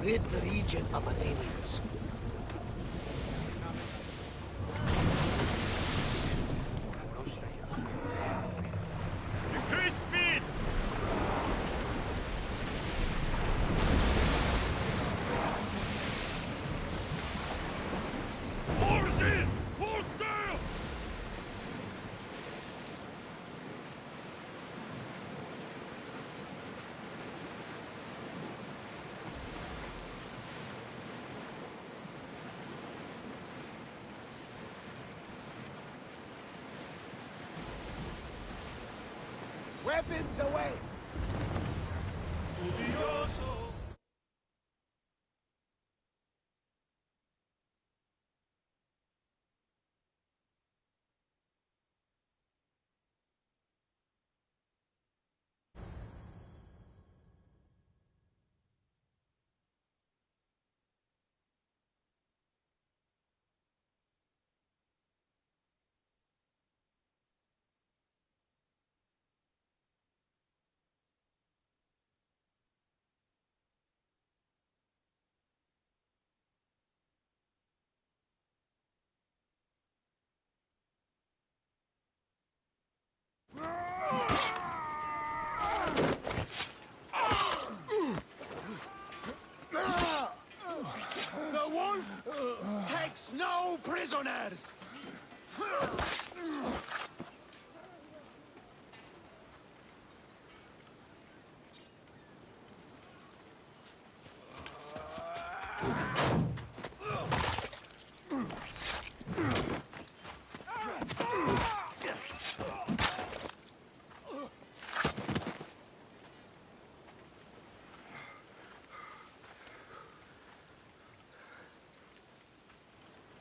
rid the region of Athenians. Increase speed! Oars in! Full sail! Weapons away! The wolf takes no prisoners!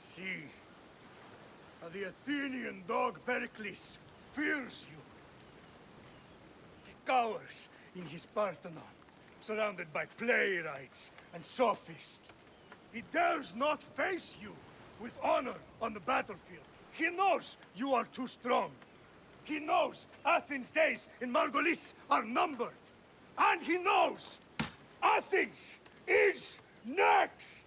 See, the Athenian dog Pericles fears you. He cowers in his Parthenon, surrounded by playwrights and sophists. He dares not face you with honor on the battlefield. He knows you are too strong. He knows Athens' days in Margolis are numbered. And he knows Athens is next!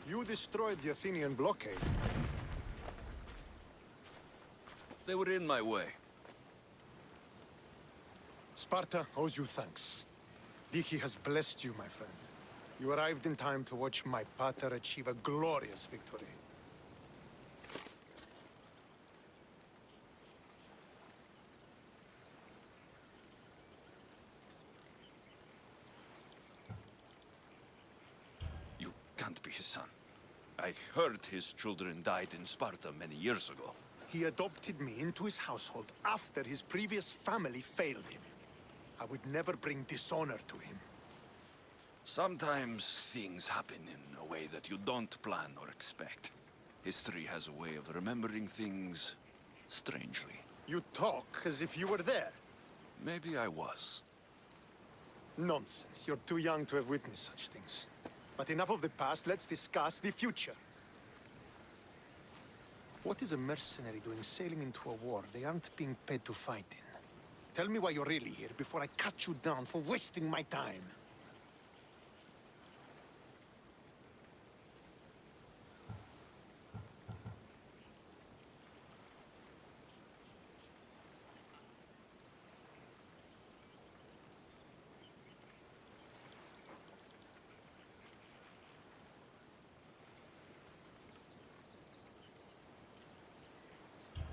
You destroyed the Athenian blockade. They were in my way. Sparta owes you thanks. Diki has blessed you, my friend. You arrived in time to watch my pater achieve a glorious victory. You can't be his son. I heard his children died in Sparta many years ago. He adopted me into his household after his previous family failed him. I would never bring dishonor to him. Sometimes things happen in a way that you don't plan or expect. History has a way of remembering things strangely. You talk as if you were there. Maybe I was. Nonsense. You're too young to have witnessed such things. But enough of the past, let's discuss the future. What is a mercenary doing sailing into a war they aren't being paid to fight in? Tell me why you're really here before I cut you down for wasting my time.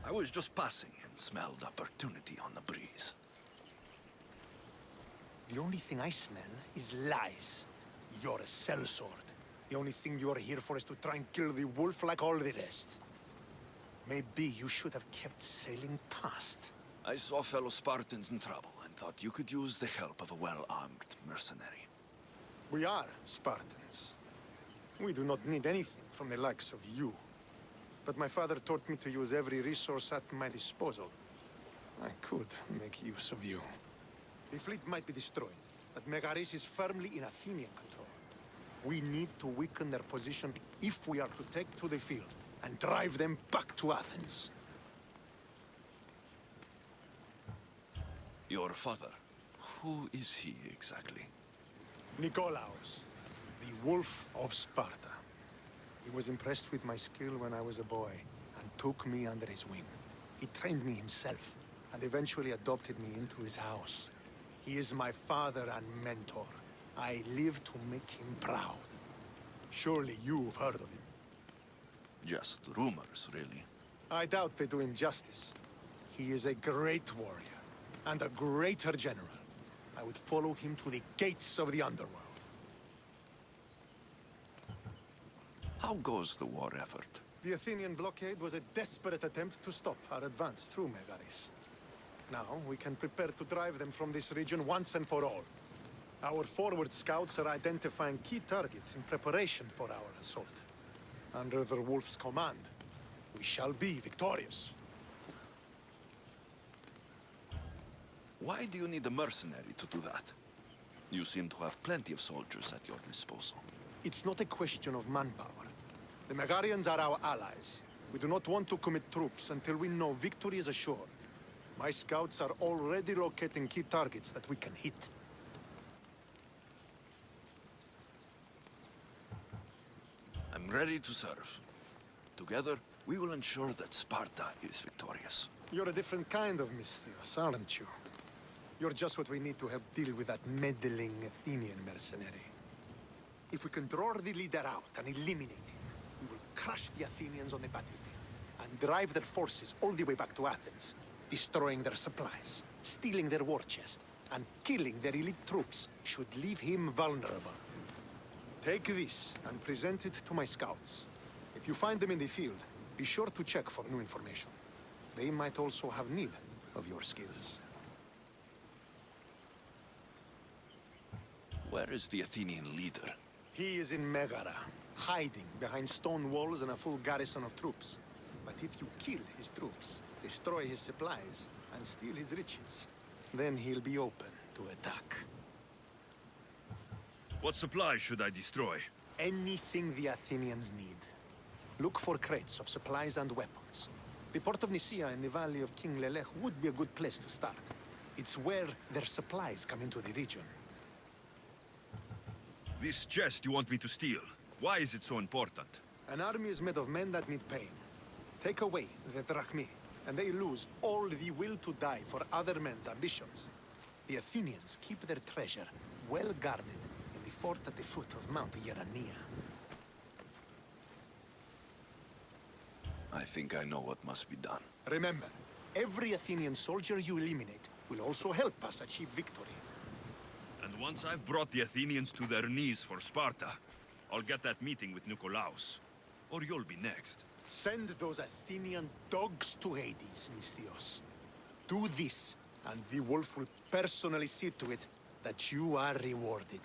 I was just passing and smelled opportunity on the breeze. The only thing I smell is lies. You're a sellsword. The only thing you're here for is to try and kill the wolf like all the rest. Maybe you should have kept sailing past. I saw fellow Spartans in trouble and thought you could use the help of a well-armed mercenary. We are Spartans. We do not need anything from the likes of you. But my father taught me to use every resource at my disposal. I could make use of you. The fleet might be destroyed, but Megaris is firmly in Athenian control. We need to weaken their position if we are to take to the field and drive them back to Athens. Your father, who is he exactly? Nikolaos, the Wolf of Sparta. He was impressed with my skill when I was a boy and took me under his wing. He trained me himself and eventually adopted me into his house. He is my father and mentor. I live to make him proud. Surely you've heard of him. Just rumors, really. I doubt they do him justice. He is a great warrior and a greater general. I would follow him to the gates of the underworld. How goes the war effort? The Athenian blockade was a desperate attempt to stop our advance through Megaris. Now we can prepare to drive them from this region once and for all. Our forward scouts are identifying key targets in preparation for our assault. Under the Wolf's command, we shall be victorious. Why do you need a mercenary to do that? You seem to have plenty of soldiers at your disposal. It's not a question of manpower. The Megarians are our allies. We do not want to commit troops until we know victory is assured. My scouts are already locating key targets that we can hit. I'm ready to serve. Together, we will ensure that Sparta is victorious. You're a different kind of Misthios, aren't you? You're just what we need to help deal with that meddling Athenian mercenary. If we can draw the leader out and eliminate him, we will crush the Athenians on the battlefield and drive their forces all the way back to Athens, destroying their supplies, stealing their war chest, and killing their elite troops should leave him vulnerable. Take this and present it to my scouts. If you find them in the field, be sure to check for new information. They might also have need of your skills. Where is the Athenian leader? He is in Megara, hiding behind stone walls and a full garrison of troops. But if you kill his troops, destroy his supplies, and steal his riches, then he'll be open to attack. What supplies should I destroy? Anything the Athenians need. Look for crates of supplies and weapons. The port of Nicaea in the valley of King Lelech would be a good place to start. It's where their supplies come into the region. This chest you want me to steal, why is it so important? An army is made of men that need pain. Take away the drachmae, and they lose all the will to die for other men's ambitions. The Athenians keep their treasure well guarded in the fort at the foot of Mount Yerania. I think I know what must be done. Remember, every Athenian soldier you eliminate will also help us achieve victory. And once I've brought the Athenians to their knees for Sparta, I'll get that meeting with Nikolaos. Or you'll be next. Send those Athenian dogs to Hades, Misthios. Do this, and the Wolf will personally see to it that you are rewarded.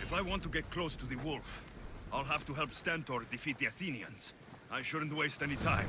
If I want to get close to the wolf, I'll have to help Stentor defeat the Athenians. I shouldn't waste any time.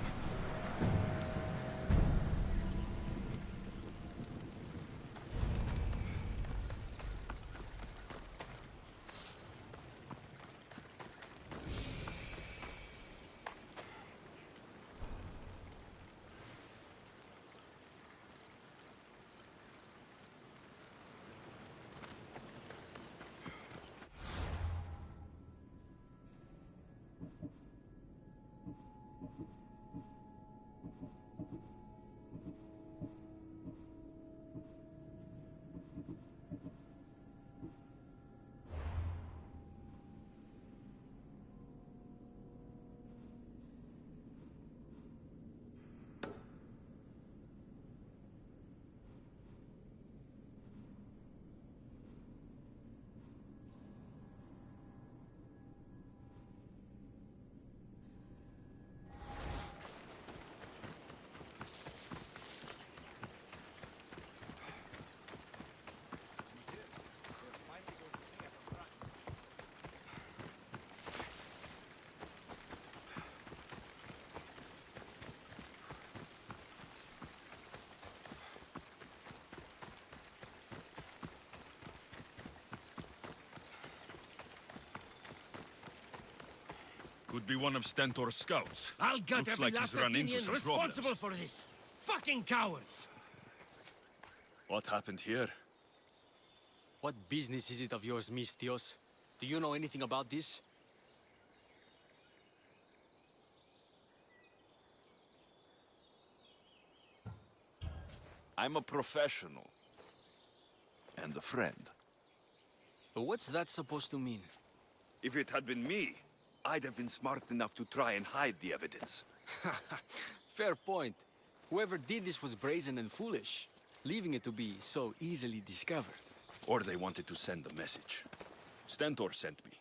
Could be one of Stentor's scouts. I'll gut Looks every like last he's run into Athenian some responsible problems. for this. Fucking cowards! What happened here? What business is it of yours, Mistios? Do you know anything about this? I'm a professional. And a friend. What's that supposed to mean? If it had been me, I'd have been smart enough to try and hide the evidence. Fair point. Whoever did this was brazen and foolish, leaving it to be so easily discovered. Or they wanted to send a message. Stentor sent me.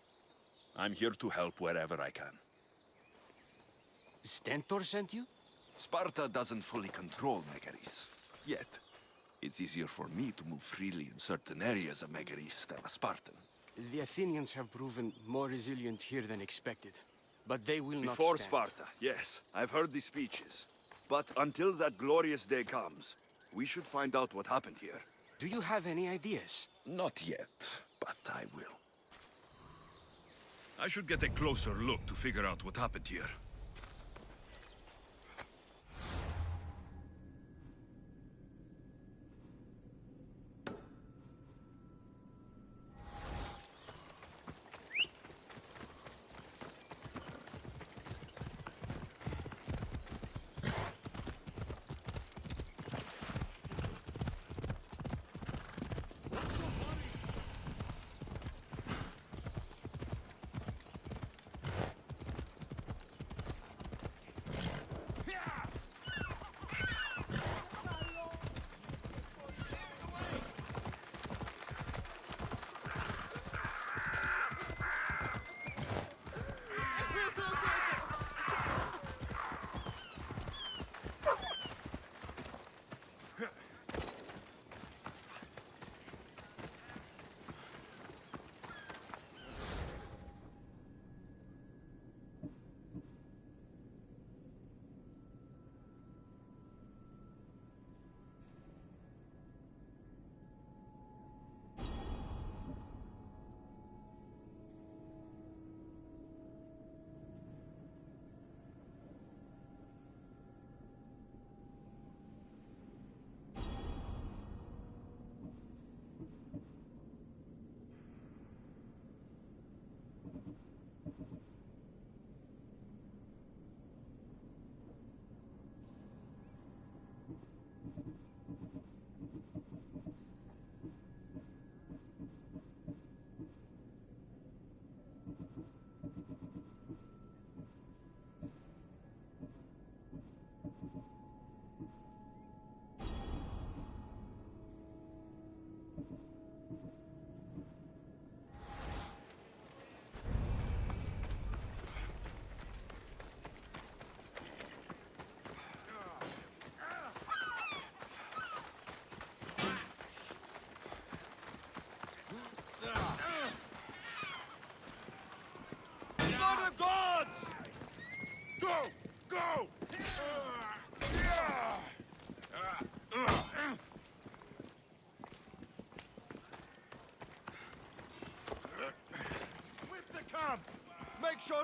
I'm here to help wherever I can. Stentor sent you? Sparta doesn't fully control Megaris. Yet. It's easier for me to move freely in certain areas of Megaris than a Spartan. The Athenians have proven more resilient here than expected. But they will not Before stand. Sparta, yes. I've heard the speeches. But until that glorious day comes, we should find out what happened here. Do you have any ideas? Not yet, but I will. I should get a closer look to figure out what happened here.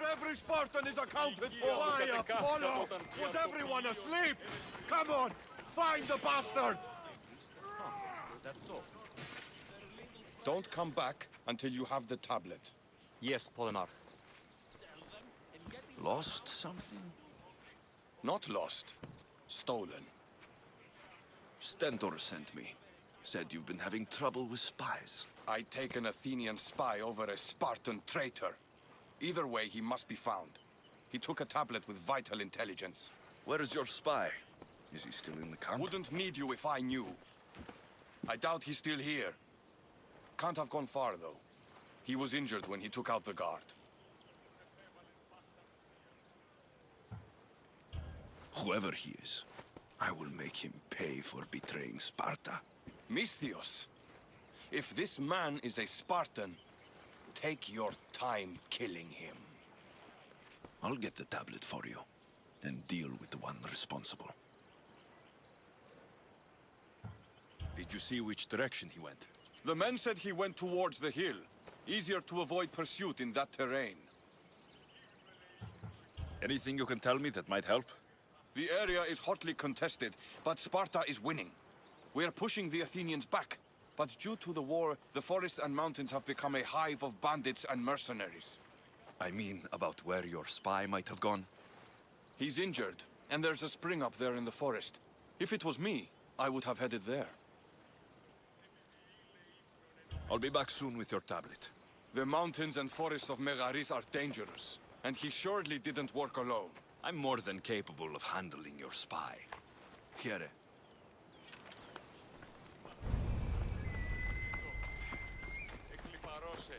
sure every Spartan is accounted for? Why, Apollo? Was everyone asleep? Come on, find the bastard! That's all. Don't come back until you have the tablet. Yes, Polinar. Lost something? Not lost. Stolen. Stentor sent me. Said you've been having trouble with spies. I take an Athenian spy over a Spartan traitor. Either way, he must be found. He took a tablet with vital intelligence. Where is your spy? Is he still in the camp? Wouldn't need you if I knew. I doubt he's still here. Can't have gone far, though. He was injured when he took out the guard. Whoever he is, I will make him pay for betraying Sparta. Misthios, if this man is a Spartan, take your time killing him. I'll get the tablet for you, and deal with the one responsible. Did you see which direction he went? The men said he went towards the hill. Easier to avoid pursuit in that terrain. Anything you can tell me that might help? The area is hotly contested, but Sparta is winning. We are pushing the Athenians back, but due to the war, the forests and mountains have become a hive of bandits and mercenaries. I mean, about where your spy might have gone? He's injured, and there's a spring up there in the forest. If it was me, I would have headed there. I'll be back soon with your tablet. The mountains and forests of Megaris are dangerous, and he surely didn't work alone. I'm more than capable of handling your spy. Here. Εκλιπαρώσαι.